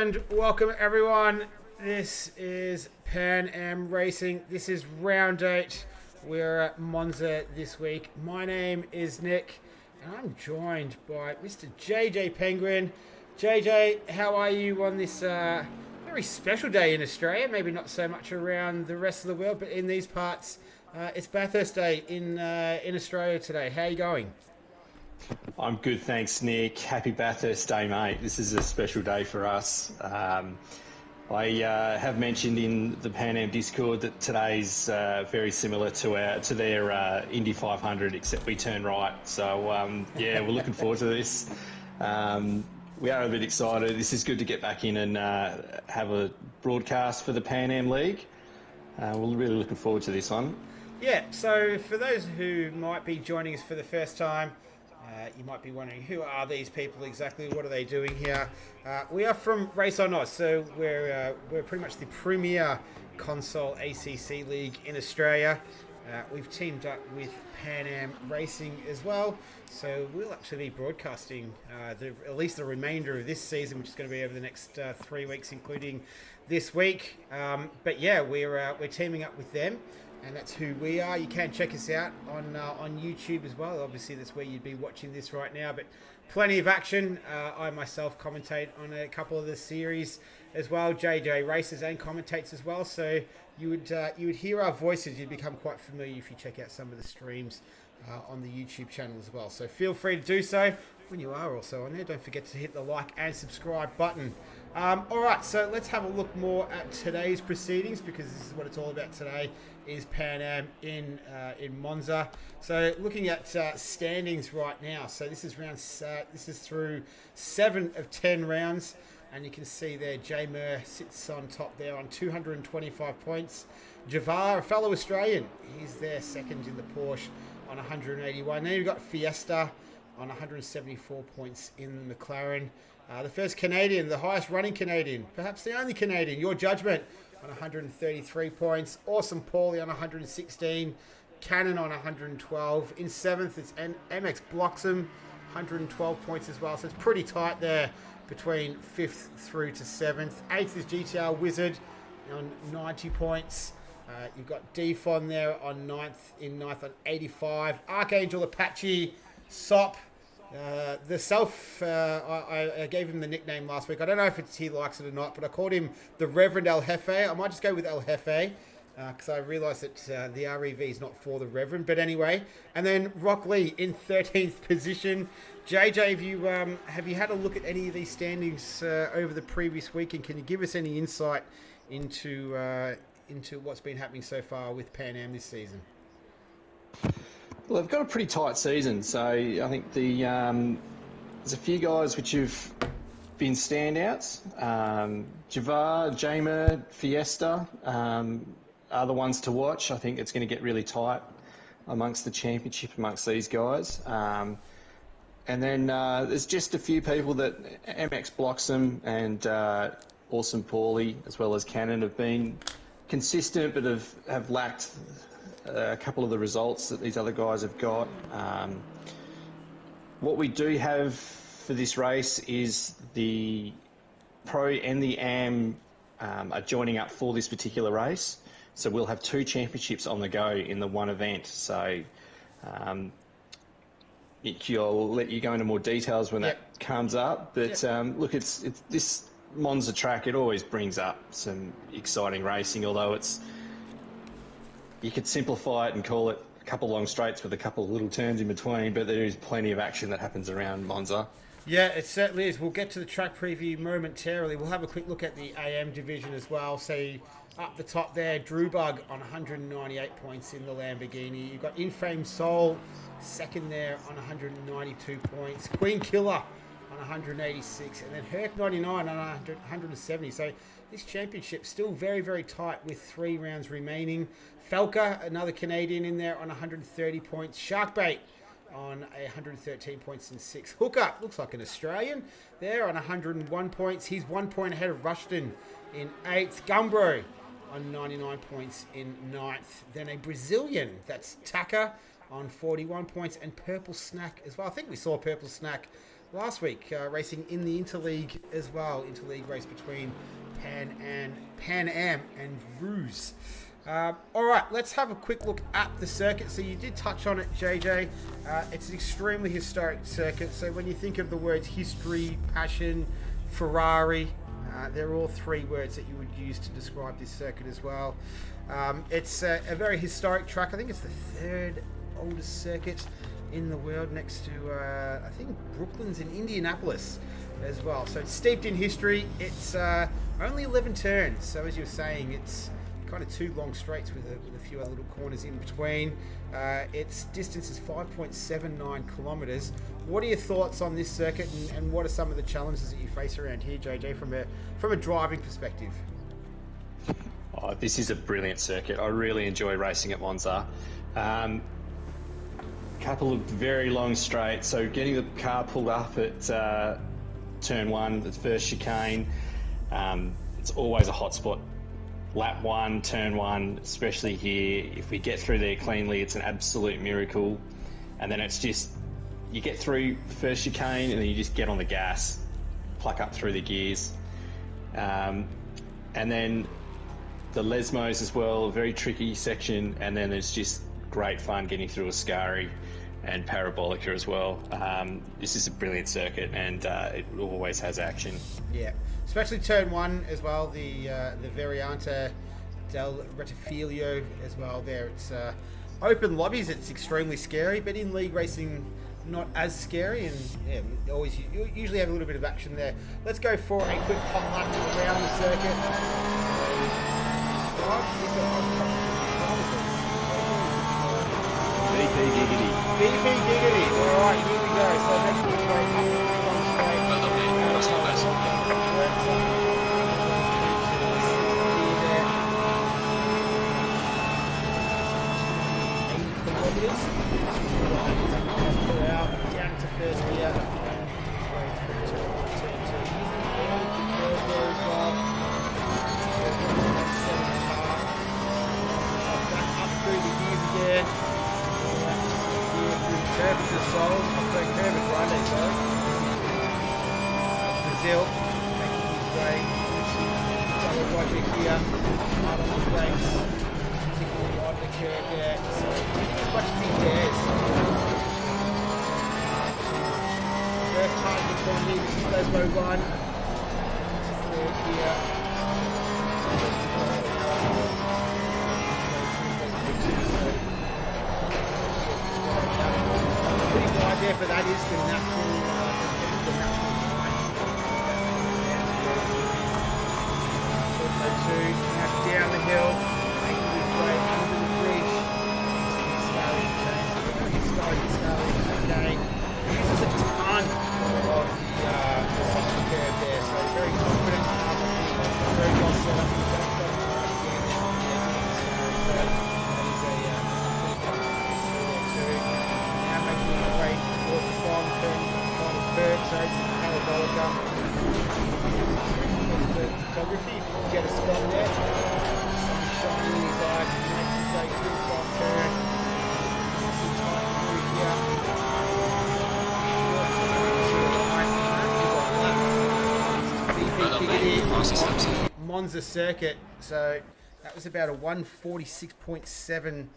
And welcome everyone. This is PanAm Racing. This is round 8. We're at Monza this week. My name is Nick and I'm joined by Mr. JJ Penguin. JJ, how are you on this very special day in Australia? Maybe not so much around the rest of the world, but in these parts, it's Bathurst Day in Australia today. How are you going? I'm good, thanks, Nick. Happy Bathurst Day, mate. This is a special day for us. I have mentioned in the PanAm Discord that today's very similar to their Indy 500, except we turn right. So, yeah, we're looking forward to this. We are a bit excited. This is good to get back in and have a broadcast for the PanAm League. We're really looking forward to this one. Yeah, so for those who might be joining us for the first time, you might be wondering, who are these people exactly? What are they doing here? We are from Race on Oz, so we're pretty much the premier console ACC league in Australia. We've teamed up with PanAm Racing as well, so we'll actually be broadcasting at least the remainder of this season, which is going to be over the next 3 weeks, including this week. But yeah, we're teaming up with them. And that's who we are. You can check us out on YouTube as well. Obviously, that's where you'd be watching this right now. But plenty of action. I myself commentate on a couple of the series as well. JJ races and commentates as well. So you would hear our voices. You'd become quite familiar if you check out some of the streams on the YouTube channel as well. So feel free to do so. When you are also on there, don't forget to hit the like and subscribe button. All right, so let's have a look more at today's proceedings, because this is what it's all about today, is PanAm in Monza. So looking at standings right now, so this is through 7 of 10 rounds, and you can see there J Mur sits on top there on 225 points. Javar, a fellow Australian, he's there second in the Porsche on 181. Then you've got Fiesta on 174 points in the McLaren. The first Canadian, the highest running Canadian, perhaps the only Canadian, your judgment, on 133 points. Awesome Paulie on 116. Cannon on 112. In 7th, it's MX Bloxham, 112 points as well. So it's pretty tight there between 5th through to 7th. 8th is GTR Wizard on 90 points. You've got Defon there on 9th on 85. Archangel Apache, Sop. I gave him the nickname last week. I don't know if he likes it or not, but I called him the Reverend El Jefe. I might just go with El Jefe because I realised that the REV is not for the Reverend. But anyway, and then Rock Lee in 13th position. JJ, have you had a look at any of these standings over the previous week, and can you give us any insight into what's been happening so far with PanAm this season? Well, they've got a pretty tight season, so I think there's a few guys which have been standouts. Javar, Jamer, Fiesta are the ones to watch. I think it's going to get really tight amongst the championship amongst these guys. And then there's just a few people that MX Bloxham and Awesome Paulie, as well as Cannon, have been consistent but have lacked a couple of the results that these other guys have got. What we do have for this race is the Pro and the AM are joining up for this particular race. So we'll have 2 championships on the go in the one event. So I'll let you go into more details when that comes up. But look, it's this Monza track, it always brings up some exciting racing, although you could simplify it and call it a couple long straights with a couple of little turns in between, but there is plenty of action that happens around Monza. Yeah, it certainly is. We'll get to the track preview momentarily. We'll have a quick look at the AM division as well. So up the top there, Drewbug on 198 points in the Lamborghini. You've got Infame Soul second there on 192 points. Queen Killer on 186, and then Herc 99 on 170. So this championship still very, very tight with 3 rounds remaining. Falca, another Canadian, in there on 130 points. Sharkbait on 113 points in 6th. Hookup, looks like an Australian, there on 101 points. He's 1 point ahead of Rushton in 8th. Gumbro on 99 points in 9th. Then a Brazilian, that's Taka, on 41 points. And Purple Snack as well. I think we saw Purple Snack last week, racing in the Interleague as well. Interleague race between PanAm and Ruse. All right, let's have a quick look at the circuit. So you did touch on it, JJ. It's an extremely historic circuit. So when you think of the words history, passion, Ferrari, they're all three words that you would use to describe this circuit as well. It's a very historic track. I think it's the third oldest circuit in the world, next to, I think, Brooklyn's in Indianapolis as well. So it's steeped in history. It's only 11 turns. So as you were saying, it's kind of two long straights with a few other little corners in between. Its distance is 5.79 kilometres. What are your thoughts on this circuit, and what are some of the challenges that you face around here, JJ, from a driving perspective? Oh, this is a brilliant circuit. I really enjoy racing at Monza. Couple of very long straights, so getting the car pulled up at turn one, the first chicane, it's always a hot spot. Lap one, turn one, especially here, if we get through there cleanly, it's an absolute miracle. And then it's just, you get through the first chicane and then you just get on the gas, pluck up through the gears. And then the Lesmos as well, a very tricky section, and then there's just great fun getting through Ascari and Parabolica as well. This is a brilliant circuit, and it always has action. Yeah, especially turn one as well, the Variante del Rettifilio as well there. It's open lobbies, it's extremely scary, but in league racing, not as scary, and yeah, you usually have a little bit of action there. Let's go for a quick hot lap around the circuit. BP Giggity. BP Giggity. Alright, here we go. So next week's race up down to first gear. Brazil, making his way. Double Roger here, hard on the brakes, particularly on the curve there. So as much as he dares. First time he's gone in, this is Lesmo 1. Third here. Pretty wide there, but that is the natural line. Now down the hill, making his way under the bridge. Okay. Uses a ton of the soft curve there, so very confident. Very well set up. Now making his way towards the final curve, so Parabolica. Photography, if you can get a spot there. Sun shining in his eyes, he makes his way through the front turn. Some tight through here. Monza circuit, so that was about a 146.7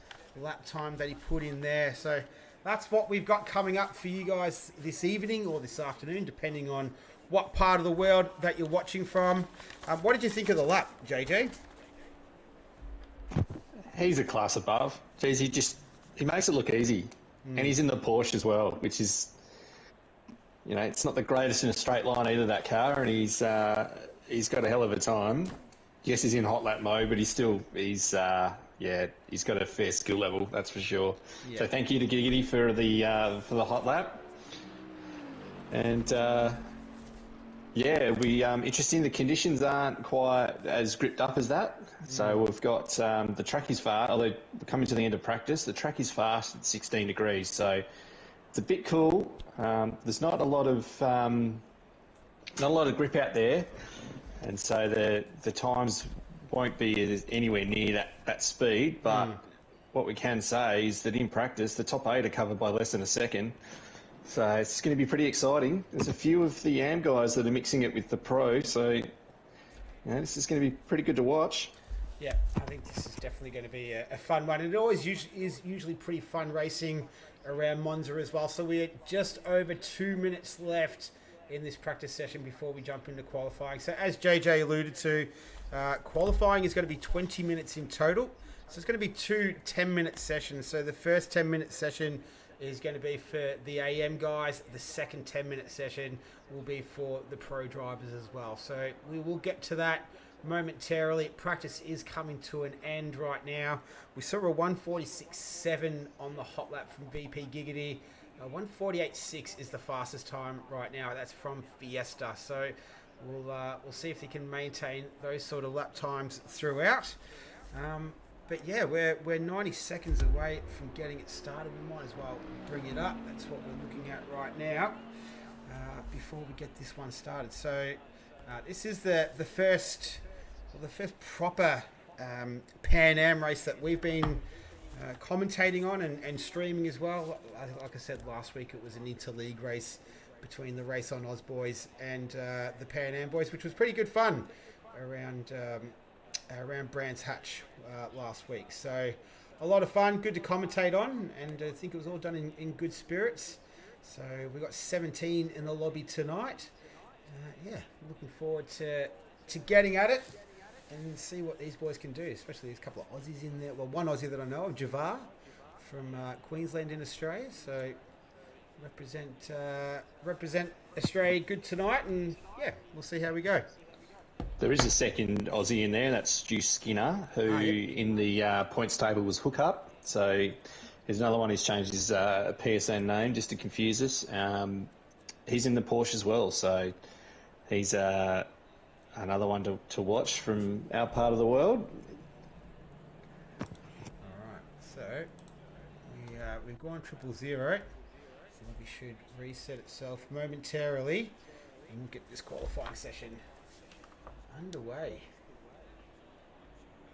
lap time that he put in there. So that's what we've got coming up for you guys this evening or this afternoon, depending on what part of the world that you're watching from. What did you think of the lap, JJ? He's a class above. Jeez, he makes it look easy. And he's in the Porsche as well, which is, it's not the greatest in a straight line either, that car, and he's got a hell of a time. Yes, he's in hot lap mode, but he's got a fair skill level, that's for sure. Yeah. So thank you to Giggity for the hot lap. And interesting. The conditions aren't quite as gripped up as that. So we've got the track is fast. Although we're coming to the end of practice, the track is fast at 16 degrees. So it's a bit cool. There's not a lot of grip out there, and so the times won't be anywhere near that speed. But what we can say is that in practice, the top 8 are covered by less than a second. So it's going to be pretty exciting. There's a few of the AM guys that are mixing it with the pro, so this is going to be pretty good to watch. Yeah, I think this is definitely going to be a fun one. It always is usually pretty fun racing around Monza as well. So we're just over 2 minutes left in this practice session before we jump into qualifying. So as JJ alluded to, qualifying is going to be 20 minutes in total. So it's going to be two 10-minute sessions. So the first 10-minute session is going to be for the AM guys. The second 10-minute session will be for the pro drivers as well. So we will get to that momentarily. Practice is coming to an end right now. We saw a 1:46.7 on the hot lap from VP Giggity. 1:48.6 is the fastest time right now. That's from Fiesta. So we'll see if they can maintain those sort of lap times throughout. But yeah, we're 90 seconds away from getting it started. We might as well bring it up. That's what we're looking at right now before we get this one started. So this is the first proper PanAm race that we've been commentating on and streaming as well. Like I said last week, it was an interleague race between the Race on Oz boys and the PanAm boys, which was pretty good fun around Brands Hatch last week. So a lot of fun, good to commentate on, and I think it was all done in good spirits. So we got 17 in the lobby tonight. Looking forward to getting at it and see what these boys can do, especially there's a couple of Aussies in there. Well, one Aussie that I know of, Javar, from Queensland in Australia. So represent Australia good tonight, and yeah, we'll see how we go. There is a second Aussie in there, that's Stu Skinner, who in the points table was Hookup. So there's another one who's changed his PSN name just to confuse us. He's in the Porsche as well, so he's another one to watch from our part of the world. All right, so we've gone 000. So we should reset itself momentarily, and we'll get this qualifying session underway.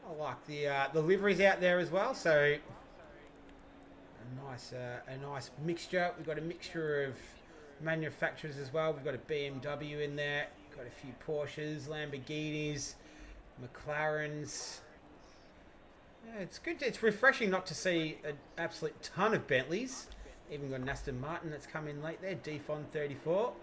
I like the liveries out there as well. So a nice mixture. We've got a mixture of manufacturers as well. We've got a BMW in there. Got a few Porsches, Lamborghinis, McLarens. Yeah, it's good. It's refreshing not to see an absolute ton of Bentleys. Even got an Aston Martin that's come in late there. Defon 34.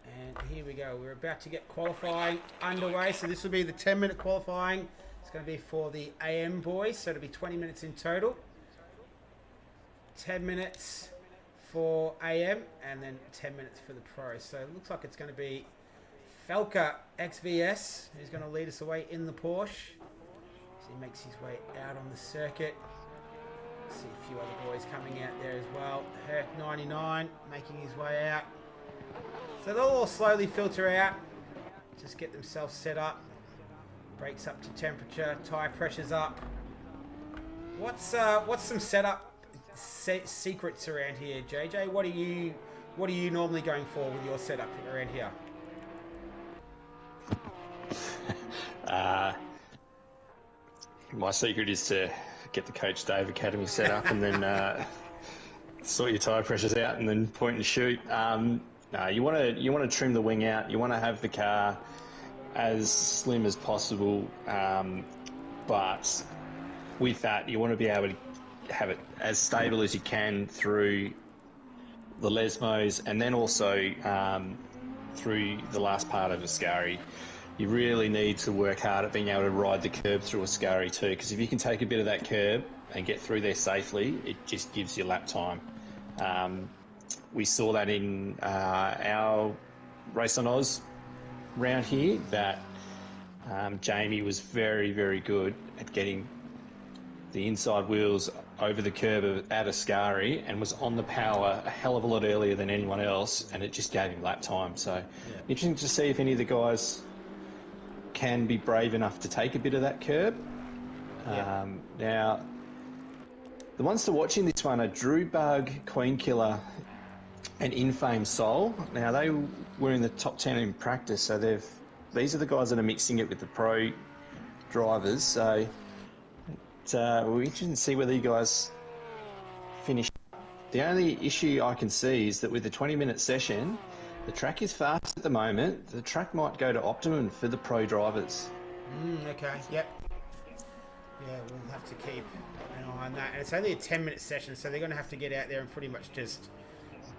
And here we go. We're about to get qualifying underway. So this will be the 10-minute qualifying. It's going to be for the AM boys. So it'll be 20 minutes in total. 10 minutes for AM and then 10 minutes for the pro. So it looks like it's going to be Felker XVS who's going to lead us away in the Porsche. So he makes his way out on the circuit. See a few other boys coming out there as well. Herc 99 making his way out. So they'll all slowly filter out, just get themselves set up. Brakes up to temperature, tyre pressure's up. What's some setup secrets around here, JJ? What are you normally going for with your setup around here? My secret is to get the Coach Dave Academy set up and then sort your tyre pressures out and then point and shoot. No, you want to trim the wing out. You want to have the car as slim as possible, but with that, you want to be able to have it as stable as you can through the Lesmos and then also through the last part of Ascari. You really need to work hard at being able to ride the curb through Ascari too, because if you can take a bit of that curb and get through there safely, it just gives you lap time. We saw that in our Race on Oz round here, that Jamie was very, very good at getting the inside wheels over the curb at Ascari and was on the power a hell of a lot earlier than anyone else, and it just gave him lap time. So interesting to see if any of the guys can be brave enough to take a bit of that curb. Now, the ones to watch in this one are Drew Bug, Queen Killer, and Infame Soul. Now, they were in the top 10 in practice, so these are the guys that are mixing it with the pro drivers. So we're interested to see whether you guys finish The only issue I can see is that with the 20-minute session, the track is fast at the moment. The track might go to optimum for the pro drivers. Okay, yep. Yeah, we'll have to keep an eye on that. And it's only a 10-minute session, so they're going to have to get out there and pretty much just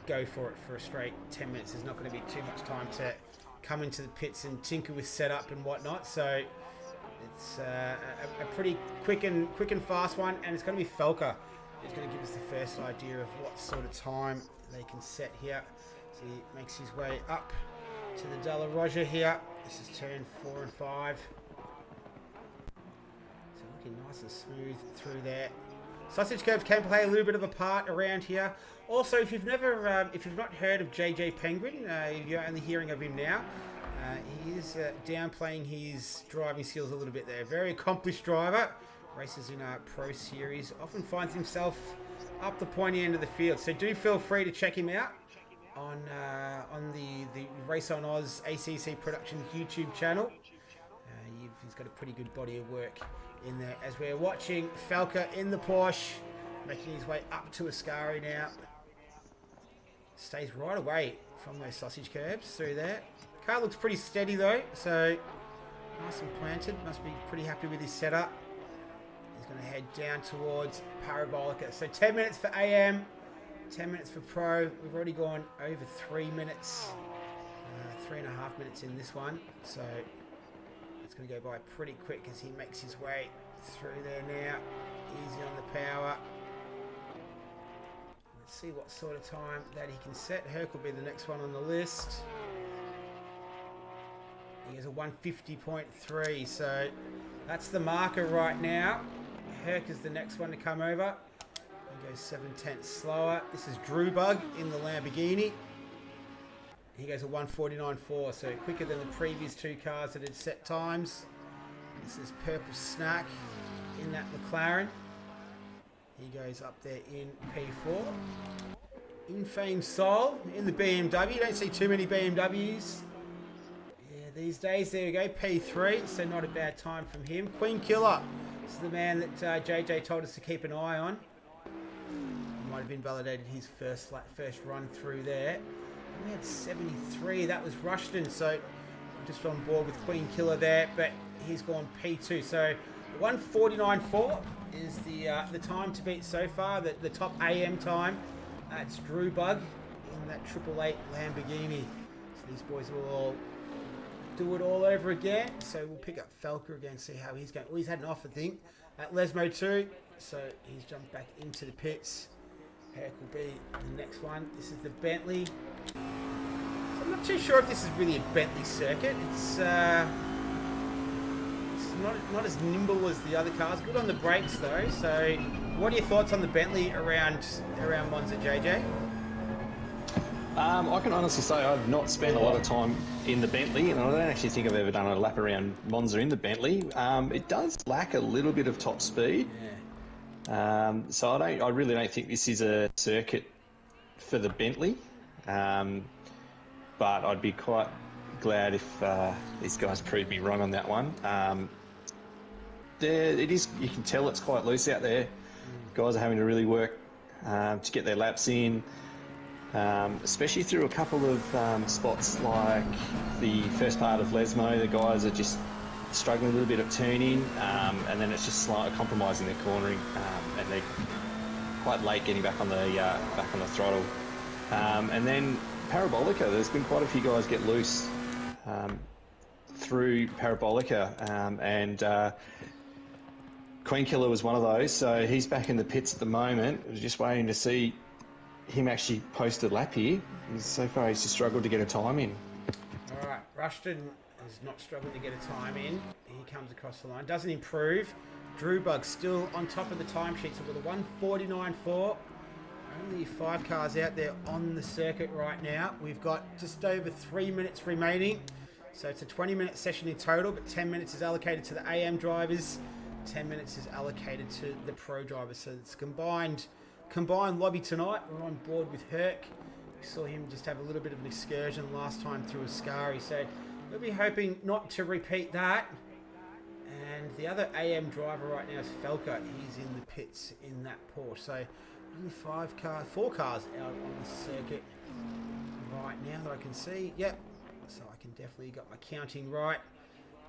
go for it for a straight 10 minutes. There's not going to be too much time to come into the pits and tinker with setup and whatnot. So it's a pretty quick and fast one, and it's going to be Felker who's going to give us the first idea of what sort of time they can set here. So he makes his way up to the Della Roger here. This is turn 4 and 5. So looking nice and smooth through there. Sausage curves can play a little bit of a part around here. Also, if you've not heard of JJ Penguin, you're only hearing of him now. He is downplaying his driving skills a little bit there. Very accomplished driver. Races in our Pro Series. Often finds himself up the pointy end of the field. So do feel free to check him out on the Race on Oz ACC Productions YouTube channel. He's got a pretty good body of work in there. As we're watching Falca in the Porsche, making his way up to Ascari now. Stays right away from those sausage curbs through there. Car looks pretty steady though, so nice and planted. Must be pretty happy with his setup. He's going to head down towards Parabolica. So 10 minutes for AM, 10 minutes for Pro. We've already gone over 3 minutes, 3.5 minutes in this one. So it's going to go by pretty quick as he makes his way through there now. Easy on the power. Let's see what sort of time that he can set. Herc will be the next one on the list. He has a 150.3, so that's the marker right now. Herc is the next one to come over. He goes 7/10 slower. This is Drew Bug in the Lamborghini. He goes a 149.4, so quicker than the previous two cars that had set times. This is Purple Snack in that McLaren. He goes up there in P4. Infame Soul in the BMW. You don't see too many BMWs these days. There we go, P3, so not a bad time from him. Queen Killer, this is the man that JJ told us to keep an eye on. Might have invalidated his first run through there. And we had 73, that was Rushton, so I'm just on board with Queen Killer there, but he's gone P2, so 149.4 is the time to beat so far, the top AM time. It's Drew Bug in that 888 Lamborghini. So these boys will all do it all over again. So we'll pick up Falca again, see how he's going. Well, he's had an off, I think, at Lesmo too. So he's jumped back into the pits. Herc will be the next one. This is the Bentley. So I'm not too sure if this is really a Bentley circuit. It's not as nimble as the other cars. Good on the brakes though. So what are your thoughts on the Bentley around Monza, JJ? I can honestly say I've not spent a lot of time in the Bentley, and I don't actually think I've ever done a lap around Monza in the Bentley. It does lack a little bit of top speed, so I really don't think this is a circuit for the Bentley. But I'd be quite glad if these guys proved me wrong on that one. It is. You can tell it's quite loose out there. Guys are having to really work to get their laps in. Especially through a couple of spots like the first part of Lesmo, the guys are just struggling a little bit of turning, and then it's just slightly compromising their cornering, and they're quite late getting back on the throttle. And then Parabolica, there's been quite a few guys get loose through Parabolica, and Queen Killer was one of those, so he's back in the pits at the moment. We're just waiting to see him actually post a lap here. So far he's just struggled to get a time in. Alright, Rushton is not struggling to get a time in. He comes across the line, doesn't improve. Drew Bug still on top of the timesheet, so with a 149.4. Only 5 cars out there on the circuit right now. We've got just over 3 minutes remaining. So it's a 20-minute session in total, but 10 minutes is allocated to the AM drivers. 10 minutes is allocated to the pro drivers. So it's combined lobby tonight. We're on board with Herc. We saw him just have a little bit of an excursion last time through Ascari, so we'll be hoping not to repeat that. And the other AM driver right now is Felca. He's in the pits in that Porsche. So Only four cars out on the circuit right now that I can see. Yep. So I can definitely got my counting right.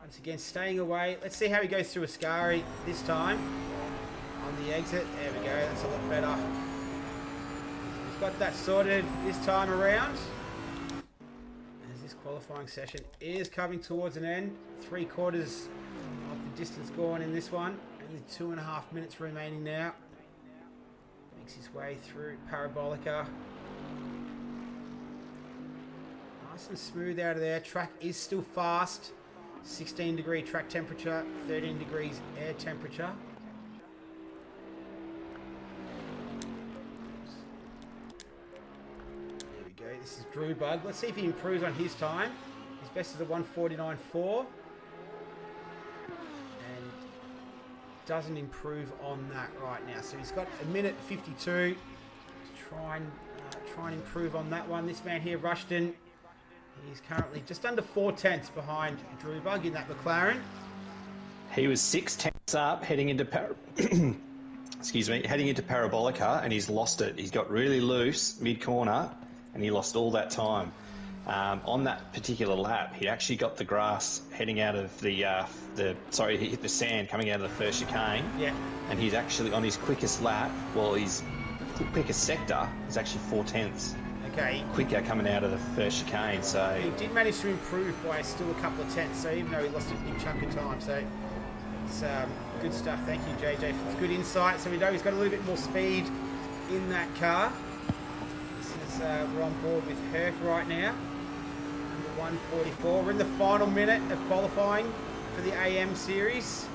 Once again, staying away. Let's see how he goes through Ascari this time. On the exit. There we go. That's a lot better. He's got that sorted this time around. As this qualifying session is coming towards an end. 3/4 of the distance gone in this one. Only 2.5 minutes remaining now. Makes his way through Parabolica. Nice and smooth out of there. Track is still fast. 16-degree track temperature, 13 degrees air temperature. There we go. This is Drew Bug. Let's see if he improves on his time. His best is a 1:49.4. And doesn't improve on that right now. So he's got a minute 52 to try and improve on that one. This man here, Rushton, he's currently just under 4/10 behind Drew Bug in that McLaren. He was 6/10 up heading into heading into Parabolica, and he's lost it. He's got really loose mid-corner, and he lost all that time. On that particular lap, he actually got the grass heading out of he hit the sand coming out of the first chicane. Yeah. And he's actually on his quickest lap, his quickest sector is actually 4/10. Okay. Quicker coming out of the first chicane, so He did manage to improve by still a couple of tenths, so even though he lost a big chunk of time, so it's good stuff. Thank you, JJ, for the good insight. So we know he's got a little bit more speed in that car. This is we're on board with Herc right now. Number 144. We're in the final minute of qualifying for the AM series.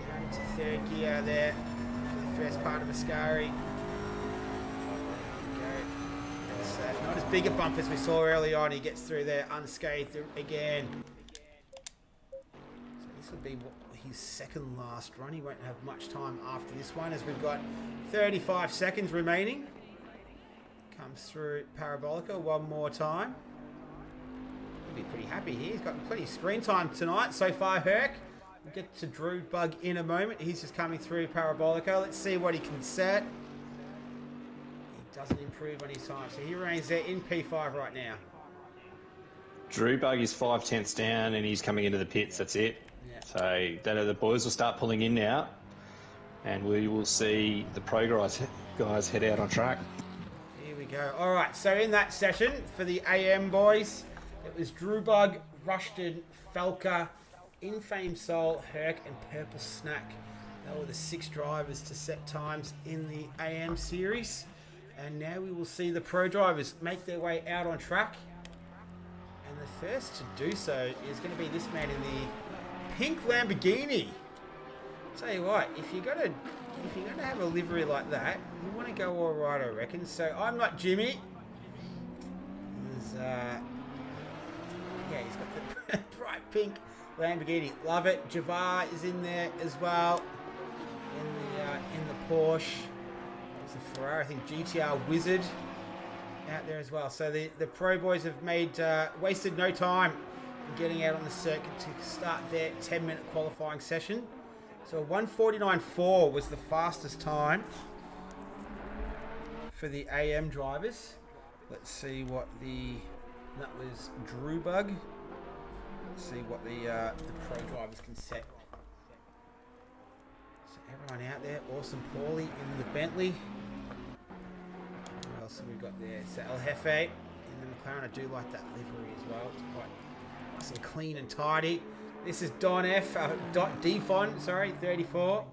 Down into third gear there for the first part of Ascari. Not as big a bump as we saw early on. He gets through there unscathed again. So this will be his second last run. He won't have much time after this one, as we've got 35 seconds remaining. Comes through Parabolica one more time. He'll be pretty happy here. He's got plenty of screen time tonight so far, Herc. We'll get to Drew Bug in a moment. He's just coming through Parabolica. Let's see what he can set. Doesn't improve on his time, so he remains there in P5 right now. Drew Bug is 5/10 down, and he's coming into the pits. That's it. Yeah. So the boys will start pulling in now, and we will see the pro guys head out on track. Here we go. All right, so in that session for the AM boys, it was Drew Bug, Rushton, Felker, Infame Soul, Herc, and Purple Snack. They were the 6 drivers to set times in the AM series. And now we will see the pro drivers make their way out on track. And the first to do so is going to be this man in the pink Lamborghini. Tell you what, if you're gonna have a livery like that, you want to go all right, I reckon. So I'm not Jimmy. He's got the bright pink Lamborghini. Love it. Javar is in there as well. In the Porsche. The Ferrari, I think GTR Wizard out there as well. So the pro boys have wasted no time in getting out on the circuit to start their 10-minute qualifying session. So 1:49.4 was the fastest time for the AM drivers. Let's see what that was Drew Bug. Let's see what the pro drivers can set. So everyone out there, awesome Paulie in the Bentley. What else have we got there? So El Jefe in the McLaren. I do like that livery as well. It's quite nice and clean and tidy. This is Don F. Defon, 34.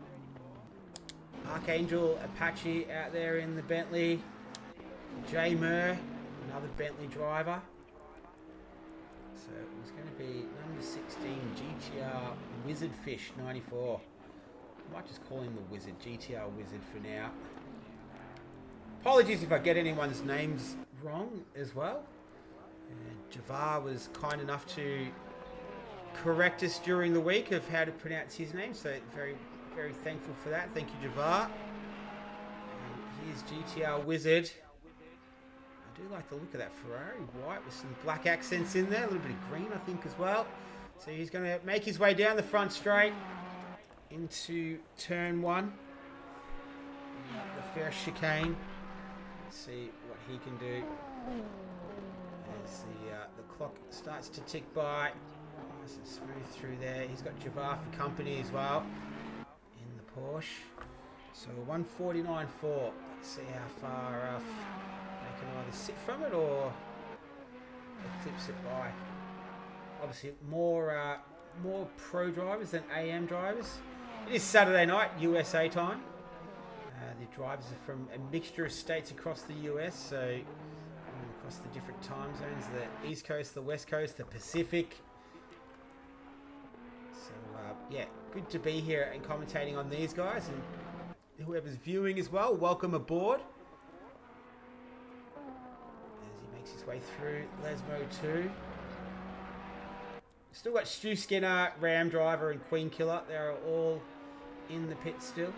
Archangel Apache out there in the Bentley. J Murr, another Bentley driver. So it was going to be number 16 GTR Wizard Fish 94. I might just call him the Wizard, GTR Wizard for now. Apologies if I get anyone's names wrong as well. Javar was kind enough to correct us during the week of how to pronounce his name, so very, very thankful for that. Thank you, Javar. And here's GTR Wizard. I do like the look of that Ferrari white with some black accents in there, a little bit of green, I think, as well. So he's going to make his way down the front straight into turn 1. the first chicane. Let's see what he can do as the clock starts to tick by. Nice and smooth through there. He's got Javar for company as well in the Porsche. So 149.4. Let's see how far they can either sit from it or eclipse it by. Obviously, more pro drivers than AM drivers. It is Saturday night, USA time. The drivers are from a mixture of states across the US, so across the different time zones, the East Coast, the West Coast, the Pacific. So, yeah, good to be here and commentating on these guys, and whoever's viewing as well, welcome aboard. As he makes his way through Lesmo 2. Still got Stu Skinner, Ram Driver, and Queen Killer. They're all in the pit still.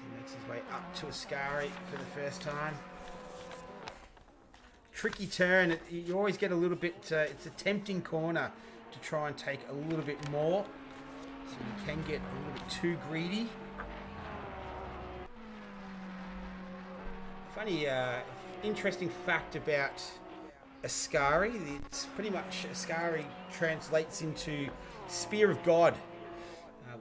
He makes his way up to Ascari for the first time. Tricky turn. You always get a little bit... it's a tempting corner to try and take a little bit more. So you can get a little bit too greedy. Funny, interesting fact about Ascari. It's pretty much Ascari translates into Spear of God,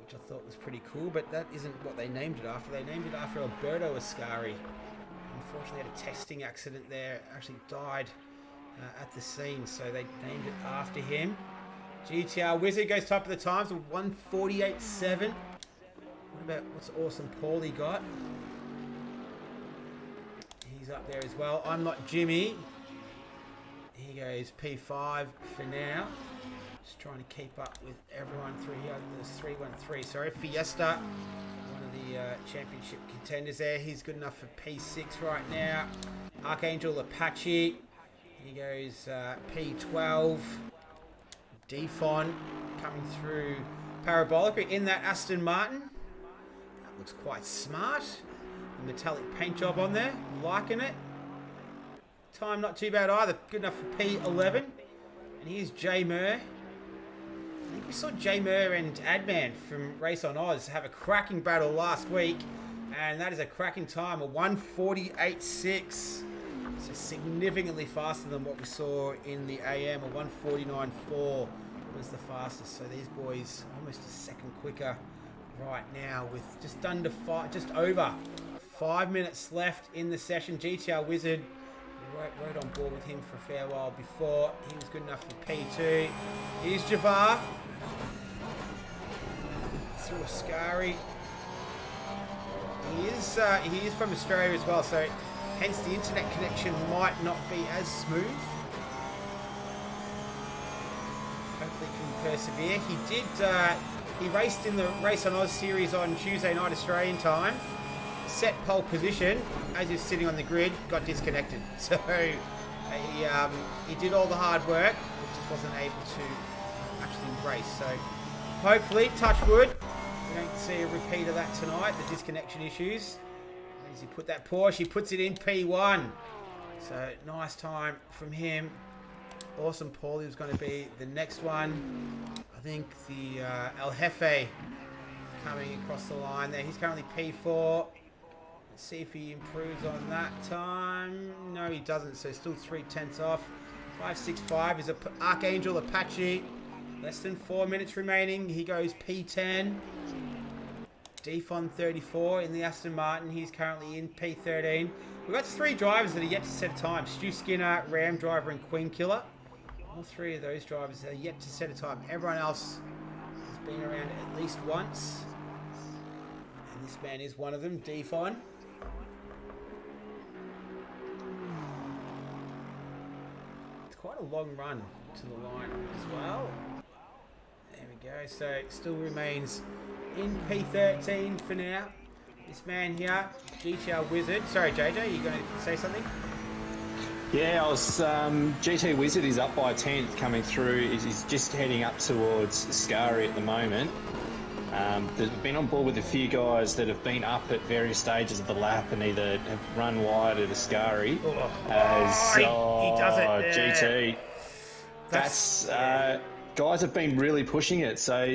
which I thought was pretty cool, but that isn't what they named it after. They named it after Alberto Ascari. Unfortunately had a testing accident there, actually died at the scene, so they named it after him. GTR Wizard goes top of the times with 148.7. What about what's awesome Paulie got? He's up there as well. I'm not Jimmy. He goes P5 for now. Just trying to keep up with everyone through here. There's 313. Sorry, Fiesta, one of the championship contenders there. He's good enough for P6 right now. Archangel Apache. He goes P12. Defon coming through Parabolic in that Aston Martin. That looks quite smart. The metallic paint job on there. Liking it. Time not too bad either. Good enough for P11. And here's J Murr. I think we saw J Murr and Adman from Race on Oz have a cracking battle last week. And that is a cracking time. A 148.6. So significantly faster than what we saw in the AM. A 149.4 was the fastest. So these boys almost a second quicker right now with just over 5 minutes left in the session. GTR Wizard, we rode on board with him for a fair while before. He was good enough for P2. Here's Javar. Through Ascari. He is from Australia as well, so hence the internet connection might not be as smooth. Hopefully can persevere. He raced in the Race on Oz series on Tuesday night Australian time. Set pole position as he's sitting on the grid, got disconnected. So he did all the hard work, but just wasn't able to actually race. So hopefully, touch wood, we don't see a repeat of that tonight, the disconnection issues. As he put that Porsche, he puts it in P1. So nice time from him. Awesome Paulie was going to be the next one. I think the El Jefe coming across the line there. He's currently P4. Let's see if he improves on that time. No, he doesn't, so still 3/10 off. 565 is Archangel Apache. Less than 4 minutes remaining. He goes P10. Defon 34 in the Aston Martin. He's currently in P13. We've got 3 drivers that are yet to set a time. Stu Skinner, Ram Driver, and Queen Killer. All 3 of those drivers are yet to set a time. Everyone else has been around at least once. And this man is one of them, Defon. It's quite a long run to the line as well. There we go. So it still remains in P13 for now. This man here, GTR Wizard. Sorry, JJ, are you going to say something? Yeah, GT Wizard is up by a 10th coming through. He's just heading up towards Ascari at the moment. They've been on board with a few guys that have been up at various stages of the lap and either have run wide at Ascari. He does it. GT. That's guys have been really pushing it. So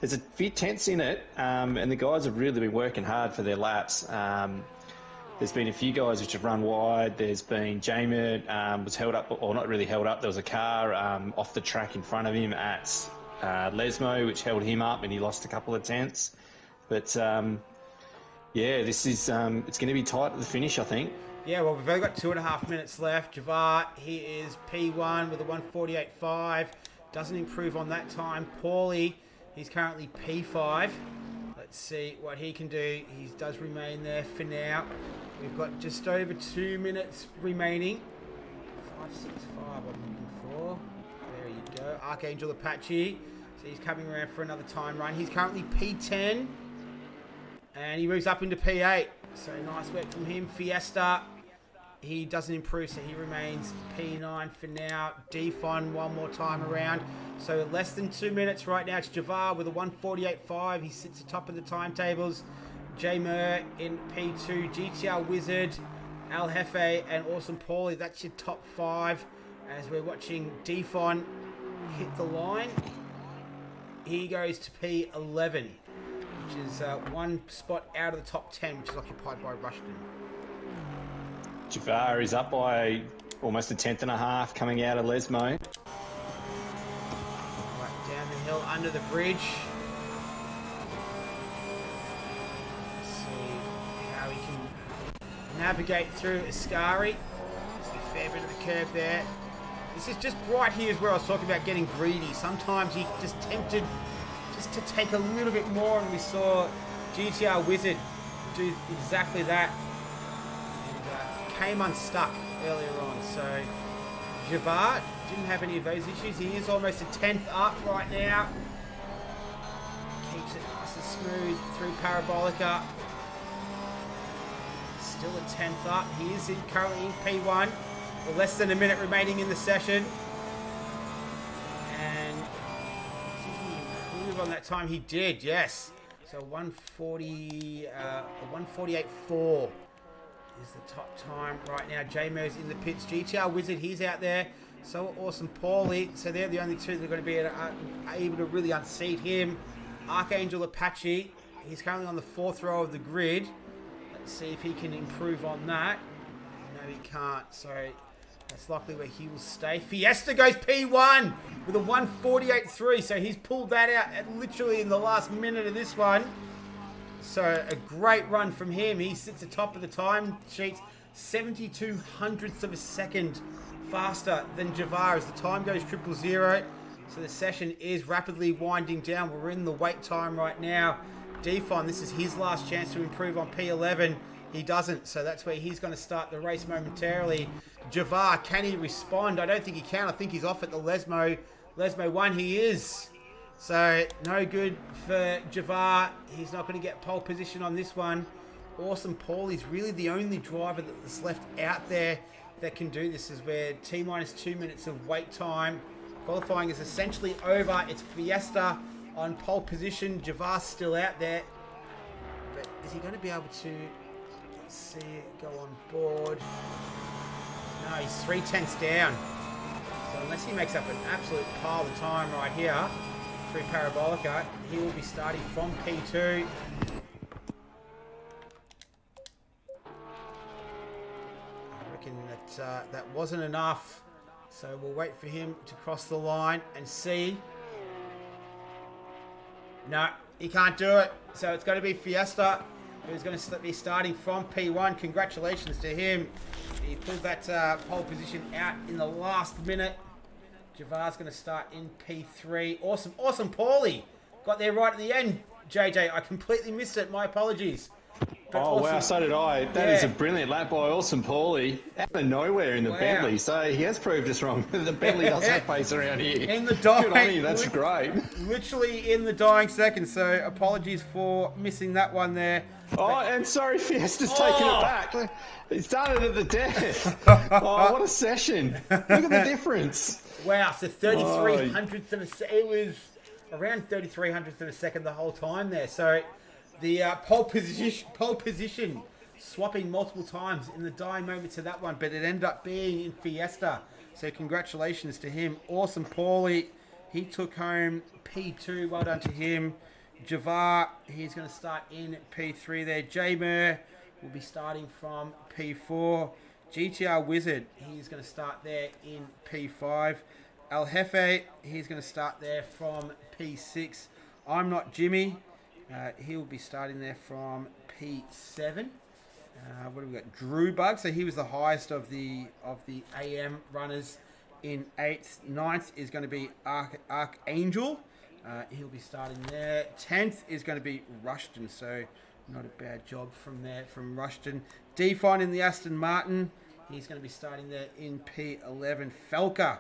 there's a few tenths in it, and the guys have really been working hard for their laps. There's been a few guys which have run wide. There's been Jamer was held up, or not really held up. There was a car off the track in front of him at Lesmo, which held him up, and he lost a couple of tenths. But this is it's going to be tight at the finish, I think. Yeah, well, we've only got 2.5 minutes left. Javar, he is P1 with a 1:48.5. Doesn't improve on that time. Paulie, he's currently P5. Let's see what he can do. He does remain there for now. We've got just over 2 minutes remaining. 5:65 I'm looking for. There you go. Archangel Apache. So he's coming around for another time run. He's currently P10. And he moves up into P8. So nice work from him. Fiesta, he doesn't improve, so he remains P9 for now. Defon one more time around. So less than 2 minutes right now. It's Javar with a 1:48.5. He sits atop of the timetables. Jamer in P2. GTR Wizard, Al Jefe, and Awesome Paulie. That's your top 5. As we're watching Defon hit the line. He goes to P11. Which is one spot out of the top 10, which is occupied by Rushton. Javar is up by almost a tenth and a half coming out of Lesmo. Right down the hill under the bridge. Let's see how he can navigate through Ascari. There's a fair bit of the curve there. This is just right here is where I was talking about getting greedy. Sometimes you just tempted just to take a little bit more, and we saw GTR Wizard do exactly that and came unstuck earlier on. So Javar didn't have any of those issues. He is almost a 10th up right now. Keeps it nice and smooth through Parabolica. Still a 10th up. He is currently in P1 with less than a minute remaining in the session. On that time he did, yes. So 1:48.4 is the top time right now. J-Mo's in the pits. GTR Wizard, he's out there. So Awesome Paulie. So they're the only two that are going to be able to really unseat him. Archangel Apache, he's currently on the 4th row of the grid. Let's see if he can improve on that. No, he can't. So that's likely where he will stay. Fiesta goes P1 with a 1:48.3. So he's pulled that out literally in the last minute of this one. So a great run from him. He sits atop of the time sheets, 72 hundredths of a second faster than Javar as the time goes 000. So the session is rapidly winding down. We're in the wait time right now. Defon, this is his last chance to improve on P11. He doesn't, so that's where he's going to start the race momentarily. Javar, can he respond? I don't think he can. I think he's off at the Lesmo 1. He is. So no good for Javar. He's not going to get pole position on this one. Awesome Paulie's really the only driver that's left out there that can do this. Is where T-minus 2 minutes of wait time. Qualifying is essentially over. It's Fiesta on pole position. Javar's still out there. But is he going to be able to... see it go on board? No, he's 3/10 down. So unless he makes up an absolute pile of time right here through Parabolica, he will be starting from P2. I reckon that that wasn't enough. So we'll wait for him to cross the line and see. No, he can't do it. So it's going to be Fiesta who's going to be starting from P1. Congratulations to him. He pulled that pole position out in the last minute. Javar's going to start in P3. Awesome Paulie. Got there right at the end, JJ. I completely missed it. My apologies. But awesome. Wow, so did I. That is a brilliant lap by Awesome Paulie. Out of nowhere in the Bentley. So he has proved us wrong. The Bentley does have pace around here. In the dying, good on you, that's great. Literally in the dying seconds. So apologies for missing that one there. Oh, and sorry, Fiesta's taking it back. He's done it at the death. Oh, what a session. Look at the difference. Wow, so 33 hundredths of a second. It was around 33 hundredths of a second the whole time there. So the pole position swapping multiple times in the dying moments of that one, but it ended up being in Fiesta. So congratulations to him. Awesome Paulie He took home P2. Well done to him. Javar, he's going to start in P3 there. J-Mer will be starting from P4. GTR Wizard, he's going to start there in P5. El Jefe, he's going to start there from P6. I'm Not Jimmy, he will be starting there from P7. What have we got? Drew Bug, so he was the highest of the AM runners in 8th. 9th is going to be Archangel. He'll be starting there. 10th is going to be Rushton, so not a bad job from there from Rushton. Define in the Aston Martin, he's going to be starting there in P11. Felker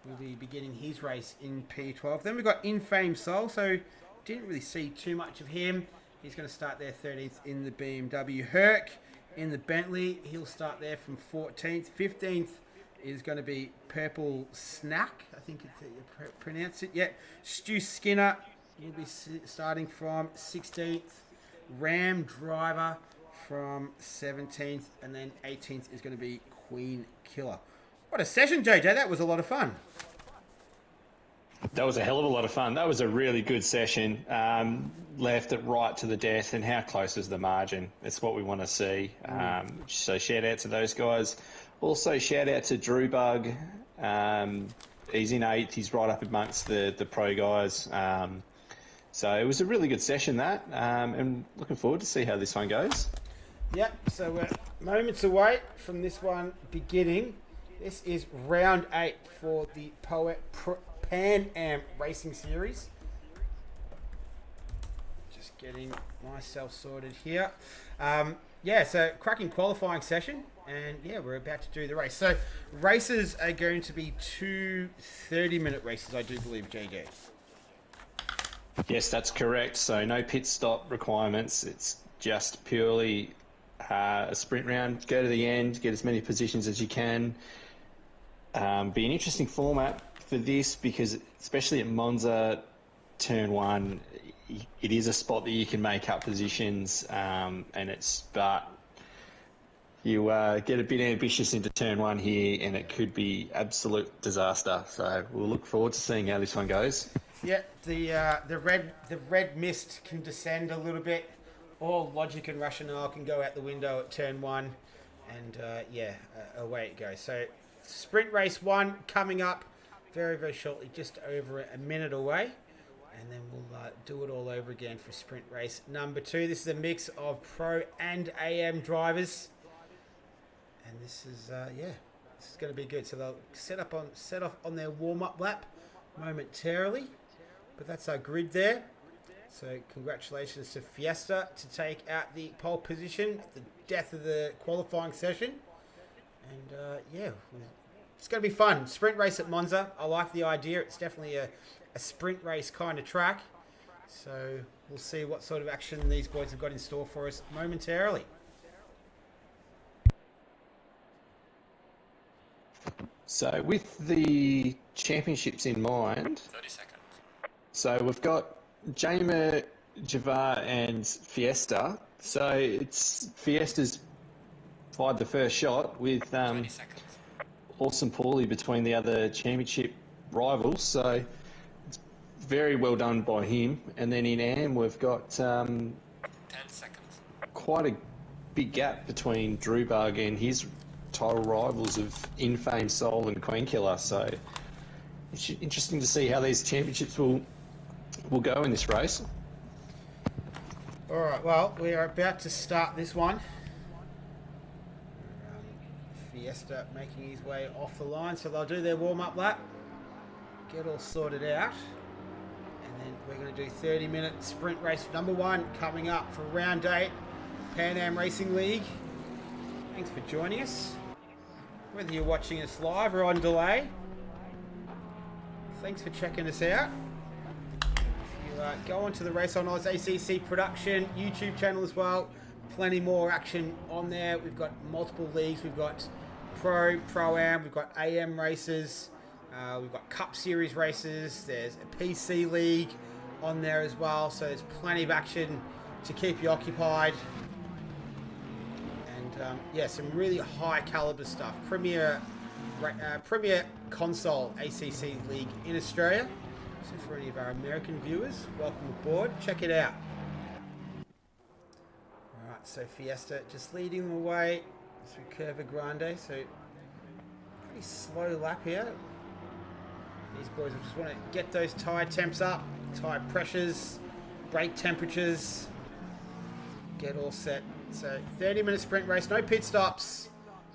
will be beginning his race in P12. Then we've got Infame Soul, so didn't really see too much of him. He's going to start there 13th in the BMW. Herc in the Bentley, he'll start there from 14th. 15th is going to be Purple Snack, I think you pronounce it. Yeah, Stu Skinner will be starting from 16th. Ram Driver from 17th, and then 18th is going to be Queen Killer. What a session, JJ. That was a lot of fun. That was a hell of a lot of fun. That was a really good session. Left it right to the death, and how close was the margin? That's what we want to see. So shout out to those guys. Also shout out to Drew Bug. He's in 8th. He's right up amongst the pro guys. So it was a really good session, that. And looking forward to see how this one goes. Yep, so we're moments away from this one beginning. This is round 8 for the PanAm Racing Series. Just getting myself sorted here. Yeah, so cracking qualifying session. And yeah, we're about to do the race. So races are going to be 2 30-minute races, I do believe, JJ. Yes, that's correct. So no pit stop requirements. It's just purely a sprint round. Go to the end, get as many positions as you can. Be an interesting format for this because, especially at Monza, turn 1, it is a spot that you can make up positions, but you get a bit ambitious into turn 1 here, and it could be absolute disaster. So we'll look forward to seeing how this one goes. Yeah, the red mist can descend a little bit. All logic and rationale can go out the window at turn 1, and away it goes. So sprint race 1 coming up very, very shortly, just over a minute away, and then we'll do it all over again for sprint race number 2. This is a mix of pro and AM drivers, and this is this is going to be good. So they'll set off on their warm-up lap momentarily. But that's our grid there. So congratulations to Fiesta to take out the pole position at the death of the qualifying session. And it's going to be fun. Sprint race at Monza. I like the idea. It's definitely a sprint race kind of track. So we'll see what sort of action these boys have got in store for us momentarily. So with the championships in mind, 30 seconds. So we've got Jamer, Javar and Fiesta. So it's Fiesta's fired the first shot with 20 seconds. Awesome Paulie between the other championship rivals. So it's very well done by him. And then in AM we've got 10 seconds. quite a big gap between Drew Bug and his title rivals of Infame Soul and Queen Killer. So it's interesting to see how these championships will go in this race. All right, well, we are about to start this one. Fiesta making his way off the line, so they'll do their warm-up lap, get all sorted out, and then we're going to do 30-minute sprint race number 1 coming up for round 8, PanAm Racing League. Thanks for joining us. Whether you're watching us live or on delay, thanks for checking us out. Go on to the Race on Oz ACC production YouTube channel as well. Plenty more action on there. We've got multiple leagues. We've got Pro-Am, we've got AM races, we've got Cup Series races. There's a PC league on there as well. So there's plenty of action to keep you occupied. And some really high caliber stuff. Premier Console ACC League in Australia. So for any of our American viewers, welcome aboard. Check it out. Alright, so Fiesta just leading the way through Curva Grande. So pretty slow lap here. These boys just want to get those tyre temps up, tyre pressures, brake temperatures, get all set. So 30-minute sprint race, no pit stops,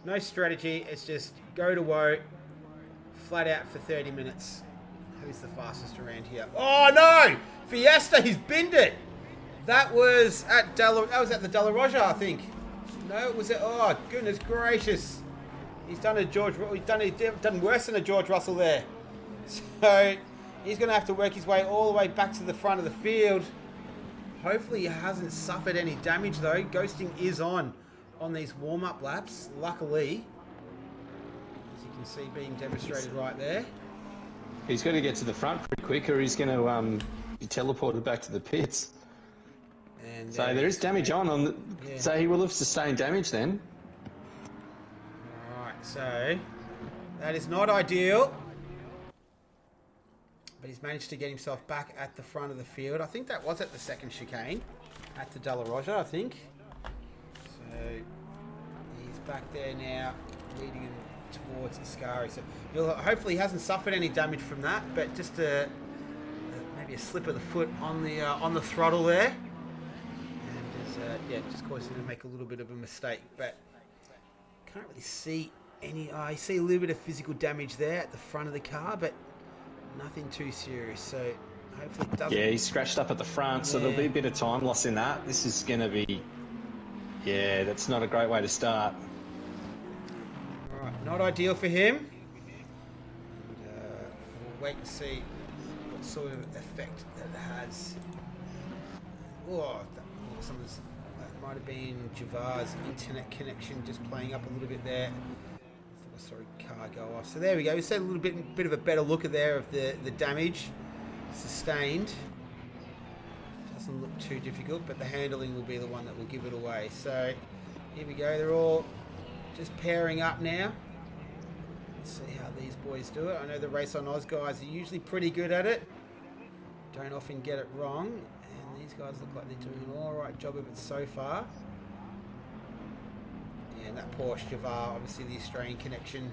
no strategy. It's just go to woe, flat out for 30 minutes. Who's the fastest around here? Oh no! Fiesta, he's binned it. That was at the Della Roja, I think. No, it was at, oh goodness gracious. He's done done worse than a George Russell there. So he's going to have to work his way all the way back to the front of the field. Hopefully he hasn't suffered any damage though. Ghosting is on these warm-up laps, luckily. As you can see being demonstrated right there. He's got to get to the front pretty quick or he's going to be teleported back to the pits. And so there is damage on. Yeah. So he will have sustained damage then. Alright, so that is not ideal. But he's managed to get himself back at the front of the field. I think that was at the second chicane at the Della Roja, I think. So he's back there now, leading him towards Ascari. So hopefully he hasn't suffered any damage from that, but just maybe a slip of the foot on the throttle there, and just causing him to make a little bit of a mistake. But can't really see any. I see a little bit of physical damage there at the front of the car, but nothing too serious, so hopefully it doesn't... Yeah, he's scratched up at the front, so there'll be a bit of time loss in that. This is going to be... Yeah, that's not a great way to start. Alright, not ideal for him. And, we'll wait and see what sort of effect that has. That might have been Javar's internet connection just playing up a little bit there. I saw a car go off. So there we go. We said a little bit of a better look at there of the damage sustained. Doesn't look too difficult, but the handling will be the one that will give it away. So here we go. They're all just pairing up now. Let's see how these boys do it. I know the Race on Oz guys are usually pretty good at it. Don't often get it wrong. And these guys look like they're doing an alright job of it so far. And that Porsche Javar, obviously the Australian connection,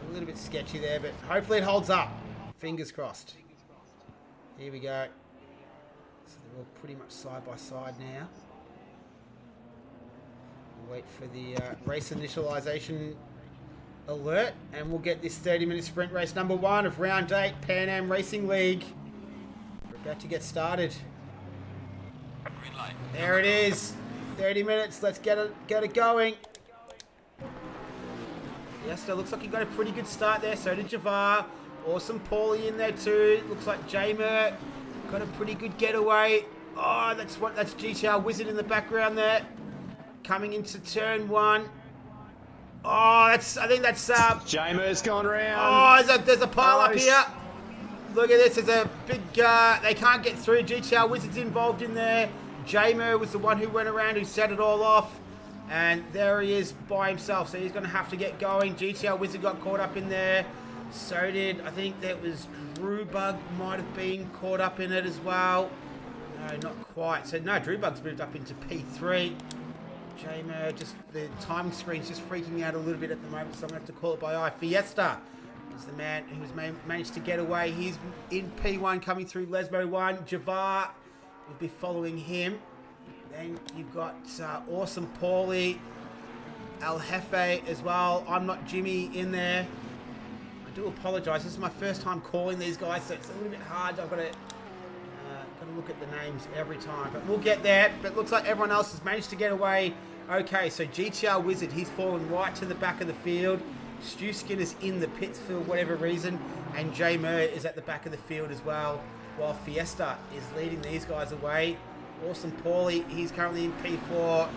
a little bit sketchy there, but hopefully it holds up. Fingers crossed. Here we go. So they're all pretty much side by side now. We'll wait for the race initialization alert, and we'll get this 30-minute sprint race number 1 of round 8 Pan Am Racing League. We're about to get started. Green light. There it is. 30 minutes. Let's get it going. Fiesta looks like he got a pretty good start there. So did Javar. Awesome Paulie in there too. Looks like Jamer got a pretty good getaway. Oh, that's GTR Wizard in the background there. Coming into turn 1. Oh, I think that's Jamer's gone round. Oh, there's a pile up here. Look at this. There's a big... they can't get through. GTR Wizard's involved in there. Jamer was the one who went around, who set it all off. And there he is by himself. So he's going to have to get going. GTR Wizard got caught up in there. So did... I think that was Drewbug might have been caught up in it as well. No, not quite. So, no, Drewbug's moved up into P3. Jamer, just... The timing screen's just freaking out a little bit at the moment. So I'm going to have to call it by eye. Fiesta is the man who's managed to get away. He's in P1 coming through Lesbo 1. Javar will be following him. Then you've got Awesome Paulie, El Jefe as well. I'm Not Jimmy in there. I do apologise. This is my first time calling these guys, so it's a little bit hard. I've got to look at the names every time, but we'll get there. But it looks like everyone else has managed to get away. Okay, so GTR Wizard, he's fallen right to the back of the field. Stu Skinner's in the pits for whatever reason, and Jay Murr is at the back of the field as well, while Fiesta is leading these guys away. Awesome Paulie, he's currently in P4.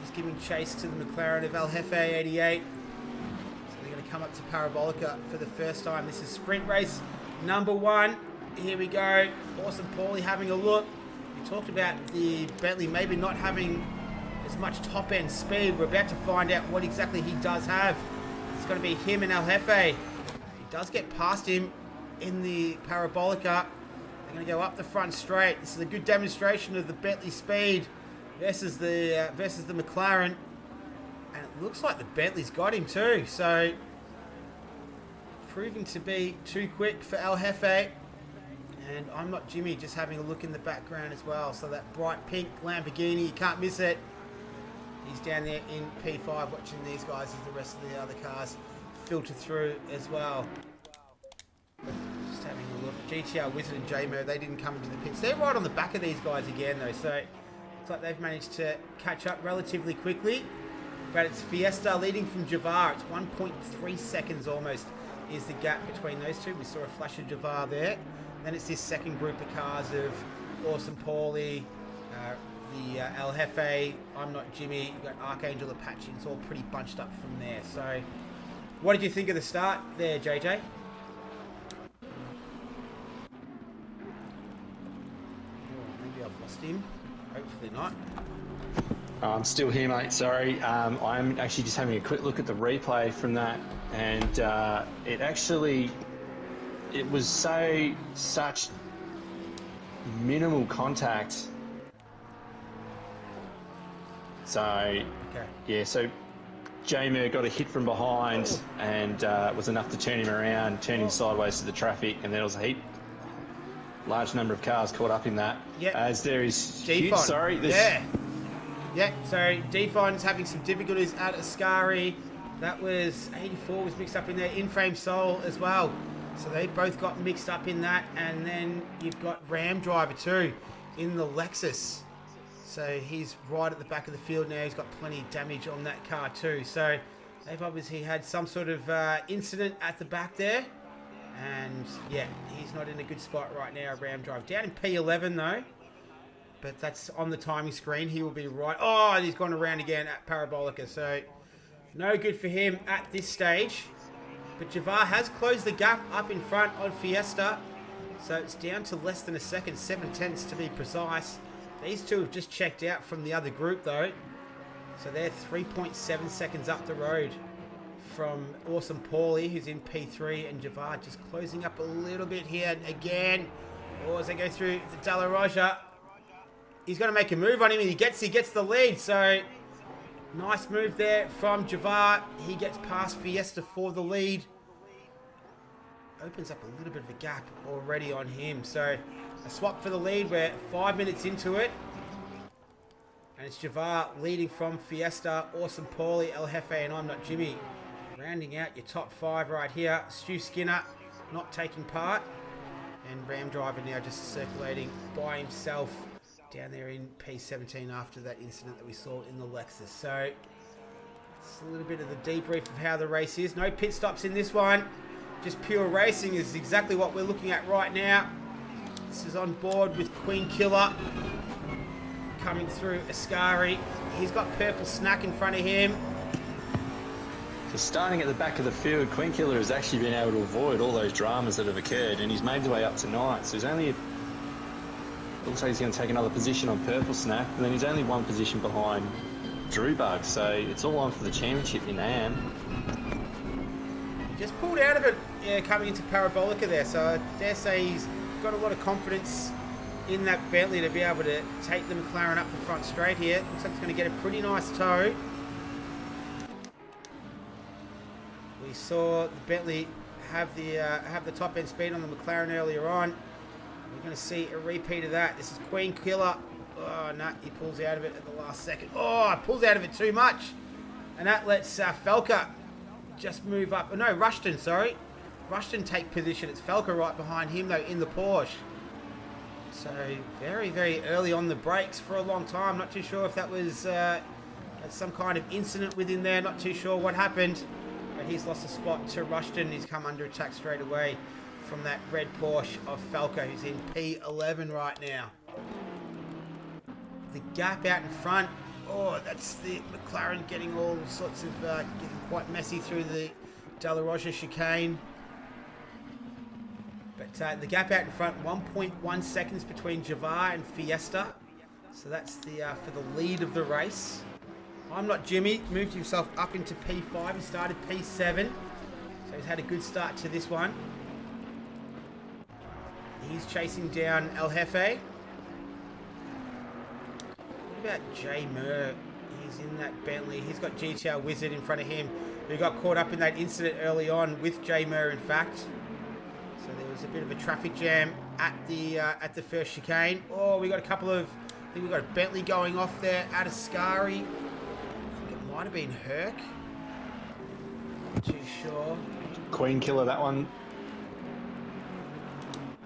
He's giving chase to the McLaren of El Jefe 88. So they're going to come up to Parabolica for the first time. This is sprint race number 1. Here we go. Awesome Paulie having a look. We talked about the Bentley maybe not having as much top-end speed. We're about to find out what exactly he does have. it's going to be him and El Jefe. He does get past him in the Parabolica. They're going to go up the front straight. This is a good demonstration of the Bentley speed versus the McLaren. And it looks like the Bentley's got him too. So, proving to be too quick for El Jefe. And I'm Not Jimmy, just having a look in the background as well. So that bright pink Lamborghini, you can't miss it. He's down there in P5 watching these guys as the rest of the other cars filter through as well. Just having a look. GTR Wizard and J-Mo, they didn't come into the pits. They're right on the back of these guys again though. So looks like they've managed to catch up relatively quickly. But it's Fiesta leading from Javar. It's 1.3 seconds almost is the gap between those two. We saw a flash of Javar there. Then it's this second group of cars of Awesome Paulie, the El Jefe, I'm Not Jimmy, you've got Archangel Apache. It's all pretty bunched up from there. So, what did you think of the start there, JJ? Oh, maybe I've lost him. Hopefully not. I'm still here, mate. Sorry. I'm actually just having a quick look at the replay from that, and it was such minimal contact. So, Okay. yeah, so Jamer got a hit from behind and it was enough to turn him around, turn him sideways to the traffic, and there was a large number of cars caught up in that. Yeah. As there is... Defon. Yeah, so Defon's having some difficulties at Ascari. That was 84 was mixed up in there. In-frame Soul as well. So they both got mixed up in that. And then you've got Ram Driver too in the Lexus. So he's right at the back of the field now. He's got plenty of damage on that car too. So they've obviously had some sort of incident at the back there. And yeah, he's not in a good spot right now, Ram Drive. Down in P11 though. But that's on the timing screen. He will be right. Oh, and he's gone around again at Parabolica. So no good for him at this stage. But Javar has closed the gap up in front on Fiesta. So it's down to less than a second, 7/10 to be precise. These two have just checked out from the other group though. So they're 3.7 seconds up the road from Awesome Paulie, who's in P3, and Javar just closing up a little bit here again. Or as they go through the Della Roja, he's going to make a move on him, and he gets the lead. So nice move there from Javar. He gets past Fiesta for the lead. Opens up a little bit of a gap already on him. So a swap for the lead. We're 5 minutes into it. And it's Javar leading from Fiesta, Awesome Paulie, El Jefe, and I'm Not Jimmy. Rounding out your top five right here. Stu Skinner not taking part. And Ram Driver now just circulating by himself down there in P17 after that incident that we saw in the Lexus. So it's a little bit of the debrief of how the race is. No pit stops in this one. Just pure racing is exactly what we're looking at right now. This is on board with Queen Killer coming through Ascari. He's got Purple Snack in front of him. So starting at the back of the field, Queen Killer has actually been able to avoid all those dramas that have occurred, and he's made his way up to ninth. So he's only... looks like he's going to take another position on Purple Snap, and then he's only one position behind Drew Bug, so it's all on for the championship in AM. He just pulled out of it coming into Parabolica there, so I dare say he's got a lot of confidence in that Bentley to be able to take the McLaren up the front straight here. Looks like it's going to get a pretty nice tow. We saw the Bentley have the top end speed on the McLaren earlier on. We're going to see a repeat of that. This is Queen Killer. Oh, no, he pulls out of it at the last second. Oh, pulls out of it too much. And that lets Felker just move up. Oh, no, Rushton, sorry. Rushton take position. It's Felker right behind him, though, in the Porsche. So, very, very early on the brakes for a long time. Not too sure if that was some kind of incident within there. Not too sure what happened. But he's lost a spot to Rushton. He's come under attack straight away from that red Porsche of Falco, who's in P11 right now. The gap out in front. Oh, that's the McLaren getting all sorts of, getting quite messy through the Della Roja chicane. But the gap out in front, 1.1 seconds between Javar and Fiesta. So that's the for the lead of the race. I'm Not Jimmy moved himself up into P5. He started P7. So he's had a good start to this one. He's chasing down El Jefe. What about J Mur? He's in that Bentley. He's got GTR Wizard in front of him, who got caught up in that incident early on with J Mur, in fact. So there was a bit of a traffic jam at the first chicane. Oh, we got a couple of... I think we got a Bentley going off there out of Scary. I think it might have been Herc. Not too sure. Queen Killer, that one.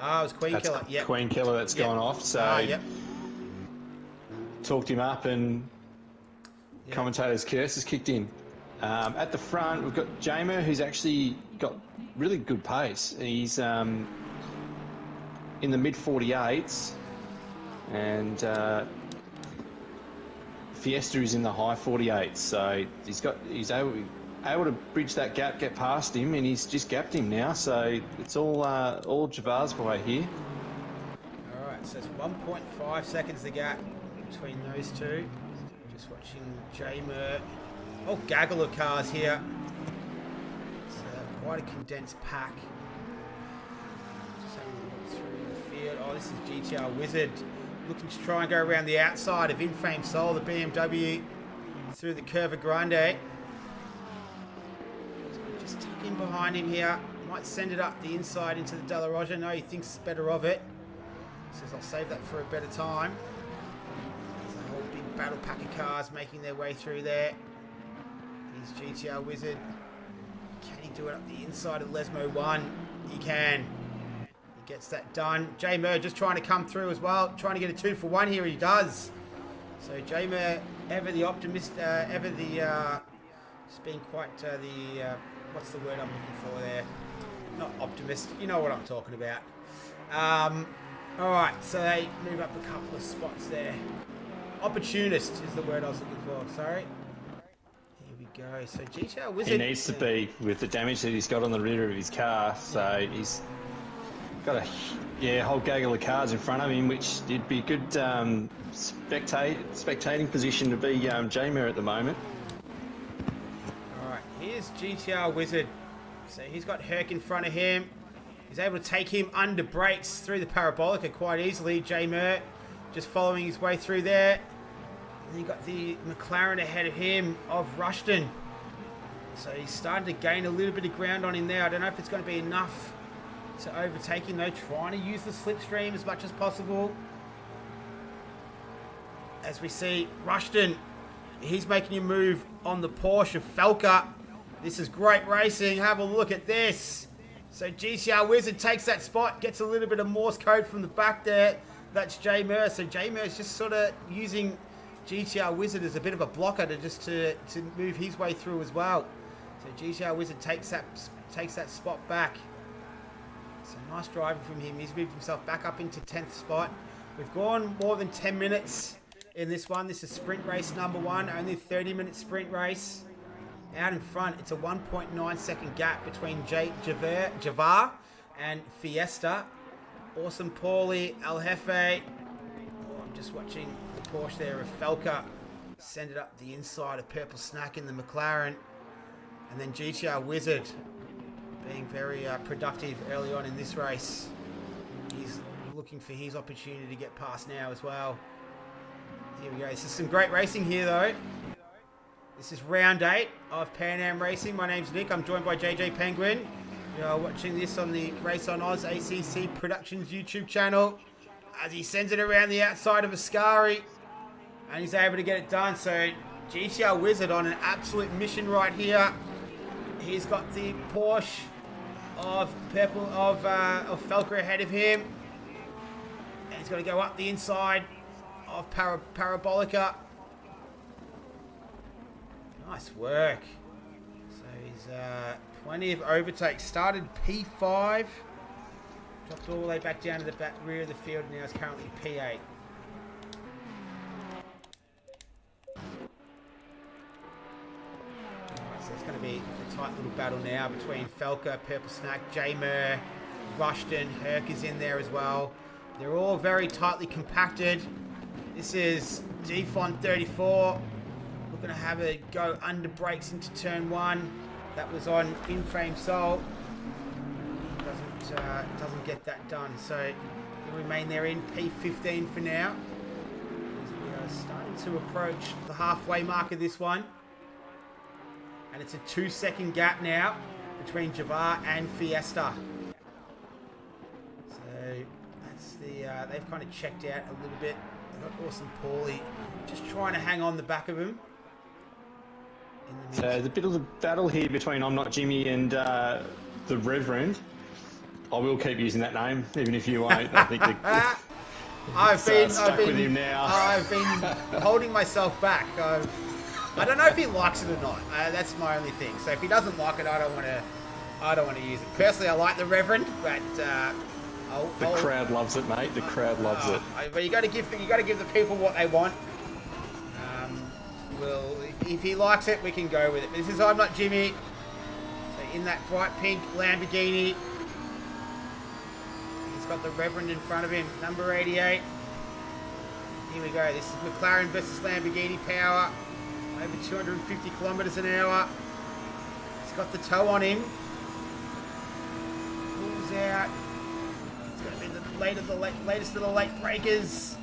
Ah, it was Queen Killer. Yep. Queen Killer that's gone off. So yep. Talked him up and commentator's curse has kicked in. At the front, we've got Jamer, who's actually got really good pace. He's in the mid 48s, and Fiesta is in the high 48s. So he's able to bridge that gap, get past him, and he's just gapped him now. So it's all Javar's way here. All right, so it's 1.5 seconds the gap between those two. Just watching Jamer. Oh, gaggle of cars here. It's quite a condensed pack. Just having a look through the field. Oh, this is GTR Wizard looking to try and go around the outside of Infame Soul, the BMW, through the Curva Grande. Just tuck in behind him here. Might send it up the inside into the Della Roja. No, he thinks better of it. Says, I'll save that for a better time. There's a whole big battle pack of cars making their way through there. Here's GTR Wizard. Can he do it up the inside of Lesmo 1? He can. He gets that done. J Mur just trying to come through as well. Trying to get a 2 for 1 here. He does. So J Mur, ever the optimist, ever the... It's been quite the... what's the word I'm looking for there? Not optimist. You know what I'm talking about. Alright, so they move up a couple of spots there. Opportunist is the word I was looking for. Sorry. Here we go. So GTR Wizard... He needs to be with the damage that he's got on the rear of his car. So he's got a whole gaggle of cars in front of him, which would be a good spectating position to be Jamer at the moment. Alright, here's GTR Wizard. So he's got Herc in front of him. He's able to take him under brakes through the Parabolica quite easily. Jamer just following his way through there. And then you got the McLaren ahead of him of Rushton. So he's starting to gain a little bit of ground on him there. I don't know if it's going to be enough to overtake him though. Trying to use the slipstream as much as possible. As we see Rushton, he's making a move on the Porsche Falca. This is great racing. Have a look at this. So GTR Wizard takes that spot, gets a little bit of Morse code from the back there. That's J Mur. So J Mur is just sort of using GTR Wizard as a bit of a blocker to move his way through as well. So GTR Wizard takes that spot back. So nice driving from him. He's moved himself back up into 10th spot. We've gone more than 10 minutes in this one. This is sprint race number 1, only a 30-minute sprint race. Out in front, it's a 1.9 second gap between Javar and Fiesta. Awesome Paulie, El Jefe. Oh, I'm just watching the Porsche there of Falca send it up the inside of Purple Snack in the McLaren. And then GTR Wizard being very productive early on in this race. He's looking for his opportunity to get past now as well. Here we go. This is some great racing here though. This is round 8 of PanAm Racing. My name's Nick. I'm joined by JJ Penguin. You are watching this on the Race on Oz ACC Productions YouTube channel as he sends it around the outside of Ascari and he's able to get it done. So GTR Wizard on an absolute mission right here. He's got the Porsche of Falca ahead of him, and he's got to go up the inside of Parabolica. Nice work. So he's plenty of overtakes. Started P5. Dropped all the way back down to the rear of the field. Now is currently P8. Alright, so it's going to be a tight little battle now between Falca, Purple Snack, Jamer, Rushton, Herc is in there as well. They're all very tightly compacted. This is Defon 34. looking to have a go under brakes into turn 1. That was on in-frame sole. Doesn't get that done. So he'll remain there in P15 for now. As we are starting to approach the halfway mark of this one. And it's a 2-second gap now between Javar and Fiesta. So that's the they've kind of checked out a little bit. They've got Awesome Paulie just trying to hang on the back of him. So there's a bit of a battle here between I'm Not Jimmy and the Reverend. I will keep using that name, even if you won't. I think I've been with him now. I've been holding myself back. I don't know if he likes it or not. That's my only thing. So if he doesn't like it, I don't want to use it. Personally, I like the Reverend, but the crowd loves it, mate. The crowd loves it. But you got to give the people what they want. Well, if he likes it, we can go with it. This is I'm Not Jimmy. So in that bright pink Lamborghini. He's got the Reverend in front of him, number 88. Here we go. This is McLaren versus Lamborghini power. Over 250 kilometers an hour. He's got the toe on him. Pulls out. It's going to be the latest of the late breakers.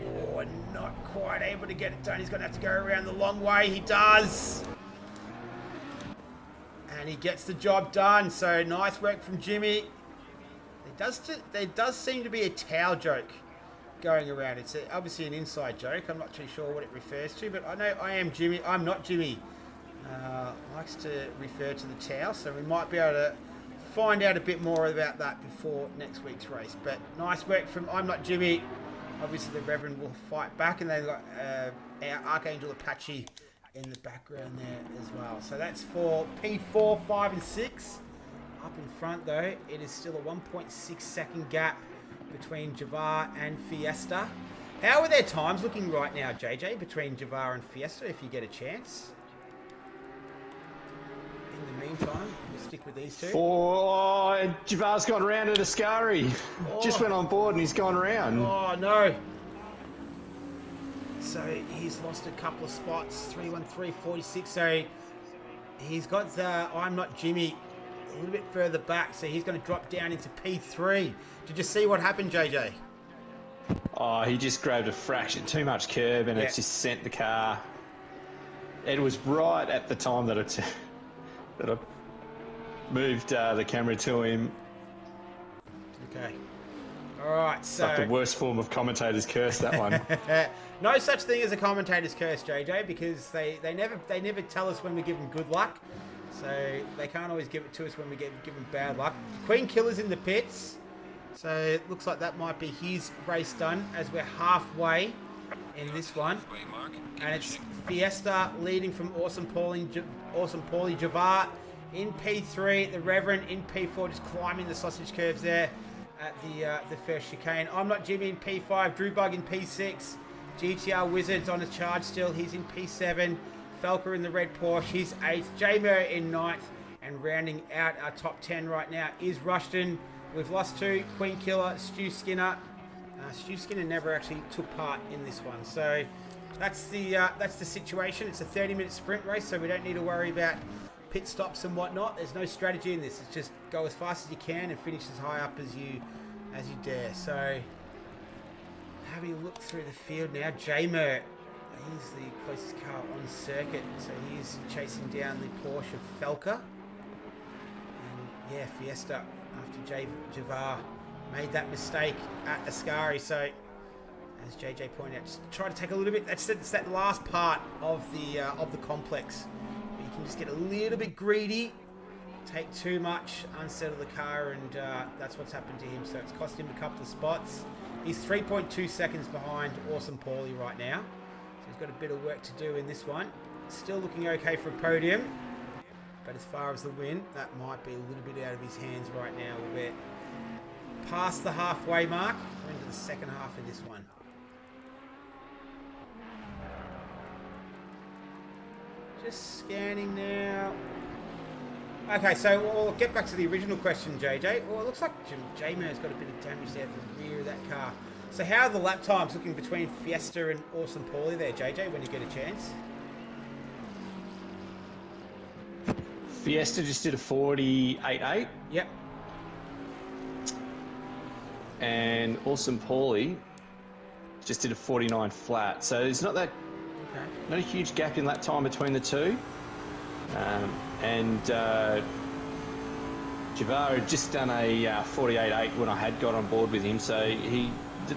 Oh, not quite able to get it done. He's going to have to go around the long way. He does. And he gets the job done. So nice work from Jimmy. There does seem to be a towel joke going around. It's obviously an inside joke. I'm not too sure what it refers to, but I know I'm Not Jimmy likes to refer to the towel, so we might be able to find out a bit more about that before next week's race. But nice work from I'm Not Jimmy. Obviously the Reverend will fight back, and they've got our Archangel Apache in the background there as well. So that's for P4, 5 and 6. Up in front though, it is still a 1.6 second gap between Javar and Fiesta. How are their times looking right now, JJ, between Javar and Fiesta, if you get a chance? In the meantime, we'll stick with these two. Javar's gone round at Ascari. Just went on board and he's gone round. Oh, no. So he's lost a couple of spots, 313.46. So he's got the I'm Not Jimmy a little bit further back, so he's going to drop down into P3. Did you see what happened, JJ? Oh, he just grabbed a fraction, too much curb, and it just sent the car. It was right at the time that I moved the camera to him. Okay. All right, It's so... like the worst form of commentator's curse, that one. No such thing as a commentator's curse, JJ, because they never tell us when we give them good luck. So they can't always give it to us when we give them bad luck. Queen Killer's in the pits. So it looks like that might be his race done as we're halfway in this one. And it's Fiesta leading from Awesome Paulie Javar in P3. The Reverend in P4 just climbing the sausage curves there at the first chicane. I'm Not Jimmy in P5. Drew Bug in P6. GTR Wizards on a charge still. He's in P7. Falker in the red Porsche, he's 8th. J-Mer in 9th. And rounding out our top 10 right now is Rushton. We've lost 2, Queen Killer, Stu Skinner. Stu Skinner never actually took part in this one. So that's the situation. It's a 30-minute sprint race, so we don't need to worry about pit stops and whatnot. There's no strategy in this. It's just go as fast as you can and finish as high up as you dare. So having a look through the field now, J-Mer. He's the closest car on circuit, so he's chasing down the Porsche of Falker. And yeah, Fiesta, after Javar made that mistake at Ascari. So, as JJ pointed out, just try to take a little bit. It's that last part of the complex. You can just get a little bit greedy, take too much, unsettle the car, and that's what's happened to him. So it's cost him a couple of spots. He's 3.2 seconds behind Awesome Paulie right now. He's got a bit of work to do in this one. Still looking okay for a podium. But as far as the win, that might be a little bit out of his hands right now. We're past the halfway mark. We're into the second half of this one. Just scanning now. Okay, so we'll get back to the original question, JJ. Well, it looks like J-Man's got a bit of damage there at the rear of that car. So how are the lap times looking between Fiesta and Awesome Paulie there, JJ, when you get a chance? Fiesta just did a 48.8. Yep. And Awesome Paulie just did a 49 flat. So there's not a huge gap in lap time between the two. Javar had just done a 48.8 when I had got on board with him. So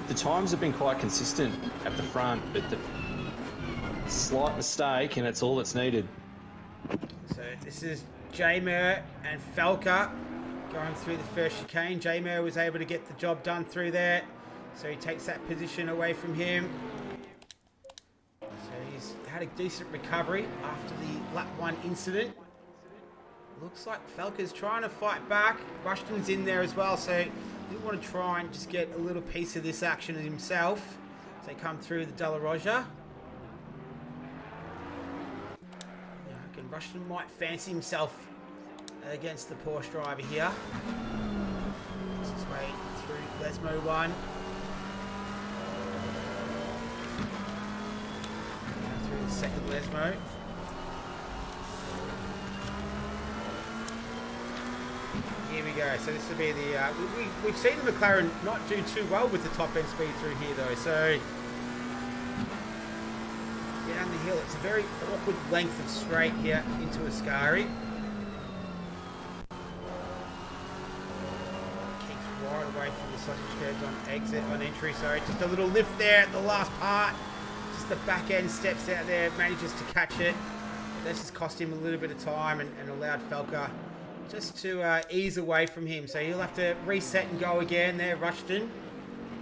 the times have been quite consistent at the front, but the slight mistake, and it's all that's needed. So this is J-Mer and Falca going through the first chicane. J-Mer was able to get the job done through there, so he takes that position away from him. So he's had a decent recovery after the lap 1 incident. Looks like Falca's trying to fight back. Rushton's in there as well, so he want to try and just get a little piece of this action himself. So they come through the De La Roja. Rushton might fancy himself against the Porsche driver here. Makes his way through Lesmo 1. Now through the second Lesmo. Here we go. So this will be the... we've seen the McLaren not do too well with the top end speed through here though. So down the hill, it's a very awkward length of straight here into Ascari. Keeps right away from the sausage curves on exit, on entry, sorry. Just a little lift there at the last part. Just the back end steps out there, manages to catch it. That's just cost him a little bit of time and allowed Falca just to ease away from him. So he'll have to reset and go again there, Rushton,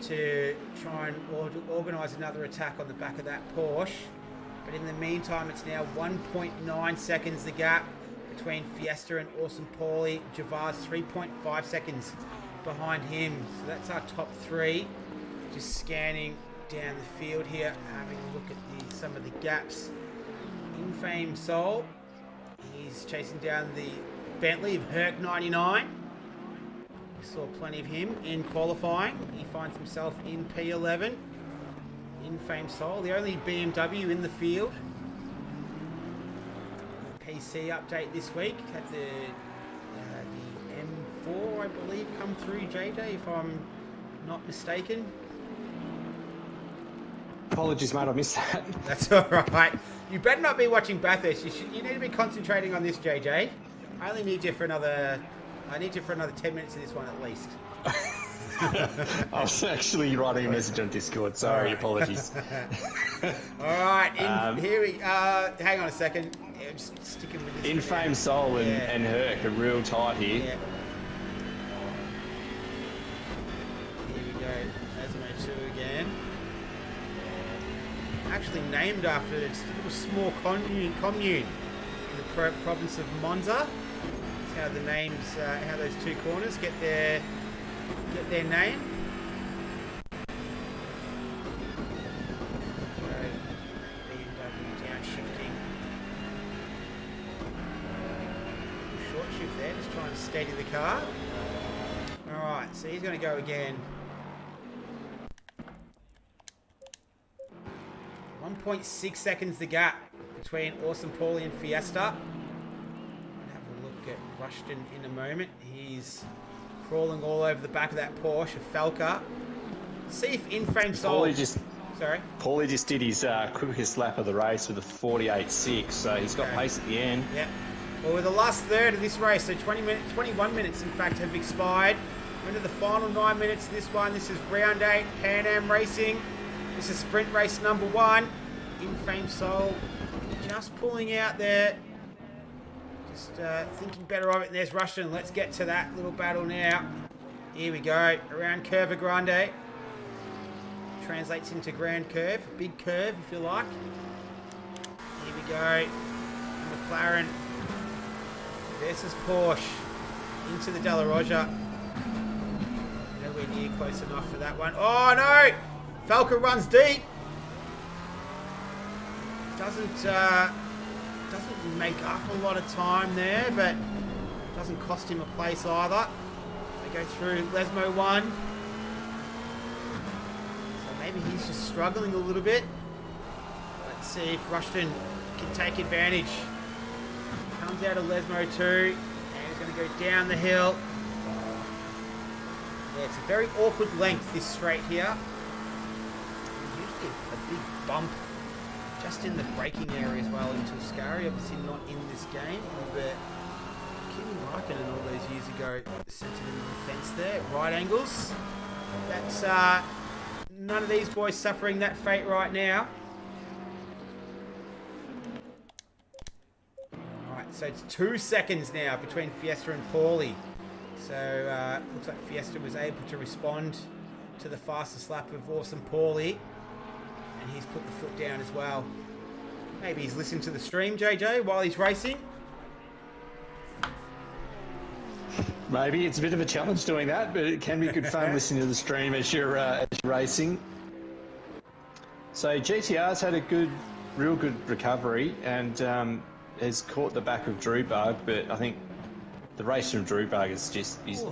to try and organise another attack on the back of that Porsche. But in the meantime, it's now 1.9 seconds the gap between Fiesta and Awesome Paulie. Javar's 3.5 seconds behind him. So that's our top 3. Just scanning down the field here, having a look at some of the gaps. Infame Soul, he's chasing down the Bentley of Herc 99. We saw plenty of him in qualifying. He finds himself in P11. Infame Soul, the only BMW in the field. PC update this week. Had the M4, I believe, come through, JJ, if I'm not mistaken. Apologies, mate, I missed that. That's all right. You better not be watching Bathurst. You need to be concentrating on this, JJ. I only need you for another... I need you for another 10 minutes of this one at least. I was actually writing a message on Discord. Sorry, apologies. All right, here we... hang on a second. Yeah, I'm just sticking with this. Infame Soul and Herc are real tight here. Yeah. Here we go. Lesmo 2 again. Actually named after just a little small commune in the province of Monza. That's how the names, how those two corners get their name. BMW downshifting. Short shift there, just trying to steady the car. Alright, so he's going to go again. 1.6 seconds the gap between Awesome Paulie and Fiesta. I'll have a look at Rushton in a moment. He's crawling all over the back of that Porsche of Falca. See if Infame Soul... Paulie just did his quickest lap of the race with a 48.6, so he's got pace at the end. Yeah. Well, with the last third of this race, so 21 minutes in fact have expired. We're into the final 9 minutes of this one. This is round 8, PanAm Racing. This is sprint race number 1. Infame Soul just pulling out there. Just thinking better of it. And there's Rushton. Let's get to that little battle now. Here we go. Around Curva Grande. Translates into Grand Curve. Big curve, if you like. Here we go. McLaren versus Porsche. Into the De La Roja. Nowhere near close enough for that one. Oh, no! Falca runs deep. Doesn't make up a lot of time there, but doesn't cost him a place either. They go through Lesmo 1. maybe he's just struggling a little bit. Let's see if Rushton can take advantage. Comes out of Lesmo too, and he's going to go down the hill. Yeah, it's a very awkward length, this straight here. Usually a big bump just in the braking area as well into Ascari. Obviously not in this game, but Kimi Raikkonen all those years ago sent it into the fence there. Right angles. That's none of these boys suffering that fate right now. Alright, so it's 2 seconds now between Fiesta and Paulie. So looks like Fiesta was able to respond to the fastest lap of Awesome Paulie. And he's put the foot down as well. Maybe he's listening to the stream, JJ, while he's racing. Maybe it's a bit of a challenge doing that, but it can be good fun listening to the stream as you're racing. So GTR's had a real good recovery and has caught the back of Drew Bug, but I think the race from Drew Bug is he's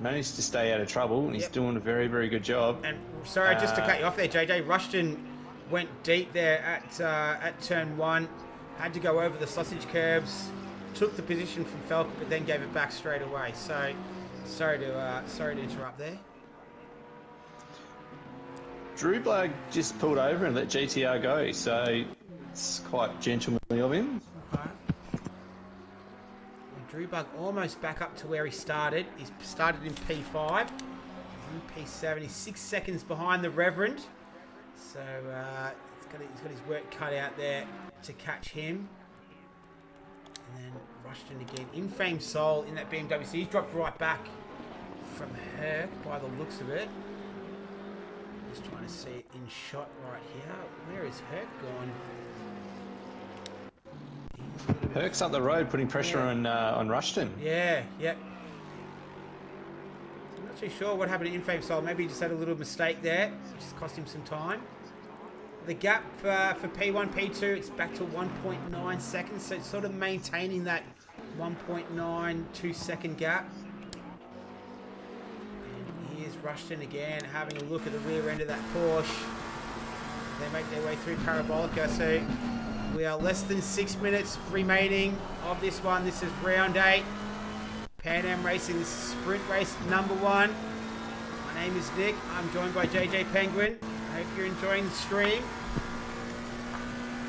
managed to stay out of trouble and he's doing a very, very good job. And sorry, just to cut you off there, JJ, Rushton went deep there at turn 1, had to go over the sausage curbs, took the position from Falk, but then gave it back straight away. So sorry to interrupt there. Drew Bug just pulled over and let GTR go, so it's quite gentlemanly of him. Okay. Drew Bug almost back up to where he started. He's started in P5. He's in P7. He's 6 seconds behind the Reverend. So he's got his work cut out there to catch him. And then Rushton again. Infame Soul in that BMW. So he's dropped right back from Herc by the looks of it. Just trying to see it in shot right here. Where is Herc gone? Herc's up the road putting pressure on Rushton. Yeah, yep. I'm not too sure what happened to Infame Soul. Maybe he just had a little mistake there, which has cost him some time. The gap for P1, P2, it's back to 1.9 seconds, so it's sort of maintaining that 1.92 second gap. And here's Rushton again, having a look at the rear end of that Porsche. They make their way through Parabolica, so we are less than 6 minutes remaining of this one. This is round 8. PanAm Racing, this is sprint race number 1. My name is Nick. I'm joined by JJ Penguin. I hope you're enjoying the stream.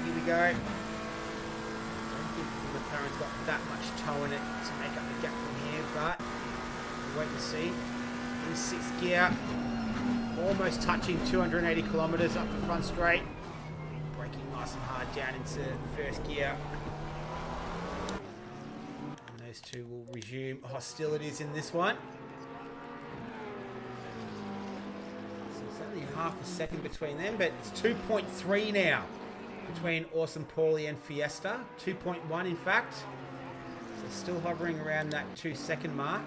Here we go. I don't think the McLaren's got that much toe in it to make up the gap from here, but we'll wait to see. In 6th gear, almost touching 280 kilometers up the front straight. Braking nice and hard down into the 1st gear. And those two will resume hostilities in this one. Half a second between them, but it's 2.3 now between Awesome Paulie and Fiesta. 2.1 in fact. So still hovering around that 2 second mark.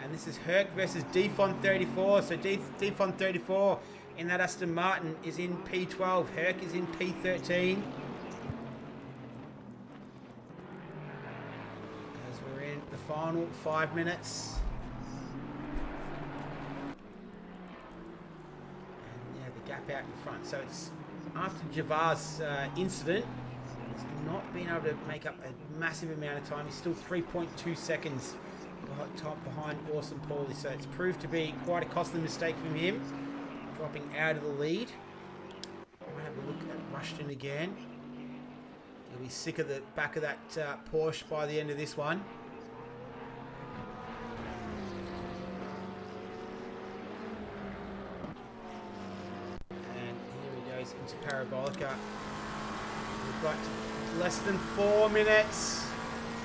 And this is Herc versus Defon 34. So Defon 34 in that Aston Martin is in P12. Herc is in P13. As we're in the final 5 minutes. Gap out in front. So it's after Javar's incident, he's not been able to make up a massive amount of time. He's still 3.2 seconds behind Awesome Paulie. So it's proved to be quite a costly mistake from him, dropping out of the lead. We'll have a look at Rushton again. He'll be sick of the back of that Porsche by the end of this one. Into Parabolica. We've got less than 4 minutes.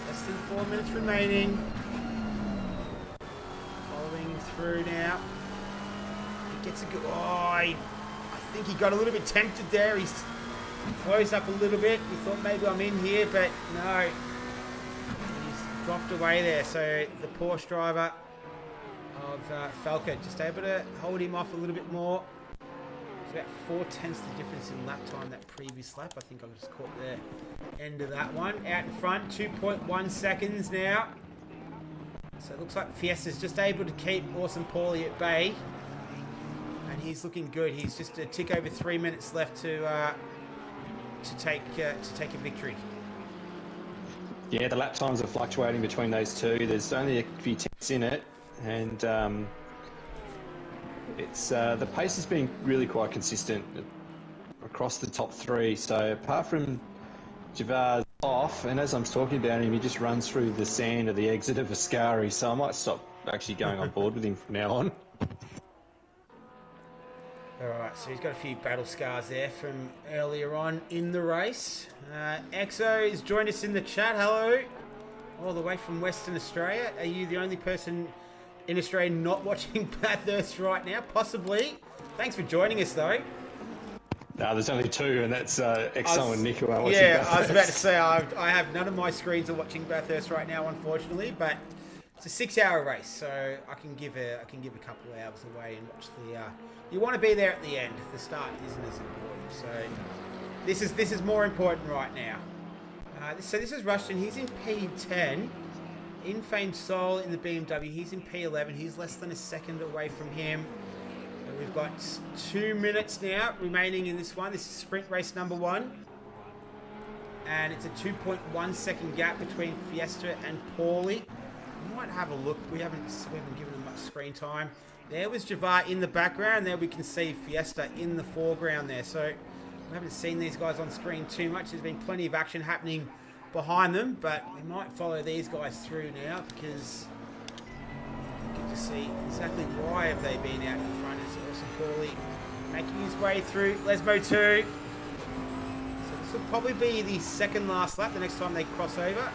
Less than 4 minutes remaining. Following through now. He gets a good... Oh, I think he got a little bit tempted there. He's closed up a little bit. He thought maybe I'm in here, but no. He's dropped away there. So the Porsche driver of Falca just able to hold him off a little bit more. About 4/10 the difference in lap time that previous lap. I think I just caught the end of that one. Out in front, 2.1 seconds now. So it looks like Fiesta's just able to keep Awesome Paulie at bay. And he's looking good. He's just a tick over 3 minutes left to take a victory. Yeah, the lap times are fluctuating between those two. There's only a few tenths in it, and it's the pace has been really quite consistent across the top three. So apart from Javar's off, and as I'm talking about him, he just runs through the sand of the exit of Ascari, so I might stop actually going on board with him from now on. Alright, so he's got a few battle scars there from earlier on in the race. Exo has joined us in the chat. Hello. All the way from Western Australia. Are you the only person in Australia not watching Bathurst right now? Possibly. Thanks for joining us, though. No, there's only two, and that's Exo and Nick who are watching Bathurst. I was about to say, I have none of my screens are watching Bathurst right now, unfortunately, but it's a 6-hour race, so I can give a couple of hours away and watch the... you want to be there at the end. The start isn't as important, so this is more important right now. So this is Rushton. He's in P10. In Famed Soul in the BMW. He's in P11. He's less than a second away from him. And we've got 2 minutes now remaining in this one. This is sprint race number 1. And it's a 2.1 second gap between Fiesta and Paulie. We might have a look. We haven't given them much screen time. There was Javar in the background. There we can see Fiesta in the foreground there. So we haven't seen these guys on screen too much. There's been plenty of action happening behind them, but we might follow these guys through now because you get to see exactly why have they been out in front. It's also Paulie making his way through Lesbo 2. So this will probably be the second last lap. The next time they cross over,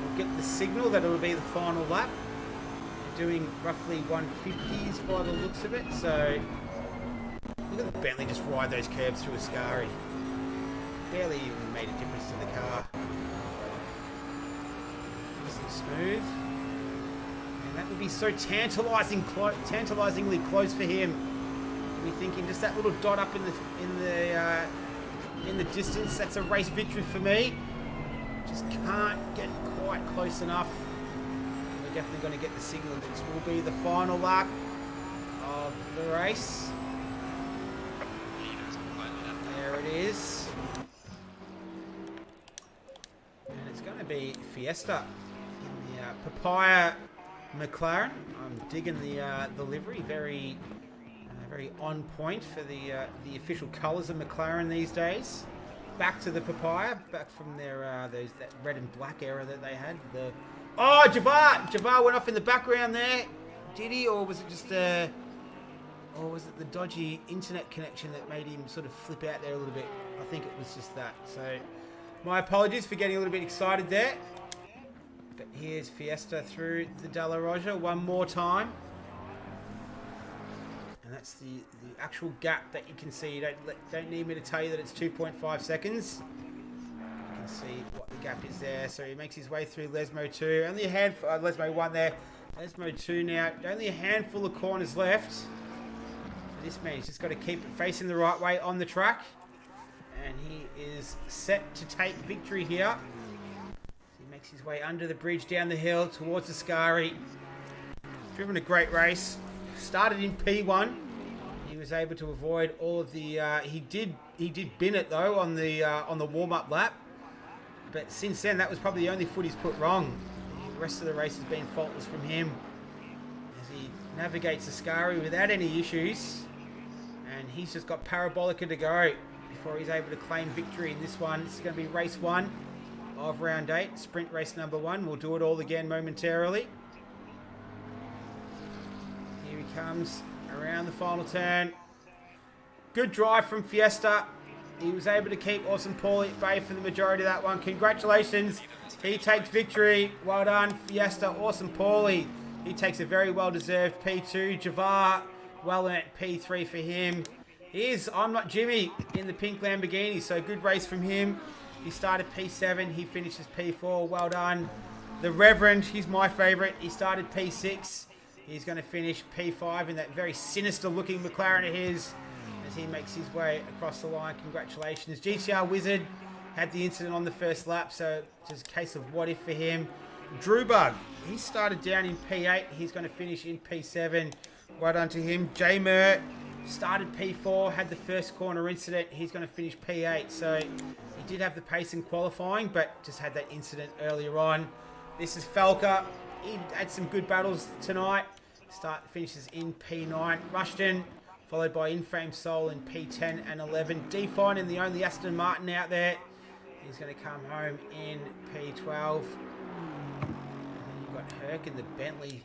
we'll get the signal that it'll be the final lap. They're doing roughly 150s by the looks of it. So look at the Bentley just ride those curbs through Ascari. Barely even made a difference to the car. Smooth, and that would be so tantalisingly close for him. We're thinking just that little dot up in the distance. That's a race victory for me. Just can't get quite close enough. We're definitely going to get the signal that this will be the final lap of the race. There it is, and it's going to be Fiesta. Papaya McLaren. I'm digging the livery, very on point for the official colours of McLaren these days. Back to the Papaya, back from their that red and black era that they had. Javar went off in the background there. Did he, or was it just or was it the dodgy internet connection that made him sort of flip out there a little bit? I think it was just that. So my apologies for getting a little bit excited there. But here's Fiesta through the Della Roja one more time. And that's the actual gap that you can see. You don't need me to tell you that it's 2.5 seconds. You can see what the gap is there. So he makes his way through Lesmo 2. Only a handful, Lesmo 1 there. Lesmo 2 now. Only a handful of corners left. So this man, he's just got to keep it facing the right way on the track. And he is set to take victory here. Makes his way under the bridge, down the hill, towards Ascari. Driven a great race. Started in P1. He was able to avoid all of the... he did bin it, though, on the warm-up lap. But since then, that was probably the only foot he's put wrong. The rest of the race has been faultless from him. As he navigates Ascari without any issues. And he's just got Parabolica to go before he's able to claim victory in this one. This is going to be race 1 of round 8, sprint race number 1. We'll do it all again momentarily. Here he comes around the final turn. Good drive from Fiesta. He was able to keep Awesome Paulie at bay for the majority of that one. Congratulations. He takes victory. Well done, Fiesta. Awesome Paulie. He takes a very well-deserved P2. Javar, well earned P3 for him. Here's I'm Not Jimmy in the pink Lamborghini, so good race from him. He started P7, he finishes P4, well done. The Reverend, he's my favourite, he started P6. He's going to finish P5 in that very sinister looking McLaren of his as he makes his way across the line. Congratulations. GTR Wizard had the incident on the first lap, so it's just a case of what if for him. Drewbug, he started down in P8, he's going to finish in P7. Well done to him. J-Mer, Started P4, had the first corner incident. He's going to finish P8. So he did have the pace in qualifying, but just had that incident earlier on. This is Falker. He had some good battles tonight. Finishes in P9. Rushton, followed by In-Frame Soul in P10 and 11. Define in the only Aston Martin out there. He's going to come home in P12. And then you've got Herc in the Bentley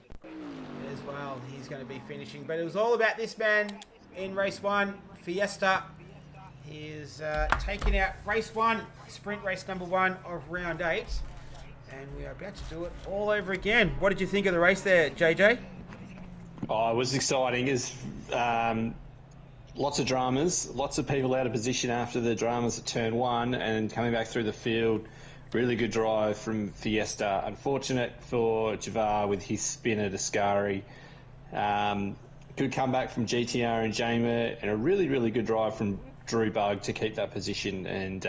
as well. He's going to be finishing. But it was all about this man in race 1, Fiesta. He is taking out race 1, sprint race number 1 of round 8. And we are about to do it all over again. What did you think of the race there, JJ? Oh, it was exciting. It's lots of dramas, lots of people out of position after the dramas at turn 1 and coming back through the field. Really good drive from Fiesta. Unfortunate for Javar with his spin at Ascari. Good comeback from GTR and Jamer, and a really, really good drive from Drew Bug to keep that position and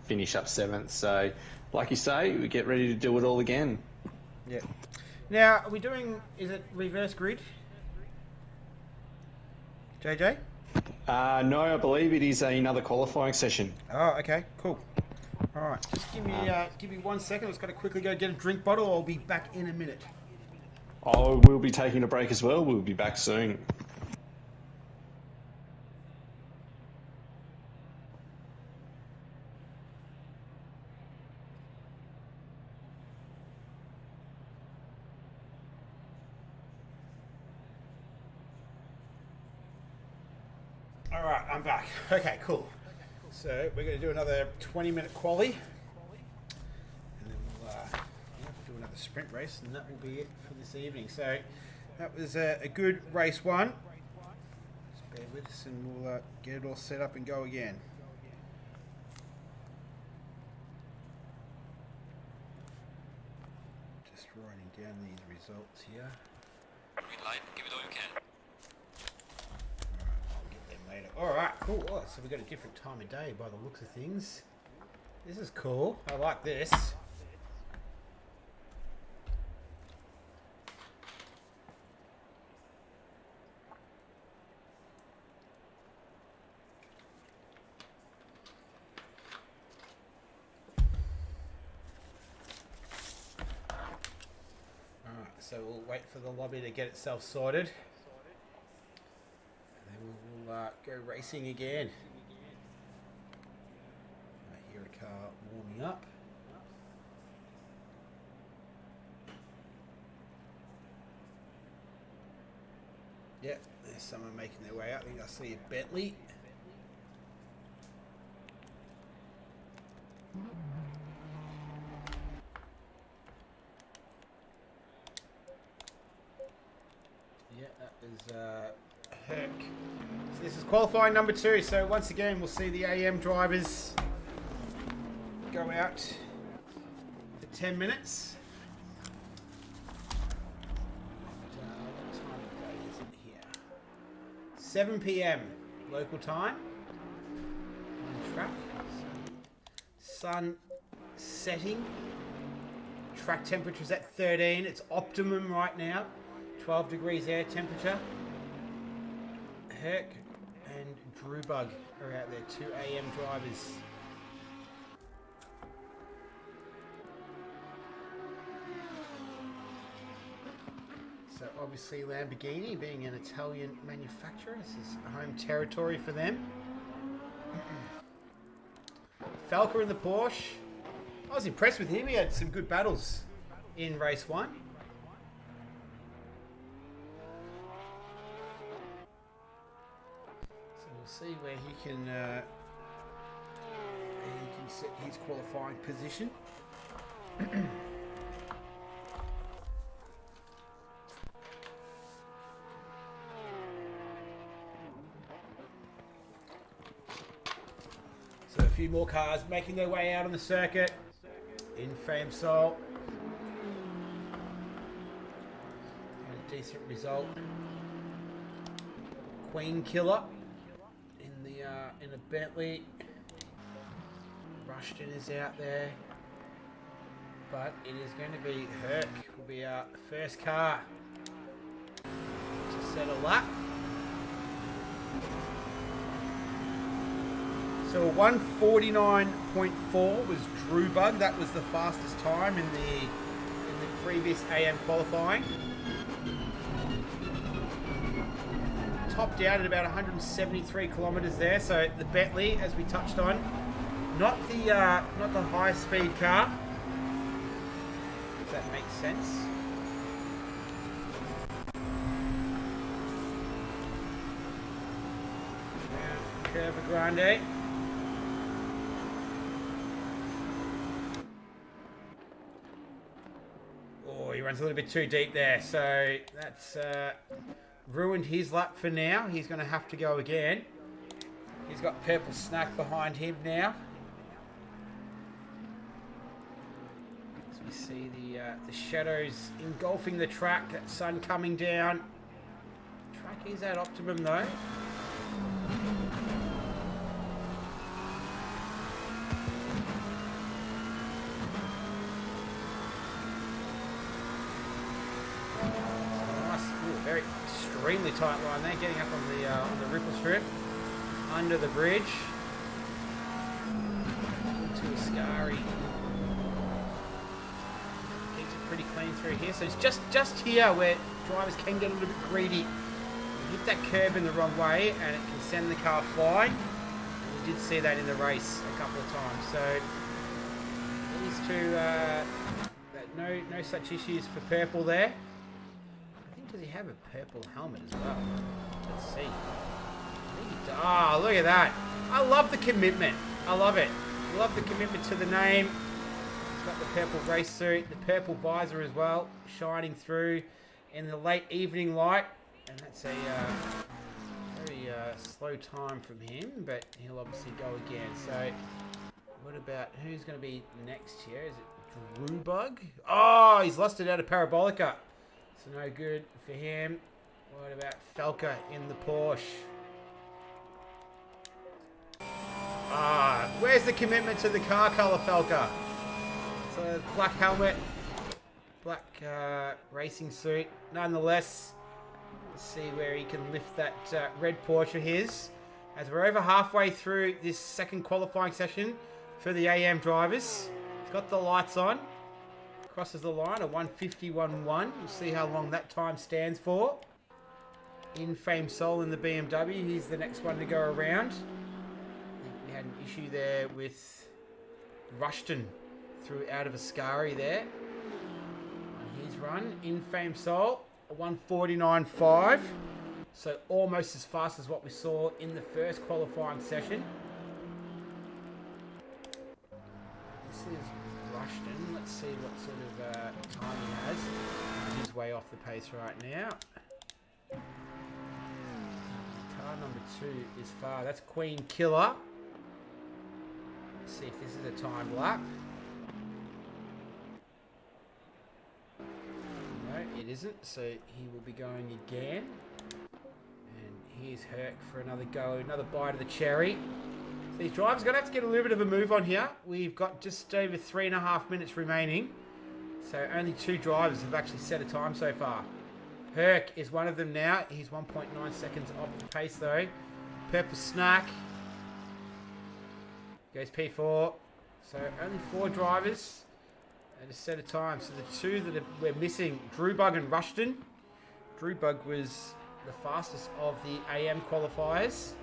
finish up 7th. So, like you say, we get ready to do it all again. Yeah. Now, are we doing, is it reverse grid? JJ? No, I believe it is another qualifying session. Oh, okay, cool. All right, just give me 1 second. I've just got to quickly go get a drink bottle. I'll be back in a minute. Oh, we'll be taking a break as well. We'll be back soon. All right, I'm back. Okay, cool. So we're going to do another 20-minute quali, and then we'll do another sprint race, and that will be it for this evening. So that was a good race 1. Just bear with us, and we'll get it all set up and go again. Just writing down these results here. Green light, give it all you can. Later. All right, cool. Oh, so we've got a different time of day by the looks of things. This is cool. I like this. All right, so we'll wait for the lobby to get itself sorted. We'll go racing again. I hear a car warming up. Yep, there's someone making their way up. I think I see a Bentley. Yeah, that is Herc. So this is qualifying number 2. So once again, we'll see the AM drivers go out for 10 minutes. What time of day is it here? 7 p.m. local time. On track. Sun setting. Track temperature is at 13. It's optimum right now. 12 degrees air temperature. Herc and Drew Bug are out there, 2 AM drivers. So obviously Lamborghini, being an Italian manufacturer, this is home territory for them. Falker in the Porsche. I was impressed with him. He had some good battles in race 1. See where he can set his qualifying position. So a few more cars making their way out on the circuit. In-Frame Soul. And a decent result. Queen Killer. In a Bentley. Rushton is out there. But it is going to be Herc will be our first car to set a lap. So a 1:49.4 was Drew Bug. That was the fastest time in the previous AM qualifying. Topped out at about 173 kilometres there. So the Bentley, as we touched on, not the high speed car. If that makes sense. Curva Grande. Oh, he runs a little bit too deep there, so that's ruined his lap for now. He's going to have to go again. He's got Purple Snack behind him now. As we see the shadows engulfing the track, that sun coming down. Track is at optimum though. Very extremely tight line there, getting up on the ripple strip, under the bridge, into Ascari. Keeps it pretty clean through here. So it's just here where drivers can get a little bit greedy. You hit that curb in the wrong way, and it can send the car flying. We did see that in the race a couple of times. So these two, no such issues for Purple there. Does he have a purple helmet as well? Let's see. Ah, look at that. I love the commitment. I love it. I love the commitment to the name. He's got the purple race suit, the purple visor as well, shining through in the late evening light. And that's a very slow time from him, but he'll obviously go again. So what about who's going to be next here? Is it Drew Bug? Oh, he's lost it out of Parabolica. So no good for him. What about Falca in the Porsche? Ah, where's the commitment to the car colour, Falca? So black helmet, black racing suit. Nonetheless, let's see where he can lift that red Porsche of his. As we're over halfway through this second qualifying session for the AM drivers. He's got the lights on. Crosses the line, a 1:51.1. We'll see how long that time stands for. In Fame Soul in the BMW. He's the next one to go around. I think we had an issue there with Rushton through out of Ascari there. On his run, In Fame Soul, a 1:49.5. So almost as fast as what we saw in the first qualifying session. This is Rushton. Let's see what sort of time he has. He's way off the pace right now. Car number 2 is far. That's Queen Killer. Let's see if this is a timed lap. No, it isn't. So he will be going again. And here's Herc for another go, another bite of the cherry. These drivers are going to have to get a little bit of a move on here. We've got just over 3.5 minutes remaining. So only 2 drivers have actually set a time so far. Herc is one of them now. He's 1.9 seconds off the pace though. Purple Snack goes P4. So only 4 drivers at a set of time. So the 2 that we're missing, Drew Bug and Rushton. Drew Bug was the fastest of the AM qualifiers.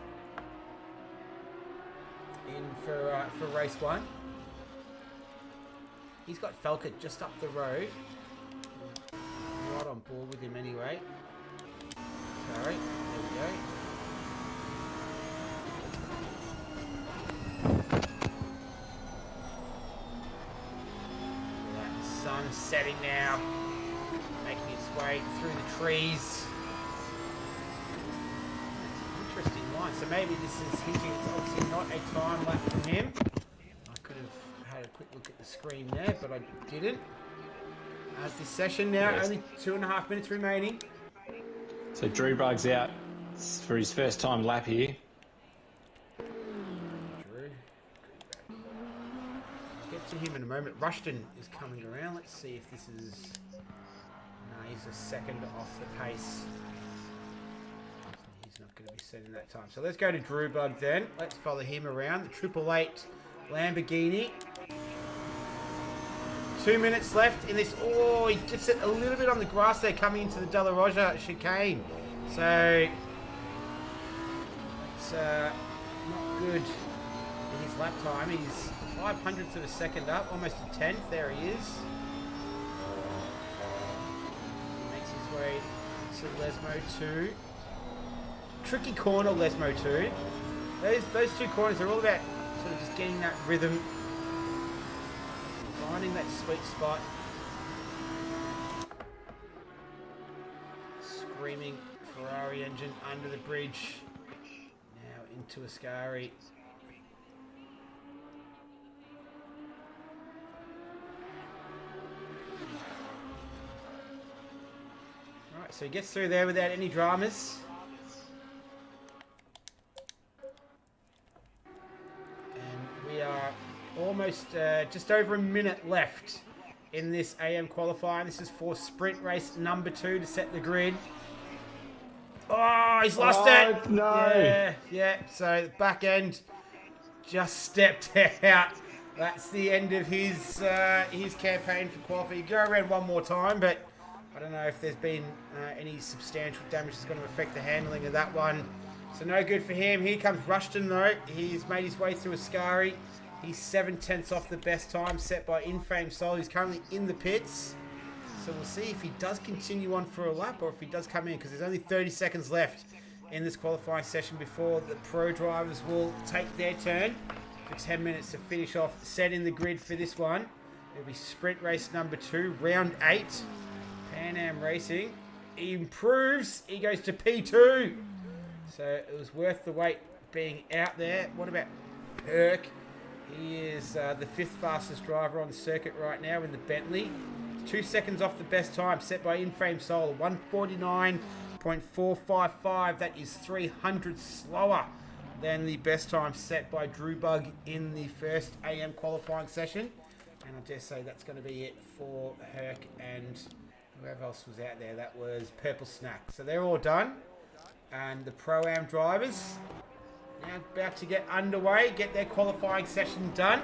In for race 1. He's got Falca just up the road. Right on board with him anyway. Sorry, there we go. That sun setting now, making its way through the trees. Interesting line. So maybe this is hinting it's obviously not a time lap from him. I could have had a quick look at the screen there, but I didn't. As this session now, yes. Only 2.5 minutes remaining. So Drew Bug's out for his first time lap here. Drew. I'll get to him in a moment. Rushton is coming around. Let's see if this is... No, he's a second off the pace. He's not going to be setting that time. So let's go to Drew Bug then. Let's follow him around. The 888 Lamborghini. 2 minutes left in this. Oh, he just hit a little bit on the grass there coming into the De La Roja chicane. So it's not good in his lap time. He's 500ths of a second up, almost a 10th. There he is. He makes his way to Lesmo 2. Tricky corner, Lesmo 2. Those two corners are all about sort of just getting that rhythm, finding that sweet spot. Screaming Ferrari engine under the bridge. Now into Ascari. Alright, so he gets through there without any dramas. And we are almost just over a minute left in this AM qualifying. This is for sprint race number 2 to set the grid. Oh, he's lost it. No. Yeah. So the back end just stepped out. That's the end of his campaign for qualifying. Go around one more time, but I don't know if there's been any substantial damage that's going to affect the handling of that one. So no good for him. Here comes Rushton though. He's made his way through Ascari. He's 7/10 off the best time set by Infame Soul. He's currently in the pits. So we'll see if he does continue on for a lap or if he does come in, because there's only 30 seconds left in this qualifying session before the pro drivers will take their turn for 10 minutes to finish off setting the grid for this one. It'll be sprint race number 2, round 8. PanAm Racing. He improves. He goes to P2. So it was worth the wait being out there. What about Herc? He is the 5th fastest driver on the circuit right now in the Bentley. 2 seconds off the best time set by Infame Soul. 149.455. That is 300 slower than the best time set by Drew Bug in the first AM qualifying session. And I dare say that's going to be it for Herc and whoever else was out there. That was Purple Snack. So they're all done. And the Pro-Am drivers now about to get underway, get their qualifying session done,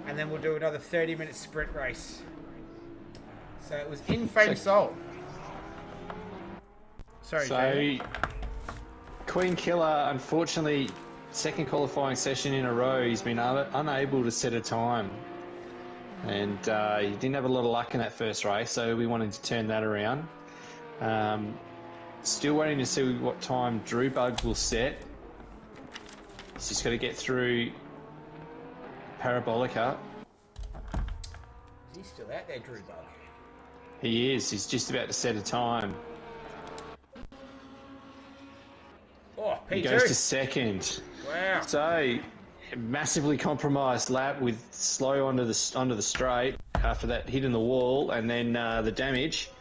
and then we'll do another 30-minute sprint race. So it was Infame Soul. Sorry, Jamie. Queen Killer, unfortunately, second qualifying session in a row, he's been unable to set a time. And he didn't have a lot of luck in that first race, so we wanted to turn that around. Still waiting to see what time Drew Bug will set. He's just got to get through Parabolica. Is he still out there, Drew Bug? He is. He's just about to set a time. Oh, P2. He goes to second. Wow. So, massively compromised lap with slow onto the straight after that hit in the wall, and then the damage.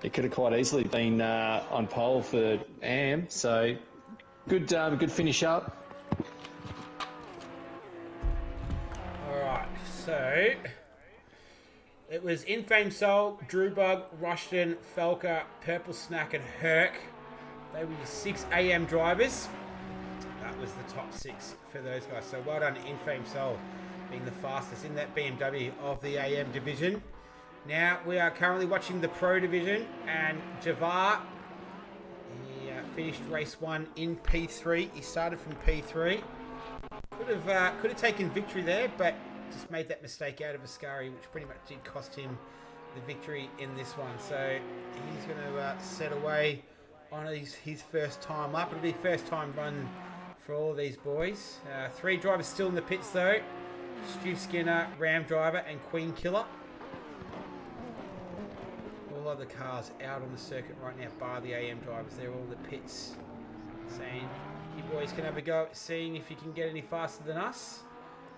It could have quite easily been on pole for Am. So, good finish up. All right. So it was Infame Soul, Drew Bug, Rushton, Falca, Purple Snack, and Herc. They were your 6 AM drivers. That was the top 6 for those guys. So well done, Infame Soul, being the fastest in that BMW of the AM division. Now we are currently watching the Pro division, and Javar, he finished race 1 in P3. He started from P3. Could have taken victory there, but just made that mistake out of Ascari, which pretty much did cost him the victory in this one. So he's going to set away on his first time lap. It'll be first time run for all of these boys. 3 drivers still in the pits though. Stu Skinner, Ram Driver, and Queen Killer. All other cars out on the circuit right now, bar the AM drivers. They're all the pits saying, you boys can have a go at seeing if you can get any faster than us.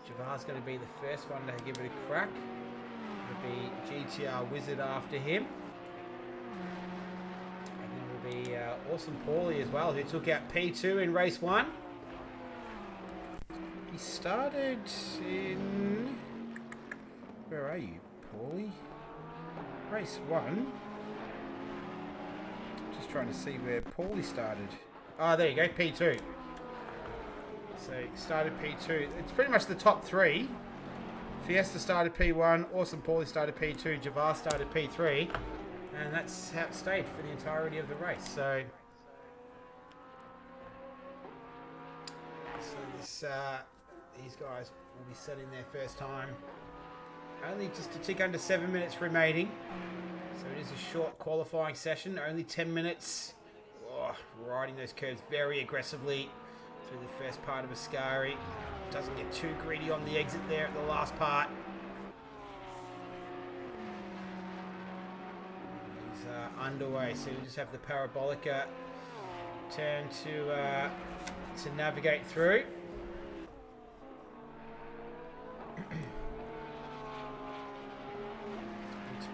Javar's going to be the first one to give it a crack. It'll be GTR Wizard after him. And then will be Awesome Paulie as well, who took out P2 in race 1. He started in... Where are you, Paulie? Race 1. Just trying to see where Paulie started. Oh, there you go, P2. So he started P2. It's pretty much the top three. Fiesta started P1, Awesome Paulie started P2, Javar started P3, and that's how it stayed for the entirety of the race. So these guys will be setting their first time. Only just a tick under 7 minutes remaining. So it is a short qualifying session, only 10 minutes. Oh, riding those curves very aggressively through the first part of Ascari. Doesn't get too greedy on the exit there at the last part. He's underway, so you just have the Parabolica turn to navigate through. Looks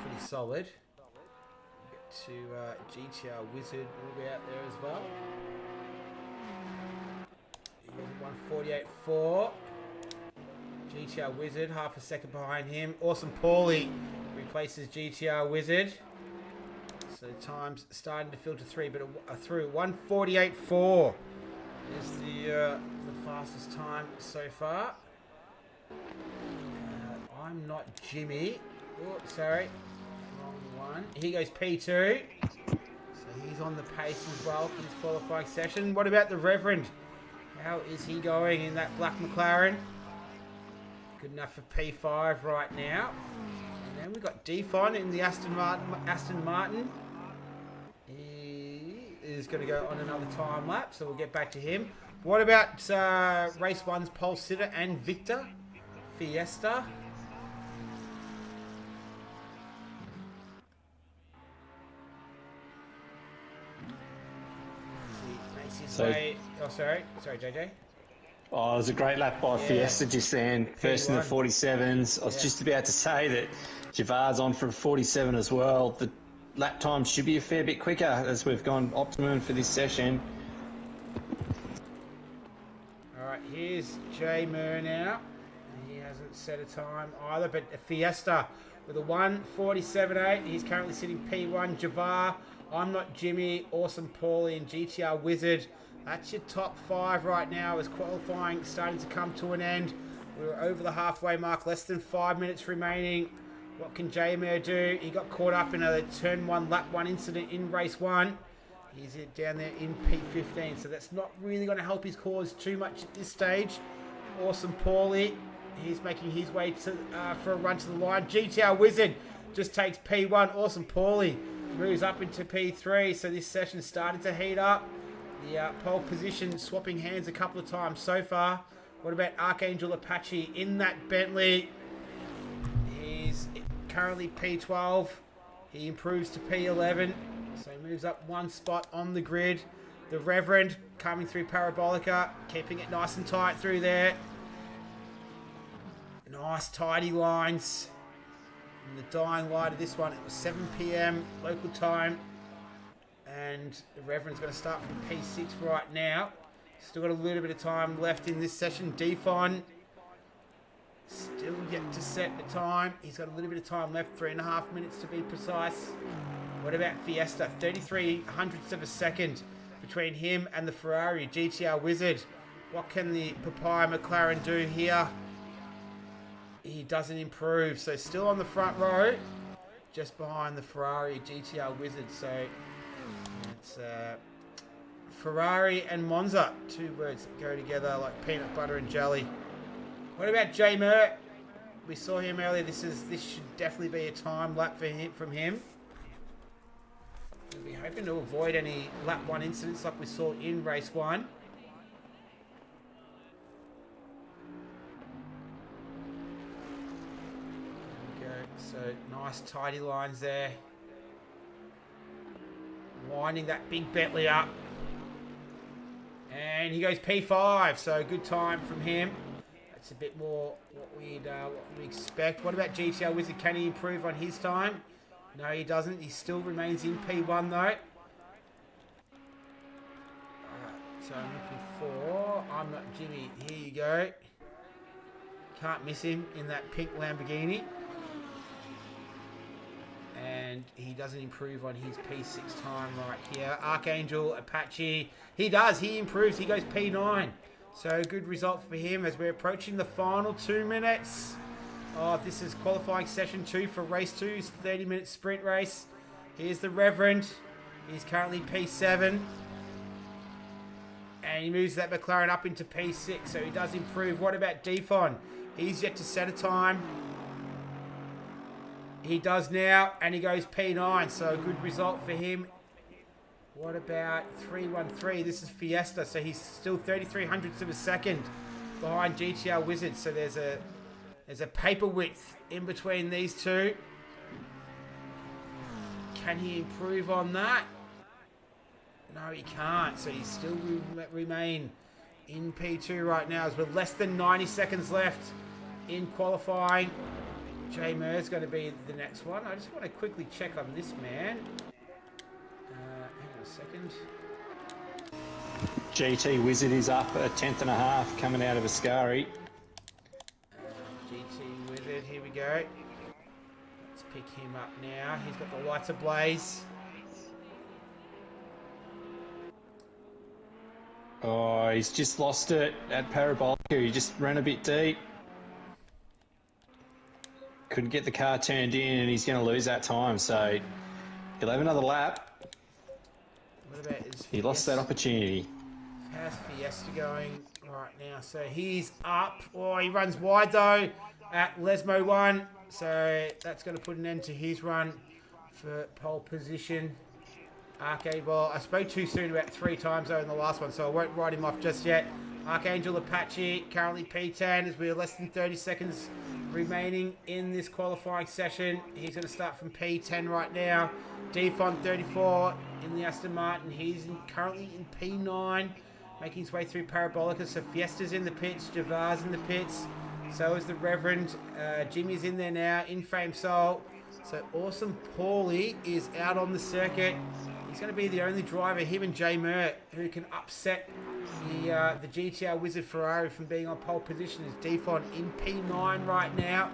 pretty solid. Get to GTR Wizard will be out there as well. 148.4. GTR Wizard half a second behind him. Awesome Paulie replaces GTR Wizard. So time's starting to filter through 148.4 is the fastest time so far. I'm not Jimmy. Oh, sorry, wrong one. Here goes P2. So he's on the pace as well for this qualifying session. What about the Reverend? How is he going in that black McLaren? Good enough for P5 right now. And then we've got Defon in the Aston Martin. He is going to go on another time lapse, so we'll get back to him. What about race one's pole sitter and Victor? Fiesta. Oh, sorry, JJ. Oh, it was a great lap by Fiesta just then. First in the 47s. I was just about to say that Javar's on for 47 as well. The lap time should be a fair bit quicker as we've gone optimum for this session. All right, here's Jay Murr now. He hasn't set a time either, but a Fiesta with a 1:47.8. He's currently sitting P1. Javar, I'm Not Jimmy, Awesome Paulie, and GTR Wizard. That's your top five right now as qualifying starting to come to an end. We're over the halfway mark, less than 5 minutes remaining. What can J-Mer do? He got caught up in a turn one, lap one incident in race one. He's down there in P15, so that's not really going to help his cause too much at this stage. Awesome Paulie, he's making his way to for a run to the line. GTR Wizard just takes P1. Awesome Paulie moves up into P3, so this session started to heat up. The pole position swapping hands a couple of times so far. What about Archangel Apache in that Bentley? He's currently P12. He improves to P11, so he moves up one spot on the grid. The Reverend coming through Parabolica, keeping it nice and tight through there. Nice tidy lines. And the dying light of this one, it was 7 p.m. local time. And the Reverend's going to start from P6 right now. Still got a little bit of time left in this session. Defon still yet to set the time. He's got a little bit of time left, 3.5 minutes to be precise. What about Fiesta? 33 hundredths of a second between him and the Ferrari GTR Wizard. What can the Papaya McLaren do here? He doesn't improve, so still on the front row, just behind the Ferrari GTR Wizard. So it's Ferrari and Monza, two words that go together like peanut butter and jelly. What about J Mer? We saw him earlier. This should definitely be a time lap for him from him. We'll be hoping to avoid any lap one incidents like we saw in race one. There we go. So nice tidy lines there. Winding that big Bentley up. And he goes P5, so good time from him. That's a bit more what we expect. What about GTR Wizard? Can he improve on his time? No, he doesn't. He still remains in P1 though. Alright, so I'm looking for I'm Not Jimmy. Here you go. Can't miss him in that pink Lamborghini. and he doesn't improve on his P6 time right here. Archangel Apache, he does. He improves. He goes P9. So good result for him as we're approaching the final 2 minutes. Oh, this is qualifying session 2 for race 2's 30-minute sprint race. Here's the Reverend. He's currently P7. And he moves that McLaren up into P6, so he does improve. What about Defon? He's yet to set a time. He does now, and he goes P9, so a good result for him. What about 313? This is Fiesta, so he's still 33 hundredths of a second behind GTR Wizard. So there's a paper width in between these two. Can he improve on that? No, he can't. So he still remain in P2 right now as with less than 90 seconds left in qualifying. J Mur's going to be the next one. I just want to quickly check on this man. Hang on a second. GT Wizard is up a tenth and a half coming out of Ascari. GT Wizard, here we go. Let's pick him up now. He's got the lights ablaze. Oh, he's just lost it at Parabolica. He just ran a bit deep. Couldn't get the car turned in, and he's going to lose that time. So he'll have another lap. What about his He lost that opportunity. How's Fiesta going right now? So he's up. Oh, he runs wide though at Lesmo 1. So that's going to put an end to his run for pole position. Archangel, I spoke too soon about 3 times though in the last one, so I won't write him off just yet. Archangel Apache, currently P10 as we are less than 30 seconds remaining in this qualifying session. He's going to start from P10 right now. Defon 34 in the Aston Martin. He's currently in P9, making his way through Parabolica. So Fiesta's in the pits, Javar's in the pits. So is the Reverend. Jimmy's in there now, in Fame Soul. So Awesome Paulie is out on the circuit. He's going to be the only driver, him and J Mert, who can upset the GTR Wizard Ferrari from being on pole position. Is Defon in P9 right now.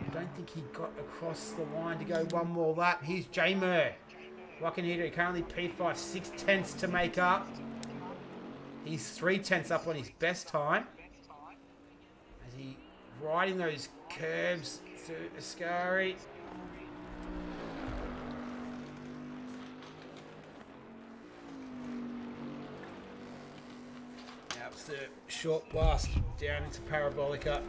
I don't think he got across the line to go one more lap. Here's J Mert. What can he do? Currently P5, 6 tenths to make up. He's 3 tenths up on his best time. As he riding those curbs through Ascari. The short blast down into Parabolica.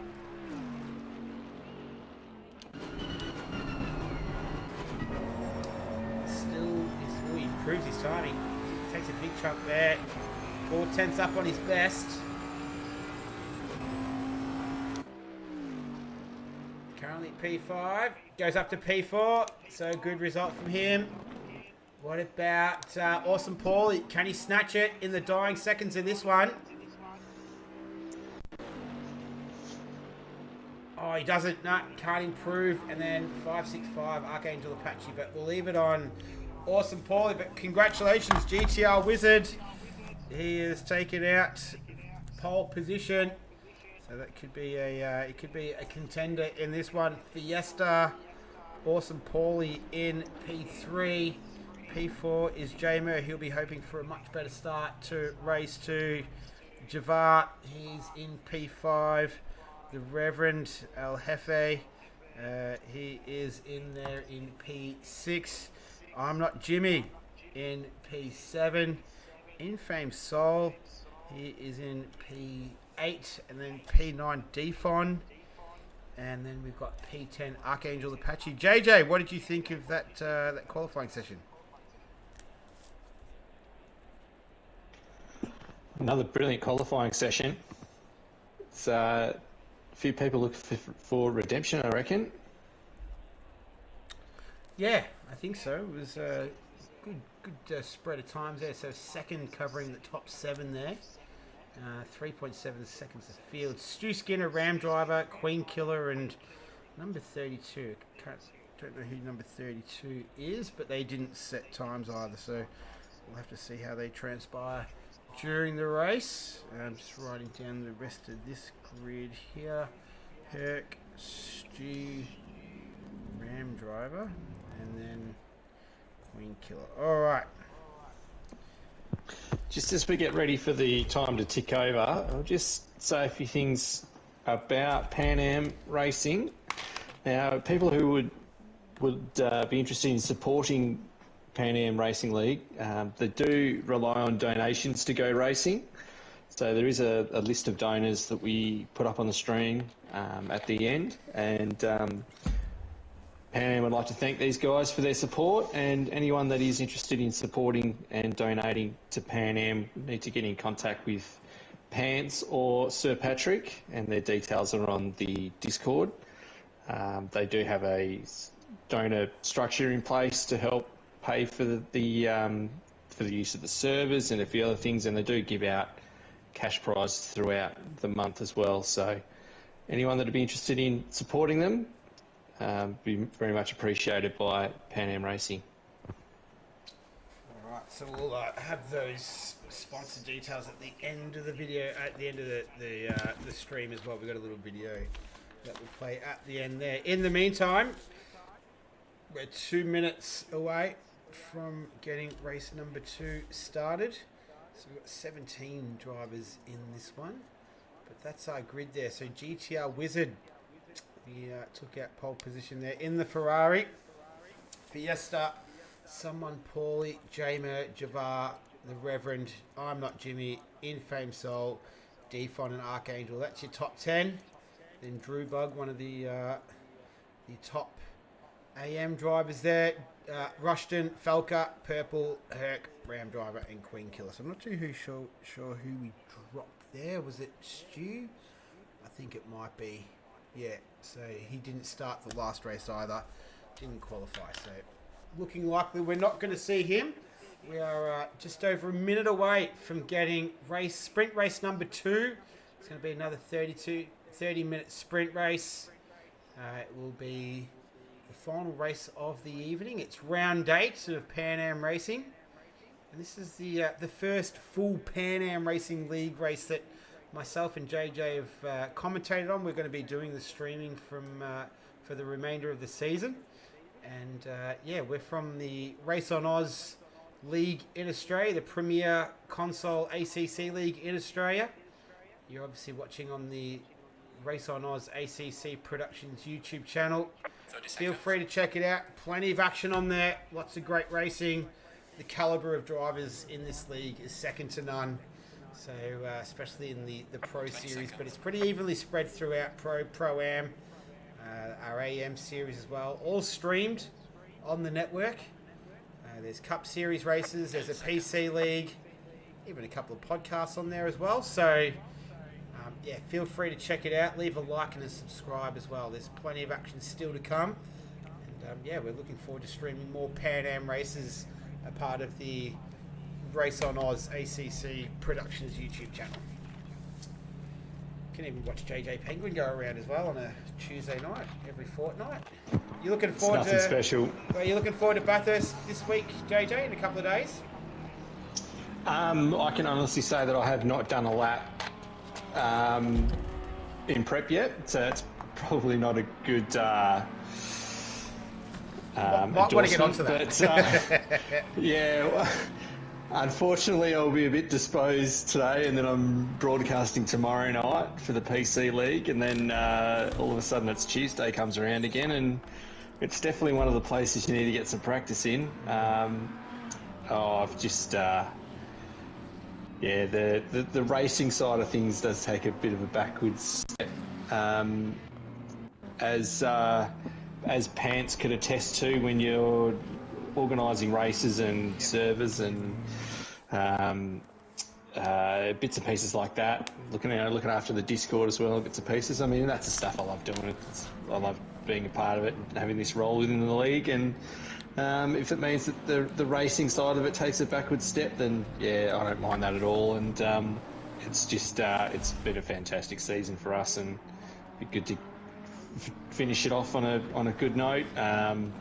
He improves his timing. He takes a big chunk there. 4 tenths up on his best. Currently P5. Goes up to P4. So good result from him. What about Awesome Paul? Can he snatch it in the dying seconds of this one? Oh, he doesn't. No, can't improve. And then 565 Archangel Apache. But we'll leave it on Awesome Paulie. But congratulations, GTR Wizard. He has taken out pole position. So that could be a contender in this one. Fiesta, Awesome Paulie in P3. P4 is Jamer. He'll be hoping for a much better start to race 2. Javar, he's in P5. The Reverend El Jefe, he is in there in P6. I'm Not Jimmy in P7. In Fame Soul, he is in P8, and then P9 Defon, and then we've got P10 Archangel Apache. JJ, what did you think of that qualifying session? Another brilliant qualifying session. It's a few people look for redemption, I reckon. Yeah, I think so. It was a good spread of times there. So second covering the top 7 there. 3.7 seconds of field. Stu Skinner, Ram Driver, Queen Killer, and number 32. Don't know who number 32 is, but they didn't set times either. So we'll have to see how they transpire during the race. I'm just writing down the rest of this grid here. Herc, Stu, Ram Driver, and then Queen Killer. All right. Just as we get ready for the time to tick over, I'll just say a few things about Pan Am Racing. Now, people who would be interested in supporting Pan Am Racing League, they do rely on donations to go racing. So there is a list of donors that we put up on the stream at the end, and Pan Am would like to thank these guys for their support, and anyone that is interested in supporting and donating to Pan Am need to get in contact with Pants or Sir Patrick, and their details are on the Discord. They do have a donor structure in place to help pay for the use of the servers and a few other things, and they do give out cash prizes throughout the month as well. So anyone that would be interested in supporting them, be very much appreciated by Pan Am Racing. All right, so we'll have those sponsor details at the end of the video, at the end of the stream as well. We've got a little video that will play at the end there. In the meantime, we're 2 minutes away from getting race number 2 started. So we've got 17 drivers in this one, but that's our grid there. So GTR Wizard, he took out pole position there in the Ferrari. Fiesta, Someone Paulie, Jamer, Javar, the Reverend, I'm Not Jimmy, Infame Soul, Defon and Archangel. That's your top 10. Then Drew Bug, one of the top AM drivers there. Rushton, Falca, Purple, Herc, Ram Driver, and Queen Killer. So I'm not too sure who we dropped there. Was it Stu? I think it might be. Yeah, so he didn't start the last race either. Didn't qualify. So looking likely we're not going to see him. We are just over a minute away from getting sprint race number 2. It's going to be another 30-minute sprint race. It will be the final race of the evening. It's round 8 of Pan Am Racing. And this is the first full Pan Am Racing League race that myself and JJ have commentated on. We're going to be doing the streaming for the remainder of the season. And yeah, we're from the Race on Oz League in Australia, the premier console ACC League in Australia. You're obviously watching on the Race on Oz ACC Productions YouTube channel. Feel free to check it out. Plenty of action on there. Lots of great racing. The caliber of drivers in this league is second to none. So especially in the Pro Series, but it's pretty evenly spread throughout Pro-Am, our AM series as well. All streamed on the network. There's Cup Series races. There's a PC League. Even a couple of podcasts on there as well. So yeah, feel free to check it out. Leave a like and a subscribe as well. There's plenty of action still to come. And yeah, we're looking forward to streaming more Pan Am races, a part of the Race on Oz ACC Productions YouTube channel. You can even watch JJ Penguin go around as well on a Tuesday night every fortnight. You looking forward to special? Are you looking forward to Bathurst this week, JJ, in a couple of days? I can honestly say that I have not done a lap in prep yet, so it's probably not a good might want to get onto that. But, yeah, unfortunately I'll be a bit disposed today, and then I'm broadcasting tomorrow night for the PC League, and then all of a sudden it's Tuesday comes around again, and it's definitely one of the places you need to get some practice in. I've just yeah, the racing side of things does take a bit of a backwards step. As Pants could attest to, when you're organising races and servers and bits and pieces like that, looking after the Discord as well, bits and pieces. I mean, that's the stuff I love doing. I love being a part of it and having this role within the league. And if it means that the racing side of it takes a backward step, then yeah, I don't mind that at all. And it's just it's been a fantastic season for us, and it'd be good to finish it off on a good note. And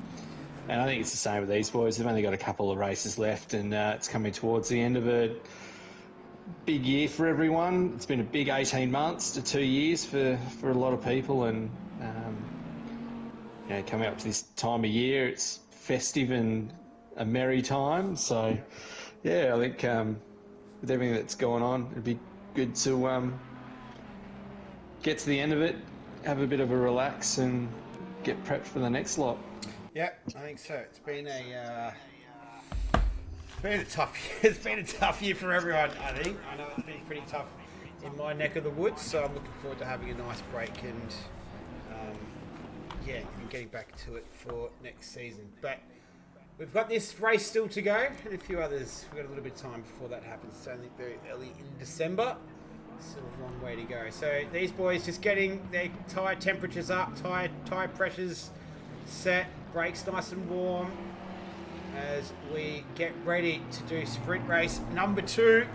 I think it's the same with these boys. They've only got a couple of races left, and it's coming towards the end of a big year for everyone. It's been a big 18 months to 2 years for a lot of people, and coming up to this time of year, it's festive and a merry time. So, yeah, I think with everything that's going on, it'd be good to get to the end of it, have a bit of a relax, and get prepped for the next lot. Yep, I think so. It's been a tough year. It's been a tough year for everyone, I think. I know it's been pretty tough in my neck of the woods, so I'm looking forward to having a nice break and and getting back to it for next season. But we've got this race still to go, and a few others. We've got a little bit of time before that happens. It's only very early in December. Still a long way to go. So these boys just getting their tyre temperatures up, tyre pressures set, brakes nice and warm as we get ready to do sprint race number 2.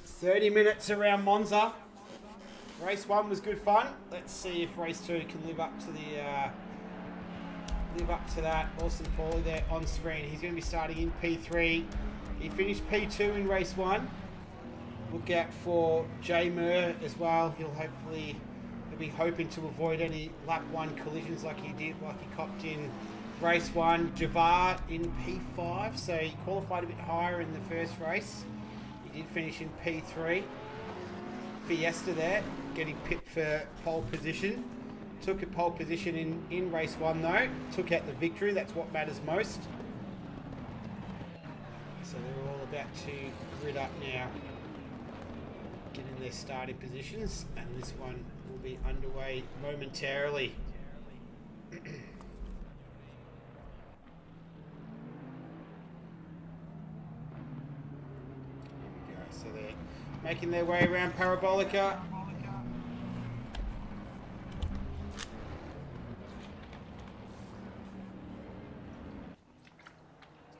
30 minutes around Monza. Race 1 was good fun. Let's see if race 2 can live up to that. Austin Paulie there on screen. He's going to be starting in P3. He finished P2 in race 1. Look out for Jay Murr as well. He'll be hoping to avoid any lap 1 collisions like he copped in race 1. Javar in P5, so he qualified a bit higher in the first race. He did finish in P3. Fiesta there, getting pipped for pole position. Took a pole position in race 1 though. Took out the victory, that's what matters most. So they're all about to grid up now. Get in their starting positions, and this one will be underway momentarily. Here we go. So they're making their way around Parabolica.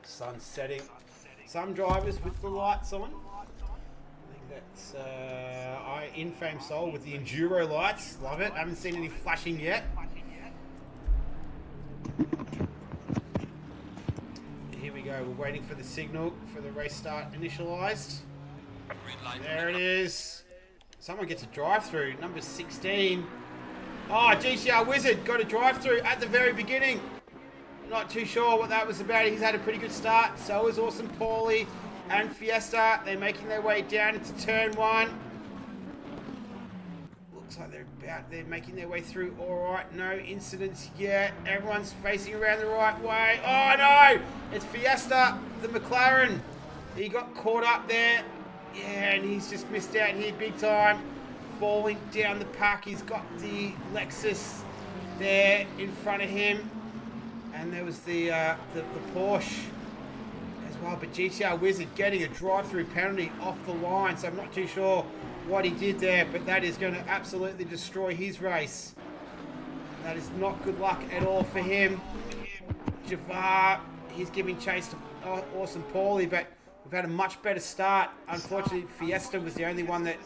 Sun's setting. Some drivers with the lights on. That's Infame Soul with the Enduro lights. Love it. I haven't seen any flashing yet. Here we go. We're waiting for the signal for the race start initialized. There it is. Someone gets a drive-through. Number 16. Oh, GCR Wizard got a drive-through at the very beginning. Not too sure what that was about. He's had a pretty good start. So is Awesome Paulie and Fiesta. They're making their way down into turn 1. Looks like they're making their way through all right. No incidents yet. Everyone's facing around the right way. Oh no! It's Fiesta, the McLaren. He got caught up there. Yeah, and he's just missed out here big time. Falling down the pack. He's got the Lexus there in front of him. And there was the Porsche as well, but GTR Wizard getting a drive-through penalty off the line, so I'm not too sure what he did there, but that is going to absolutely destroy his race. That is not good luck at all for him. Javar, he's giving chase to Awesome Paulie, but we've had a much better start. Unfortunately, Fiesta was the only one that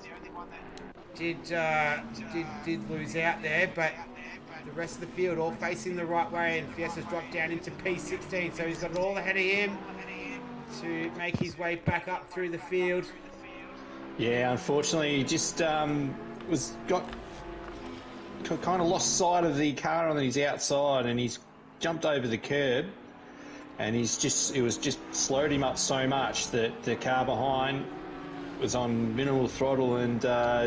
did lose out there, but the rest of the field all facing the right way, and Fiesta's dropped down into P16, so he's got it all ahead of him to make his way back up through the field. Yeah, unfortunately, he just kind of lost sight of the car on his outside, and he's jumped over the curb, and it was just slowed him up so much that the car behind was on minimal throttle and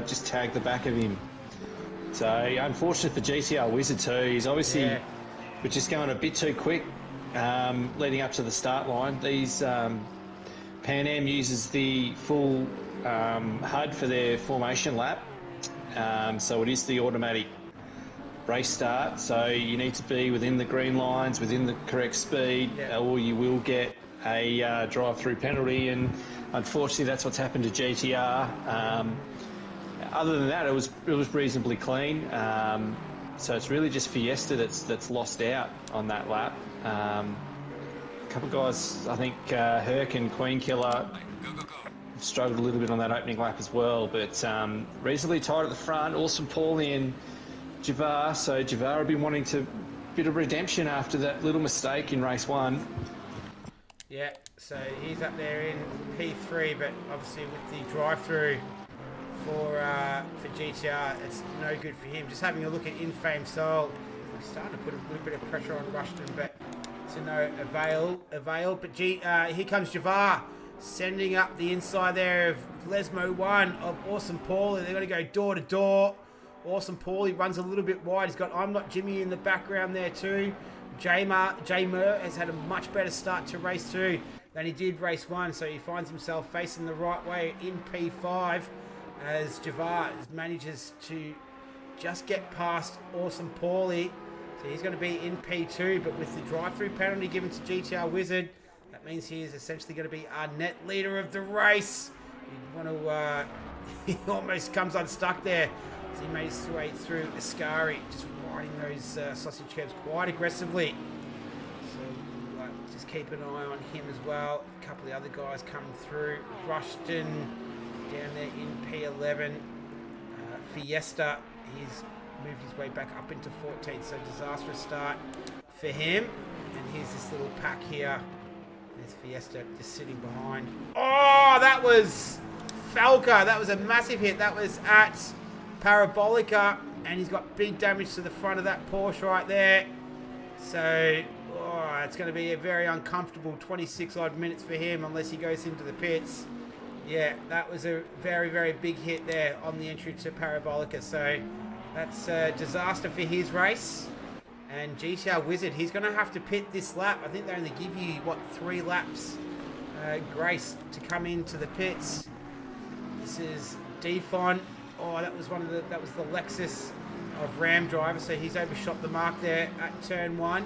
just tagged the back of him. So unfortunate for GCR Wizard too. He's obviously was just going a bit too quick leading up to the start line. These PanAm uses the full HUD for their formation lap, so it is the automatic race start. So you need to be within the green lines, within the correct speed, or you will get a drive-through penalty. And unfortunately, that's what's happened to GTR. Other than that, it was reasonably clean. So it's really just Fiesta that's lost out on that lap. A couple of guys, I think Herc and Queen Killer struggled a little bit on that opening lap as well, but reasonably tight at the front. Awesome Paulie and Javar. So Javar have been wanting to bit of redemption after that little mistake in race 1. Yeah, so he's up there in P3, but obviously with the drive-through for GTR, it's no good for him. Just having a look at Infame Soul, He's starting to put a little bit of pressure on Rushton, but to no avail. But here comes Javar, sending up the inside there of Lesmo 1 of Awesome Paulie. They're going to go door to door. Awesome Paulie runs a little bit wide. He's got I'm Not Jimmy in the background there too. Jamer has had a much better start to race 2 than he did race 1, so he finds himself facing the right way in P5 as Javar manages to just get past Awesome Paulie. So he's going to be in P2, but with the drive-through penalty given to GTR Wizard, that means he is essentially going to be our net leader of the race. You want to, he almost comes unstuck there as he makes his way through Ascari, just riding those sausage curbs quite aggressively. So we'll just keep an eye on him as well. A couple of the other guys coming through. Rushton down there in P11. Fiesta, he's moved his way back up into 14th, so disastrous start for him. And here's this little pack here. There's Fiesta just sitting behind. Oh, that was Falca. That was a massive hit. That was at Parabolica, and he's got big damage to the front of that Porsche right there. So, it's going to be a very uncomfortable 26 odd minutes for him unless he goes into the pits. Yeah, that was a very, very big hit there on the entry to Parabolica. So that's a disaster for his race. And GTR Wizard, he's going to have to pit this lap. I think they only give you, 3 laps grace to come into the pits. This is Defon. Oh, that was the Lexus of Ram driver. So he's overshot the mark there at turn 1.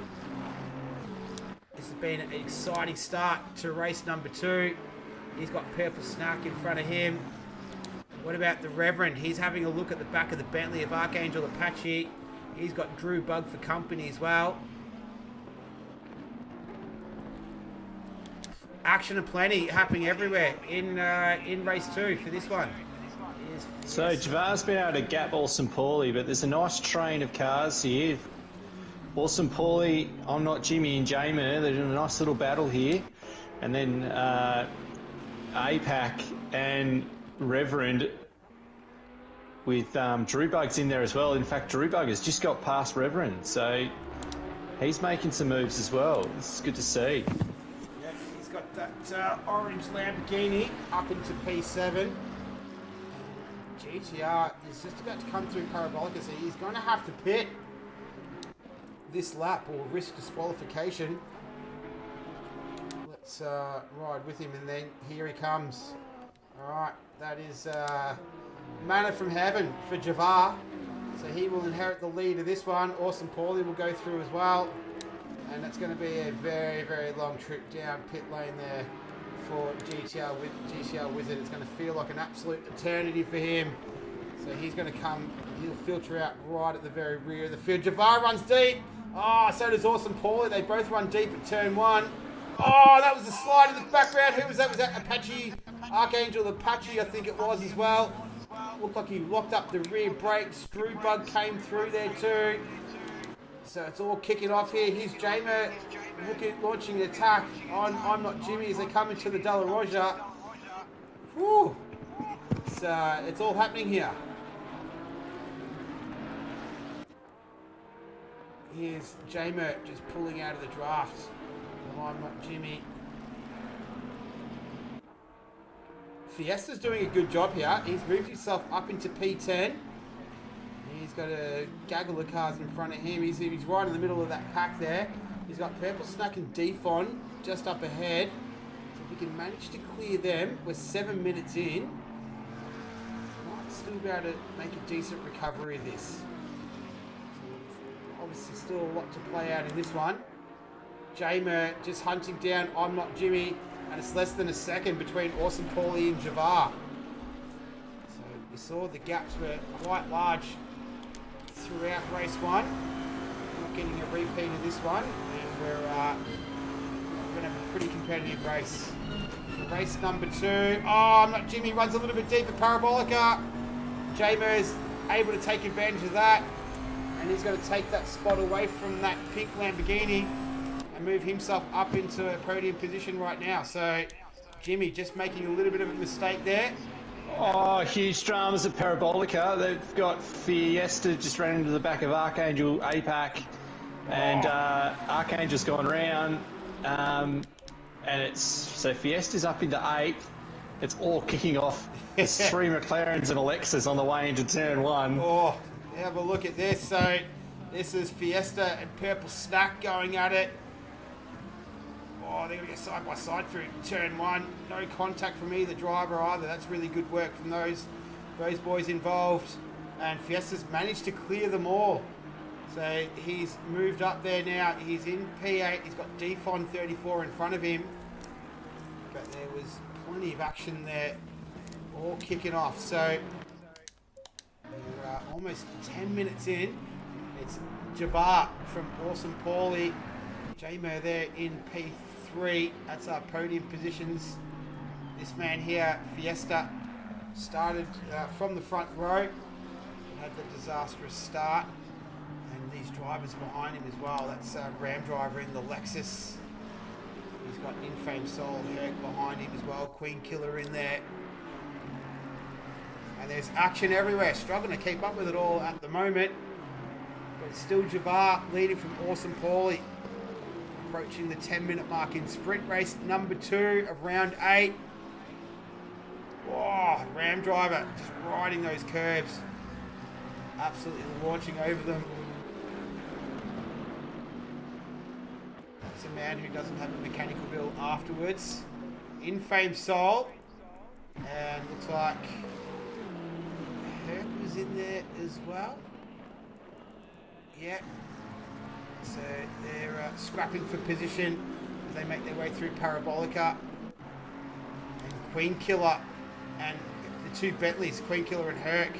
This has been an exciting start to race number 2. He's got Purple Snack in front of him. What about the Reverend? He's having a look at the back of the Bentley of Archangel Apache. He's got Drew Bug for company as well. Action aplenty happening everywhere in race 2 for this one. So Javar's been able to gap Awesome Paulie, but there's a nice train of cars here. Awesome Paulie, I'm Not Jimmy and Jamer, they're doing a nice little battle here. And then APAC and Reverend with Drew Bug's in there as well. In fact, Drew Bug has just got past Reverend, so he's making some moves as well. This is good to see. Yep, he's got that orange Lamborghini up into P7. GTR is just about to come through Parabolica, so he's going to have to pit this lap or risk disqualification. Let's ride with him, and then here he comes. Alright, that is manna from heaven for Javar. So he will inherit the lead of this one. Awesome Paulie will go through as well. And that's going to be a very, very long trip down pit lane there for GTR Wizard. It's going to feel like an absolute eternity for him. So he's going to come, he'll filter out right at the very rear of the field. Javar runs deep. Oh, so does Awesome Paulie. They both run deep at turn 1. Oh, that was the slide in the background. Who was that? Was that Apache? Archangel Apache, I think it was as well. Looked like he locked up the rear brakes. Drew Bug came through there too. So it's all kicking off here. Here's Jamer launching the attack on I'm Not Jimmy as they come into the De La Roja. Whew. It's all happening here. Here's Jamer just pulling out of the draft. I'm Not Jimmy. Fiesta's doing a good job here. He's moved himself up into P10. He's got a gaggle of cars in front of him. He's right in the middle of that pack there. He's got Purple Snack and Defon just up ahead. So if we can manage to clear them, we're 7 minutes in. Might still be able to make a decent recovery of this. So obviously still a lot to play out in this one. Jamer just hunting down I'm Not Jimmy, and it's less than a second between Awesome Paulie and Javar. So we saw the gaps were quite large throughout race 1. Not getting a repeat of this one, and we're going to have a pretty competitive race. For race number 2, I'm Not Jimmy runs a little bit deep at Parabolica. Jamer is able to take advantage of that, and he's going to take that spot away from that pink Lamborghini and move himself up into a podium position right now. So Jimmy just making a little bit of a mistake there. Oh, huge dramas at Parabolica. They've got Fiesta just ran into the back of Archangel APAC. And Archangel's gone round, and it's so Fiesta's up into 8th. It's all kicking off. There's 3 McLarens and Alexas on the way into turn 1. Oh, have a look at this. So this is Fiesta and Purple Snack going at it. Oh, they're going to get side by side through turn 1. No contact from either driver either. That's really good work from those boys involved. And Fiesta's managed to clear them all. So he's moved up there now. He's in P8. He's got Defon 34 in front of him. But there was plenty of action there. All kicking off. So we're almost 10 minutes in. It's Javar from Awesome Paulie. J-Mo there in P3. That's our podium positions. This man here, Fiesta, started from the front row. Had the disastrous start. And these drivers behind him as well. That's Ram driver in the Lexus. He's got Infame Soul Herc behind him as well. Queen Killer in there. And there's action everywhere. Struggling to keep up with it all at the moment. But it's still Javar leading from Awesome Paulie. Approaching the 10-minute mark in sprint race number 2 of round 8. Oh, Ram driver just riding those curbs. Absolutely launching over them. That's a man who doesn't have a mechanical bill afterwards. Infame Soul. And looks like Herc was in there as well. Yep. So they're scrapping for position as they make their way through Parabolica. And Queen Killer and the 2 Bentleys, Queen Killer and Herc.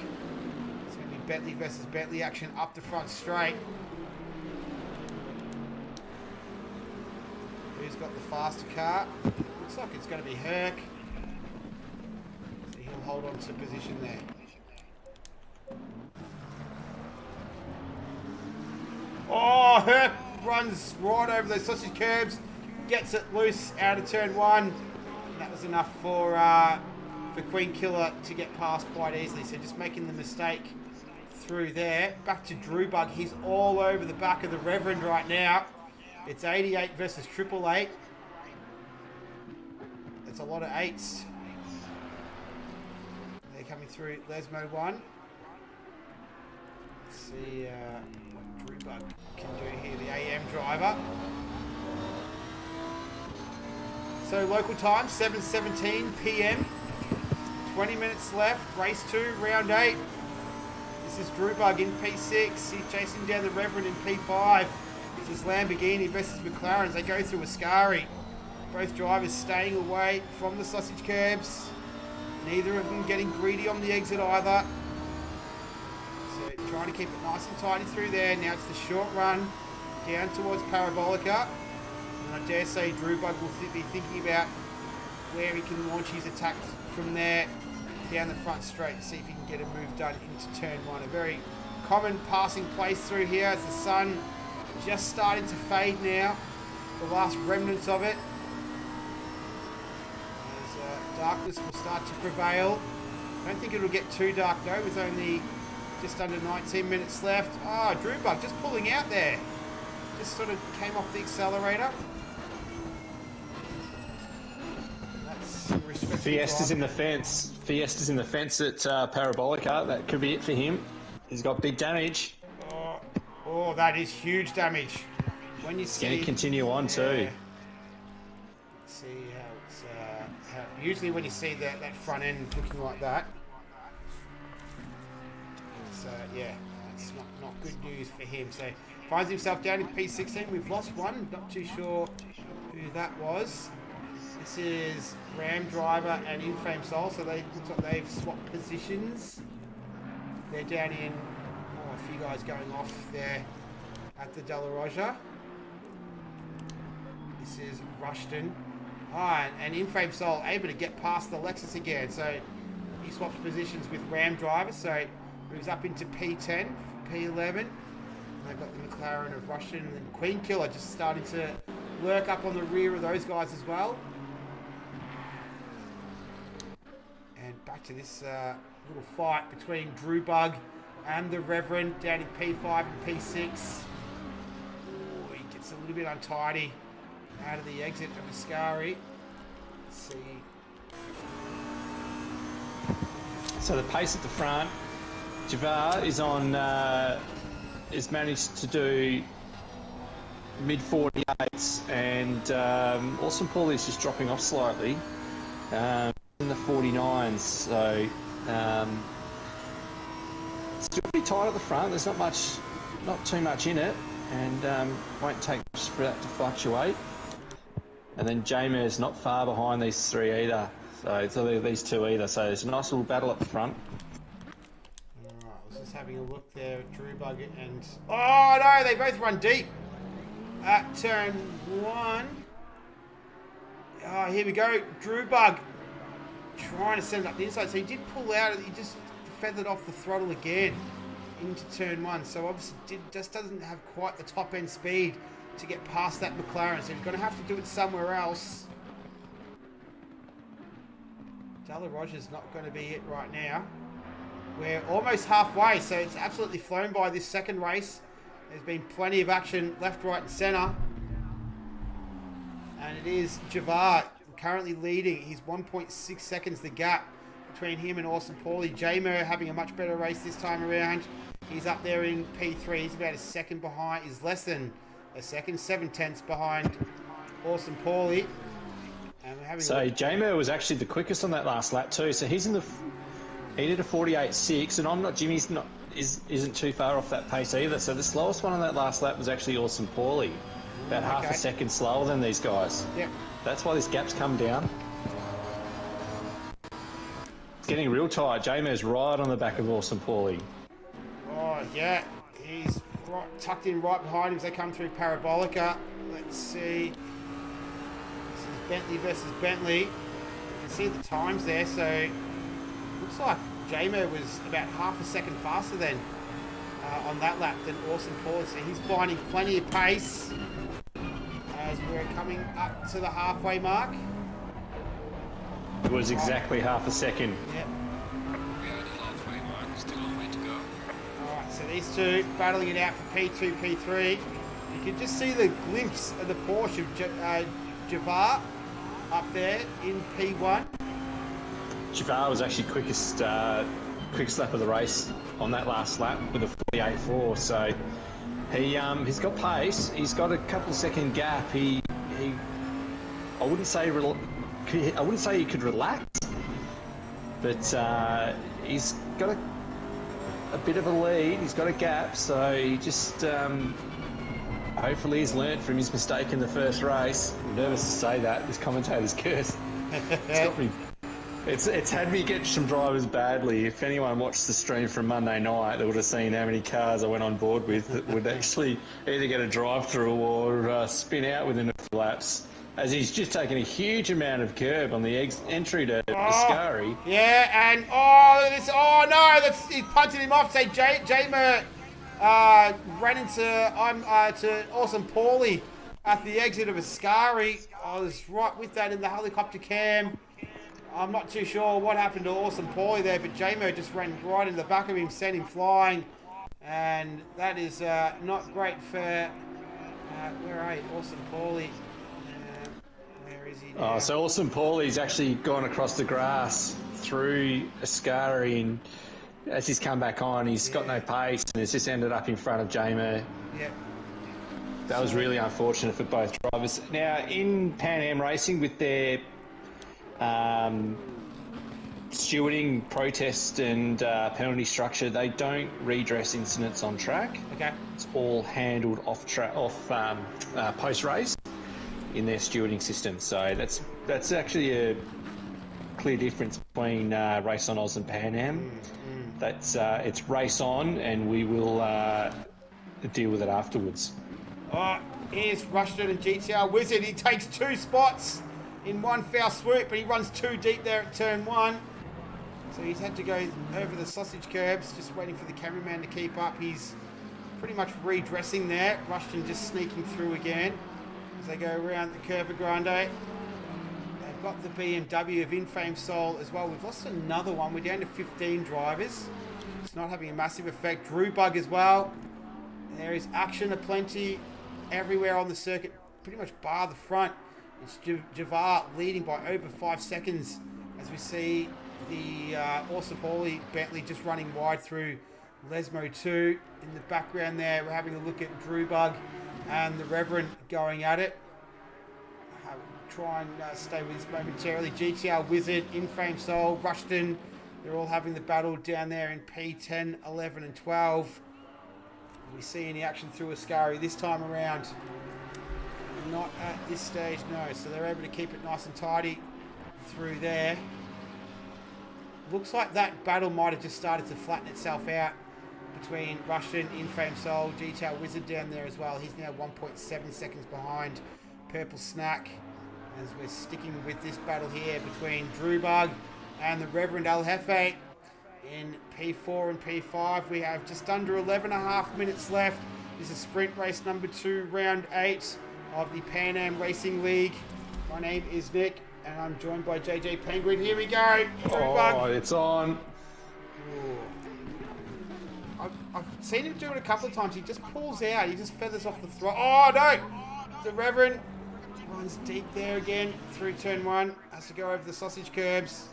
It's going to be Bentley versus Bentley action up the front straight. Who's got the faster car? Looks like it's going to be Herc. So he'll hold on to position there. Oh, Herc runs right over those sausage curbs, gets it loose out of turn 1. And that was enough for Queen Killer to get past quite easily. So just making the mistake through there. Back to Drew Bug. He's all over the back of the Reverend right now. It's 88 versus 888. It's a lot of 8s. They're coming through Lesmo 1. Let's see what Drew Bug can do here, the AM driver. So local time, 7:17 p.m. 20 minutes left, race 2, round 8. This is Drew Bug in P6. He's chasing down the Reverend in P5. This is Lamborghini versus McLaren as they go through Ascari. Both drivers staying away from the sausage curbs. Neither of them getting greedy on the exit either. So trying to keep it nice and tidy through there. Now it's the short run down towards Parabolica. And I dare say Drew Bug will be thinking about where he can launch his attack from there down the front straight to see if he can get a move done into turn 1. A very common passing place through here as the sun just starting to fade now. The last remnants of it. As darkness will start to prevail. I don't think it'll get too dark though with only just under 19 minutes left. Ah, Drew Bug just pulling out there. Just sort of came off the accelerator. Fiesta's in the fence. Fiesta's in the fence at Parabolica. That could be it for him. He's got big damage. Oh, that is huge damage. When you see, going to continue on too. See how it's usually when you see that front end looking like that. So yeah, it's not good news for him. So finds himself down in P16. We've lost one. Not too sure who that was. This is Ram Driver and Infame Soul, so they looks like they've swapped positions. They're down in a few guys going off there at the De La Roja. This is Rushton. And Infame Soul able to get past the Lexus again, so he swaps positions with Ram Driver, so moves up into P10, P11. And they've got the McLaren of Rushton, and then Queen Killer just starting to lurk up on the rear of those guys as well. And back to this little fight between Drew Bug and the Reverend down in P5 and P6. little bit untidy out of the exit of Ascari. Let's see. So the pace at the front, Javar is on, is managed to do mid 48s, and Awesome Paul is just dropping off slightly in the 49s. So still pretty tight at the front. There's not too much in it, and won't take much for that to fluctuate. And then Jamer's not far behind these three either. So these two either. So there's a nice little battle up the front. Alright, I was just having a look there at Drew Bug and... Oh no, they both run deep at turn 1. Oh, here we go. Drew Bug trying to send it up the inside. So he did pull out, he just feathered off the throttle again into turn 1. So obviously just doesn't have quite the top end speed to get past that McLaren. So he's going to have to do it somewhere else. Della Roger's not going to be it right now. We're almost halfway, so it's absolutely flown by this second race. There's been plenty of action left, right and centre. And it is Javar currently leading. He's 1.6 seconds the gap between him and Awesome Paulie. Jamer having a much better race this time around. He's up there in P3. He's about a second behind. He's less than a second, 7/10 behind Awesome Paulie. So Jamer was actually the quickest on that last lap too. So he's in the, he did a 48.6, and Jimmy's isn't too far off that pace either. So the slowest one on that last lap was actually Awesome Paulie, about half a second slower than these guys. Yep. That's why this gap's come down. It's getting real tight. Jamer's right on the back of Awesome Paulie. Oh yeah, he's tucked in right behind him as they come through Parabolica. Let's see. Bentley versus Bentley. You can see the times there, so looks like Jamer was about half a second faster than on that lap than Awesome Paul. So he's finding plenty of pace as we're coming up to the halfway mark. It was exactly half a second. Yep. We are at the halfway mark, still a long way to go. Alright, so these two battling it out for P2, P3. You can just see the glimpse of the Porsche of Javar up there in P1. Javar was actually quickest lap of the race on that last lap with a 48.4. So he's got pace. He's got a couple of second gap. I wouldn't say he could relax, but he's got a bit of a lead. He's got a gap, so he just hopefully he's learnt from his mistake in the first race. I'm nervous to say that. This commentator's curse. It's had me get some drivers badly. If anyone watched the stream from Monday night, they would have seen how many cars I went on board with that would actually either get a drive-through or spin out within a few laps, as he's just taken a huge amount of curb on the entry to Ascari. Yeah, and look at this. Oh no, he's punted him off. Say Jamer ran into to Awesome Paulie at the exit of Ascari. I was right with that in the helicopter cam. I'm not too sure what happened to Awesome Paulie there, but Jamer just ran right in the back of him, sent him flying, and that is not great for where are you, Awesome Paulie? Where is he now? So Awesome Paulie's actually gone across the grass through Ascari, and as he's come back on, he's got no pace, and it's just ended up in front of Jamer. Yep. That was really unfortunate for both drivers. Now, in PanAm Racing, with their stewarding, protest and penalty structure, they don't redress incidents on track. Okay. It's all handled post race in their stewarding system. So that's actually a clear difference between Race on Oz and PanAm. That's it's race on, and we will deal with it afterwards. Here's Rushton and GTR Wizard. He takes 2 spots in one foul swoop, but he runs too deep there at turn 1. So he's had to go over the sausage curbs, just waiting for the cameraman to keep up. He's pretty much redressing there. Rushton just sneaking through again as they go around the Curva Grande. They've got the BMW of Infame Soul as well. We've lost another one. We're down to 15 drivers. It's not having a massive effect. Drew Bug as well. There is action aplenty everywhere on the circuit, pretty much bar the front. It's Javar leading by over 5 seconds as we see the Orsapoli Bentley just running wide through Lesmo 2. In the background there, we're having a look at Drew Bug and the Reverend going at it. Try and stay with this momentarily. GTR Wizard, Infame Soul, Rushton, they're all having the battle down there in P10, 11 and 12. We see any action through Ascari this time around. Not at this stage, no. So they're able to keep it nice and tidy through there. Looks like that battle might have just started to flatten itself out between Rushton, Infame Soul, GTR Wizard down there as well. He's now 1.7 seconds behind Purple Snack. As we're sticking with this battle here between Drew Bug and the Reverend El Jefe in P4 and P5. We have just under 11.5 minutes left. This is sprint race number 2, round 8 of the PanAm Racing League. My name is Nick, and I'm joined by JJ Penguin. Here we go. Drew Bug. It's on. I've seen him do it a couple of times. He just pulls out. He just feathers off the throttle. Oh, no. The Reverend runs deep there again through turn 1. Has to go over the sausage curbs.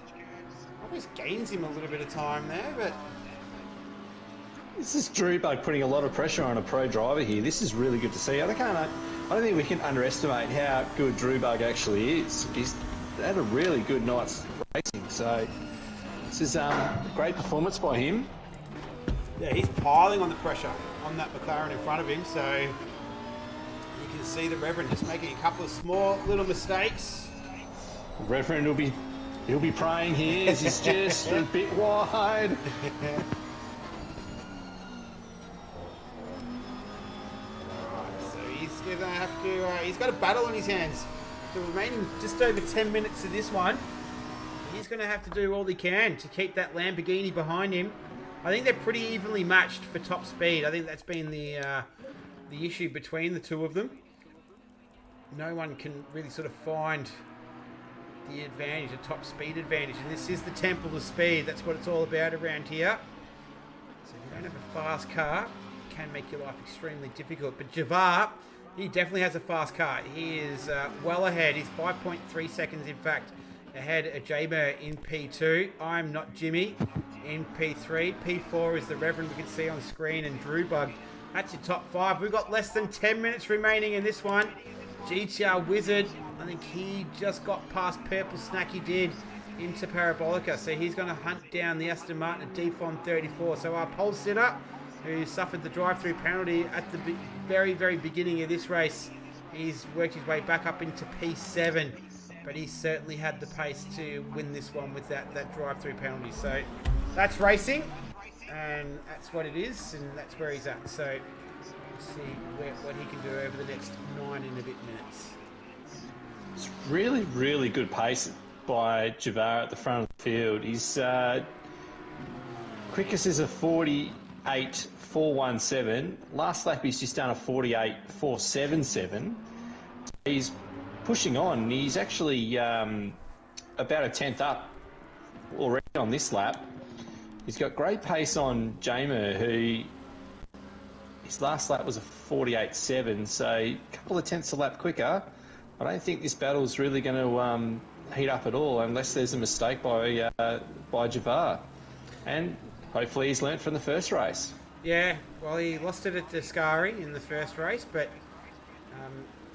Always gains him a little bit of time there, but... This is Drew Bug putting a lot of pressure on a pro driver here. This is really good to see. I don't think we can underestimate how good Drew Bug actually is. He's had a really good night's racing, so this is a great performance by him. Yeah, he's piling on the pressure on that McLaren in front of him, so you can see the Reverend just making a couple of small little mistakes. Reverend he'll be praying here. This is just a bit wide. So he's gonna have to. He's got a battle on his hands. The remaining just over 10 minutes of this one, he's going to have to do all he can to keep that Lamborghini behind him. I think they're pretty evenly matched for top speed. I think that's been the issue between the two of them. No one can really sort of find the advantage, the top speed advantage, and this is the temple of speed. That's what it's all about around here. So if you don't have a fast car, it can make your life extremely difficult. But Javar, he definitely has a fast car. He is well ahead. He's 5.3 seconds, in fact, ahead of Jamer in P2. I'm Not Jimmy in P3. P4 is the Reverend we can see on screen, and Drew Bug. That's your top 5. We've got less than 10 minutes remaining in this one. GTR Wizard, I think he just got past Purple Snack, he did, into Parabolica. So he's going to hunt down the Aston Martin at Defon 34. So our pole sitter, who suffered the drive-through penalty at the very, very beginning of this race, he's worked his way back up into P7, but he certainly had the pace to win this one with that drive-through penalty. So that's racing, and that's what it is, and that's where he's at. So let's see what he can do over the next 9 and a bit minutes. It's really, really good pace by Javar at the front of the field. His quickest is a 48.417. Last lap he's just done a 48.477. He's pushing on. He's actually about a tenth up already on this lap. He's got great pace on Jamer, who his last lap was a 48.7, so a couple of tenths a lap quicker. I don't think this battle is really going to heat up at all unless there's a mistake by Javar. And hopefully he's learnt from the first race. Yeah, well, he lost it at Ascari in the first race, but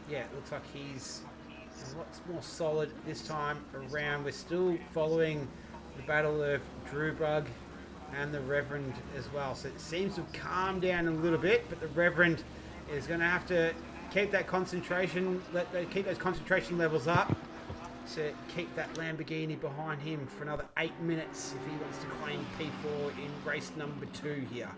yeah, it looks like he's a lot more solid this time around. We're still following the battle of Drew Bug and the Reverend as well. So it seems to have calmed down a little bit, but the Reverend is going to have to keep that concentration, keep those concentration levels up to keep that Lamborghini behind him for another 8 minutes if he wants to claim P4 in race number 2 here.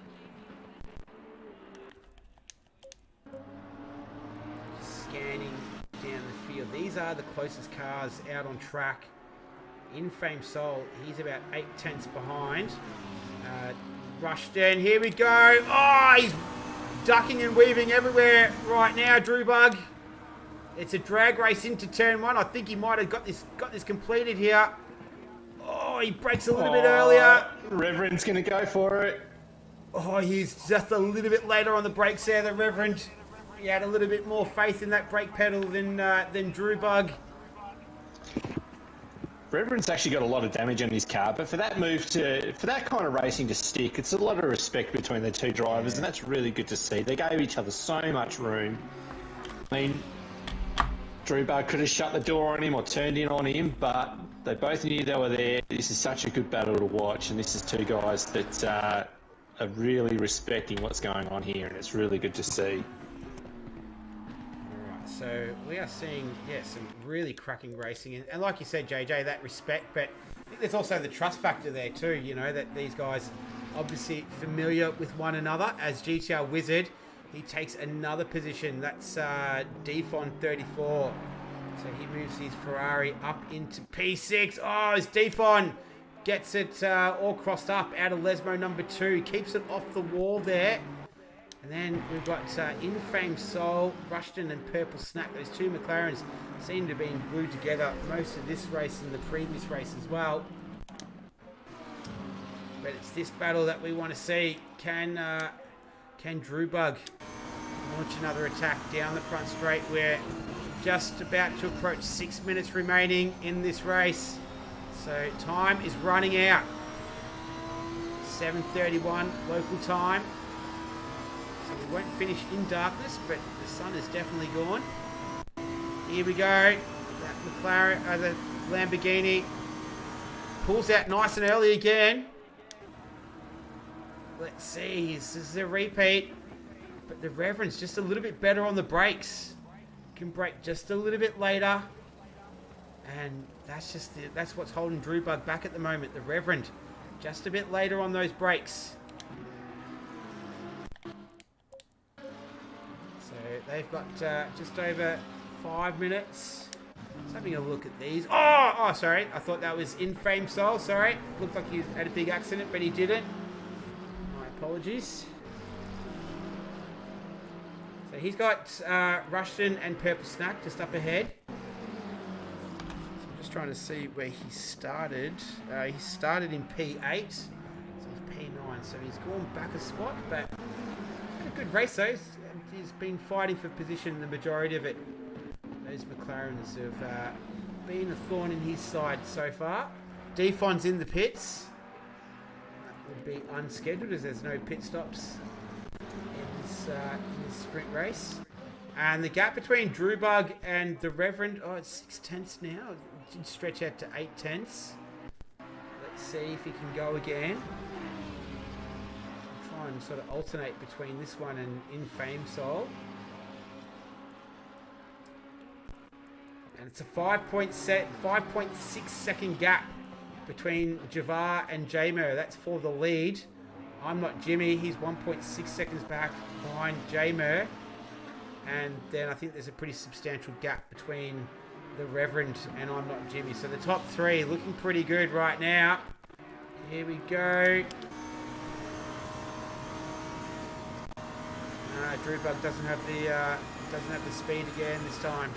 Scanning down the field. These are the closest cars out on track. Infame Soul, he's about 8 tenths behind. Rushton, here we go. Oh, he's ducking and weaving everywhere right now, Drew Bug. It's a drag race into turn 1. I think he might have got this completed here. Oh, he breaks a little bit earlier. Reverend's going to go for it. Oh, he's just a little bit later on the brakes there, the Reverend. you had a little bit more faith in that brake pedal than Drew Bug. Reverend's actually got a lot of damage on his car, but for that kind of racing to stick, it's a lot of respect between the two drivers, and that's really good to see. They gave each other so much room. I mean, Drew Bug could have shut the door on him or turned in on him, but they both knew they were there. This is such a good battle to watch, and this is two guys that are really respecting what's going on here, and it's really good to see. So we are seeing, some really cracking racing. And like you said, JJ, that respect, but I think there's also the trust factor there too, that these guys obviously familiar with one another. As GTR Wizard, he takes another position. That's Defon 34. So he moves his Ferrari up into P6. Oh, as Defon gets it all crossed up out of Lesmo number 2. Keeps it off the wall there. And then we've got In-Fame Soul, Rushton and Purple Snack. Those two McLarens seem to have been glued together most of this race and the previous race as well. But it's this battle that we want to see. Can Drew Bug launch another attack down the front straight? We're just about to approach 6 minutes remaining in this race. So time is running out. 7:31 local time. So we won't finish in darkness, but the sun is definitely gone. Here we go. That McLaren, the Lamborghini pulls out nice and early again. Let's see. This is a repeat, but the Reverend's just a little bit better on the brakes. Can brake just a little bit later, and that's what's holding Drew Bug back at the moment. The Reverend just a bit later on those brakes. They've got just over 5 minutes. Just having a look at these. Oh, sorry. I thought that was In-Fame Soul. Sorry. Looked like he had a big accident, but he didn't. My apologies. So he's got Rushton and Purple Snack just up ahead. So I'm just trying to see where he started. He started in P8. So he's P9. So he's gone back a spot, but had a good race though. He's been fighting for position the majority of it. Those McLarens have been a thorn in his side so far. Defon's in the pits. That would be unscheduled as there's no pit stops in this sprint race. And the gap between Drew Bug and the Reverend, it's 6 tenths now. It did stretch out to 8 tenths. Let's see if he can go again. And sort of alternate between this one and In-Fame Soul. And it's a 5.6 second gap between Javar and J-Mer. That's for the lead. I'm Not Jimmy. He's 1.6 seconds back behind J-Mer. And then I think there's a pretty substantial gap between the Reverend and I'm Not Jimmy. So the top three looking pretty good right now. Here we go. Drew Bug doesn't have the speed again this time.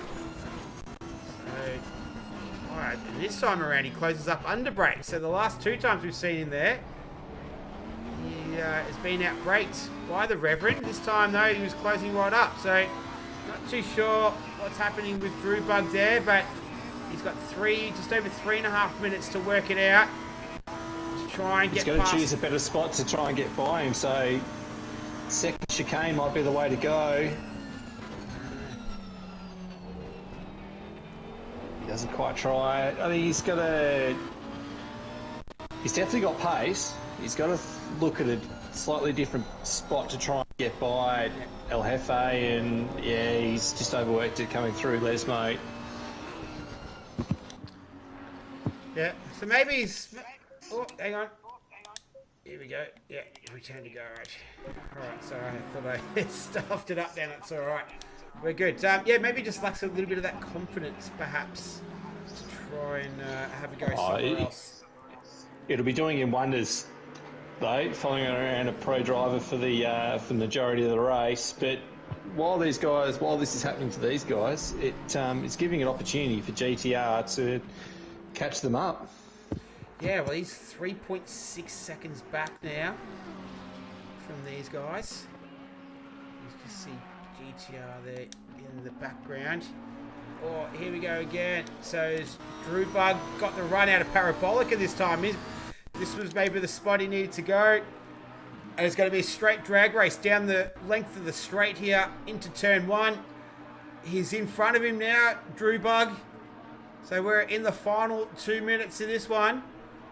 So, all right, and this time around he closes up under brake. So the last 2 times we've seen him there, he has been out braked by the Reverend. This time though, he was closing right up. So not too sure what's happening with Drew Bug there, but he's got just over 3.5 minutes to work it out to try and get past. He's got to choose a better spot to try and get by him. So. Second chicane might be the way to go. He doesn't quite try it. I think he's definitely got pace. He's got to look at a slightly different spot to try and get by El Jefe, and he's just overworked it coming through Lesmo. Yeah, so maybe he's... Oh, hang on. Here we go. Yeah, return to garage. Alright, sorry, I thought I stuffed it up then. That's alright. We're good. Maybe just lacks a little bit of that confidence, perhaps, to try and have a go somewhere else. It'll be doing him wonders, though, following around a pro driver for the majority of the race. But while this is happening to these guys, it's giving an opportunity for GTR to catch them up. Yeah, well, he's 3.6 seconds back now from these guys. You can see GTR there in the background. Oh, here we go again. So Drew Bug got the run out of Parabolica this time. This was maybe the spot he needed to go. And it's going to be a straight drag race down the length of the straight here into turn 1. He's in front of him now, Drew Bug. So we're in the final 2 minutes of this one.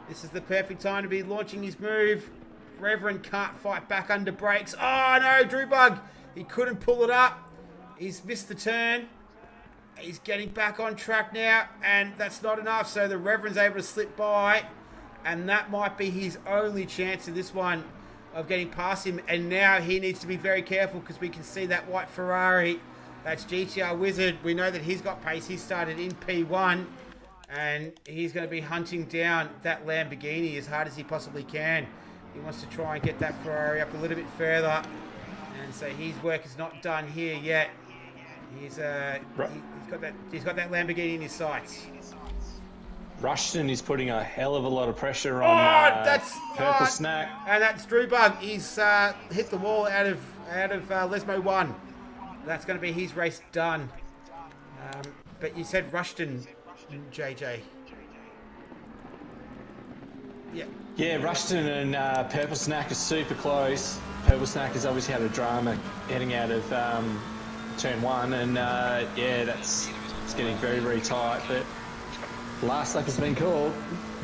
This is the perfect time to be launching his move. Reverend can't fight back under brakes. Oh no, Drew Bug. He couldn't pull it up. He's missed the turn. He's getting back on track now, and that's not enough. So the Reverend's able to slip by, and that might be his only chance in this one of getting past him. And now he needs to be very careful because we can see that white Ferrari. That's GTR Wizard. We know that he's got pace. He started in P1, and he's going to be hunting down that Lamborghini as hard as he possibly can. He wants to try and get that Ferrari up a little bit further, and so his work is not done here yet. He's got that Lamborghini in his sights. Rushton is putting a hell of a lot of pressure on Purple Snack. And that's Drew Bug. He's hit the wall out of Lesmo 1. That's going to be his race done. But you said Rushton, JJ. Yeah. Yeah, Rushton and Purple Snack are super close. Purple Snack has obviously had a drama heading out of turn 1, and it's getting very, very tight. But the last lap has been called.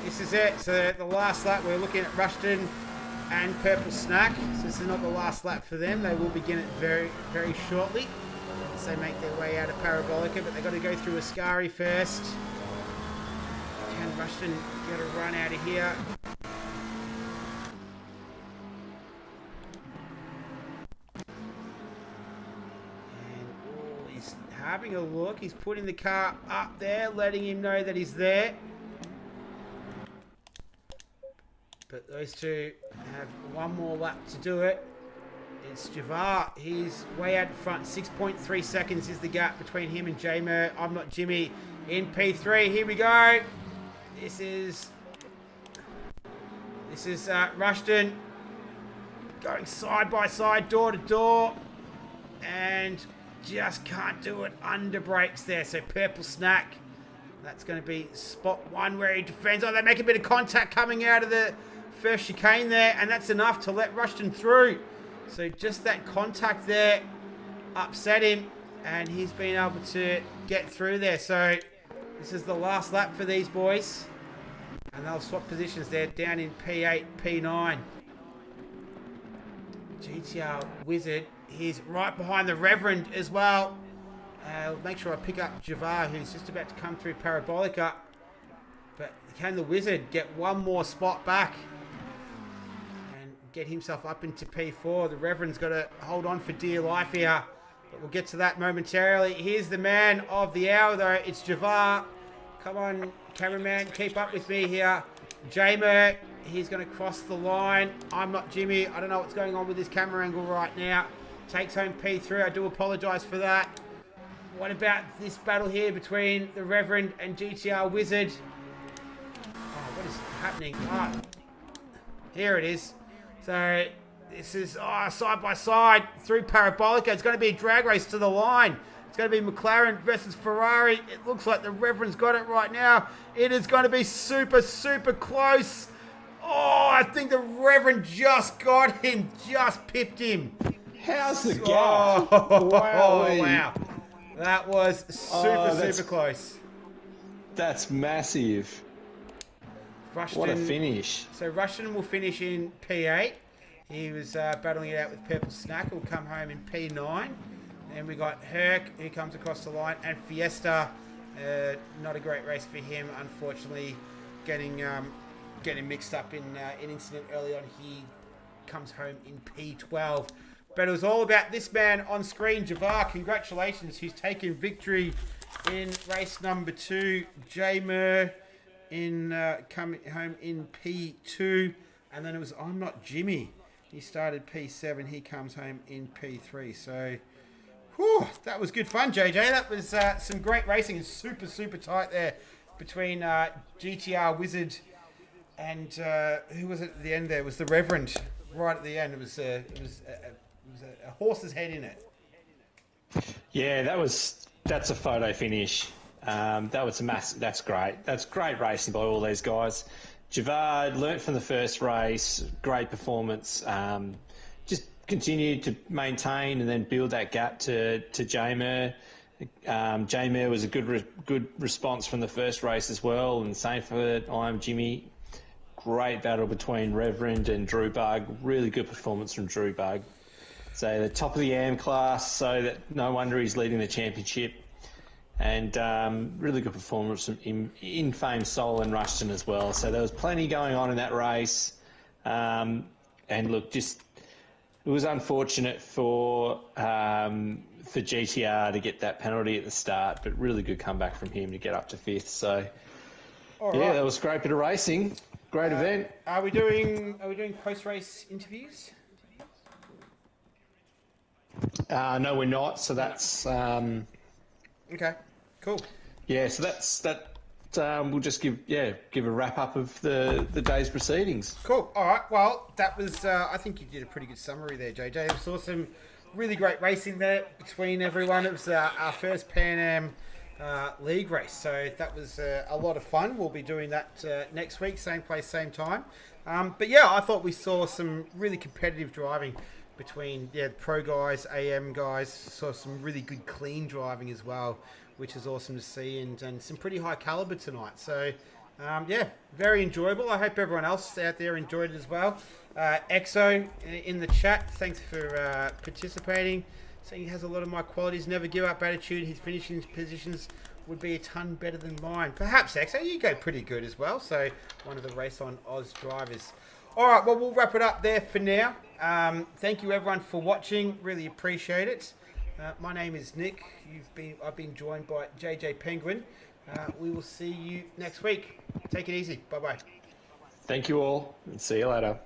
This is it. So the last lap, we're looking at Rushton and Purple Snack. So this is not the last lap for them. They will begin it very, very shortly as they make their way out of Parabolica, but they've got to go through Ascari first. Can Rushton get a run out of here? Having a look, he's putting the car up there, letting him know that he's there. But those two have one more lap to do it. It's Javar. He's way out in front. 6.3 seconds is the gap between him and J-Mer. I'm not Jimmy in P3. Here we go. This is Rushton going side by side, door to door, and just can't do it under brakes there. So Purple Snack, that's going to be spot 1 where he defends. Oh, they make a bit of contact coming out of the first chicane there, and that's enough to let Rushton through. So just that contact there upset him, and he's been able to get through there. So this is the last lap for these boys, and they'll swap positions there down in P8, P9. GTR Wizard, he's right behind the Reverend as well. Make sure I pick up Javar, who's just about to come through Parabolica. But can the Wizard get one more spot back and get himself up into P4? The Reverend's got to hold on for dear life here, but we'll get to that momentarily. Here's the man of the hour, though. It's Javar. Come on, cameraman, keep up with me here. J-Mer, he's going to cross the line. I'm not Jimmy. I don't know what's going on with this camera angle right now. Takes home P3. I do apologise for that. What about this battle here between the Reverend and GTR Wizard? Oh, what is happening? Oh, here it is. So this is side by side through Parabolica. It's going to be a drag race to the line. It's going to be McLaren versus Ferrari. It looks like the Reverend's got it right now. It is going to be super, super close. Oh, I think the Reverend just got him. Just pipped him. How's the gap? Oh, wow. That was super close. That's massive. Rushton, what a finish. So Rushton will finish in P8. He was battling it out with Purple Snack. He'll come home in P9. Then we got Herc, who comes across the line, and Fiesta. Not a great race for him, unfortunately. Getting mixed up in an incident early on. He comes home in P12. But it was all about this man on screen, Javar. Congratulations, who's taken victory in race number 2. J-Mer coming home in P2. And then it was I'm Not Jimmy. He started P7. He comes home in P3. So, whew, that was good fun, JJ. That was some great racing and super, super tight there between GTR Wizard and who was it at the end there? It was the Reverend right at the end. It was a horse's head in it. Yeah, that's a photo finish. That was a massive. That's great. That's great racing by all these guys. Javard learnt from the first race. Great performance. Just continued to maintain and then build that gap to Jamer. Jamer was a good response from the first race as well, and same for I'm Jimmy. Great battle between Reverend and Drew Bug. Really good performance from Drew Bug. So the top of the AM class, so that no wonder he's leading the championship. And really good performance from in Fame Sol and Rushton as well. So there was plenty going on in that race. And look, just it was unfortunate for GTR to get that penalty at the start, but really good comeback from him to get up to fifth. So yeah, that was a great bit of racing. Great event. Are we doing post race interviews? No, we're not. So that's Okay, cool. yeah. So that. We'll just give a wrap up of the day's proceedings. Cool. All right. Well, that was. I think you did a pretty good summary there, JJ. We saw some really great racing there between everyone. It was our first PanAm League race, so that was a lot of fun. We'll be doing that next week, same place, same time. But yeah, I thought we saw some really competitive driving between pro guys, AM guys. Saw some really good clean driving as well, which is awesome to see, and some pretty high caliber tonight. So very enjoyable. I hope everyone else out there enjoyed it as well. Exo in the chat, thanks for participating. Saying he has a lot of my qualities, never give up attitude. His finishing positions would be a ton better than mine. Perhaps, Exo, you go pretty good as well. So one of the Race on Oz drivers. All right, well, we'll wrap it up there for now. Thank you, everyone, for watching. Really appreciate it. My name is Nick. I've been joined by JJ Penguin. We will see you next week. Take it easy. Bye-bye. Thank you all, and see you later.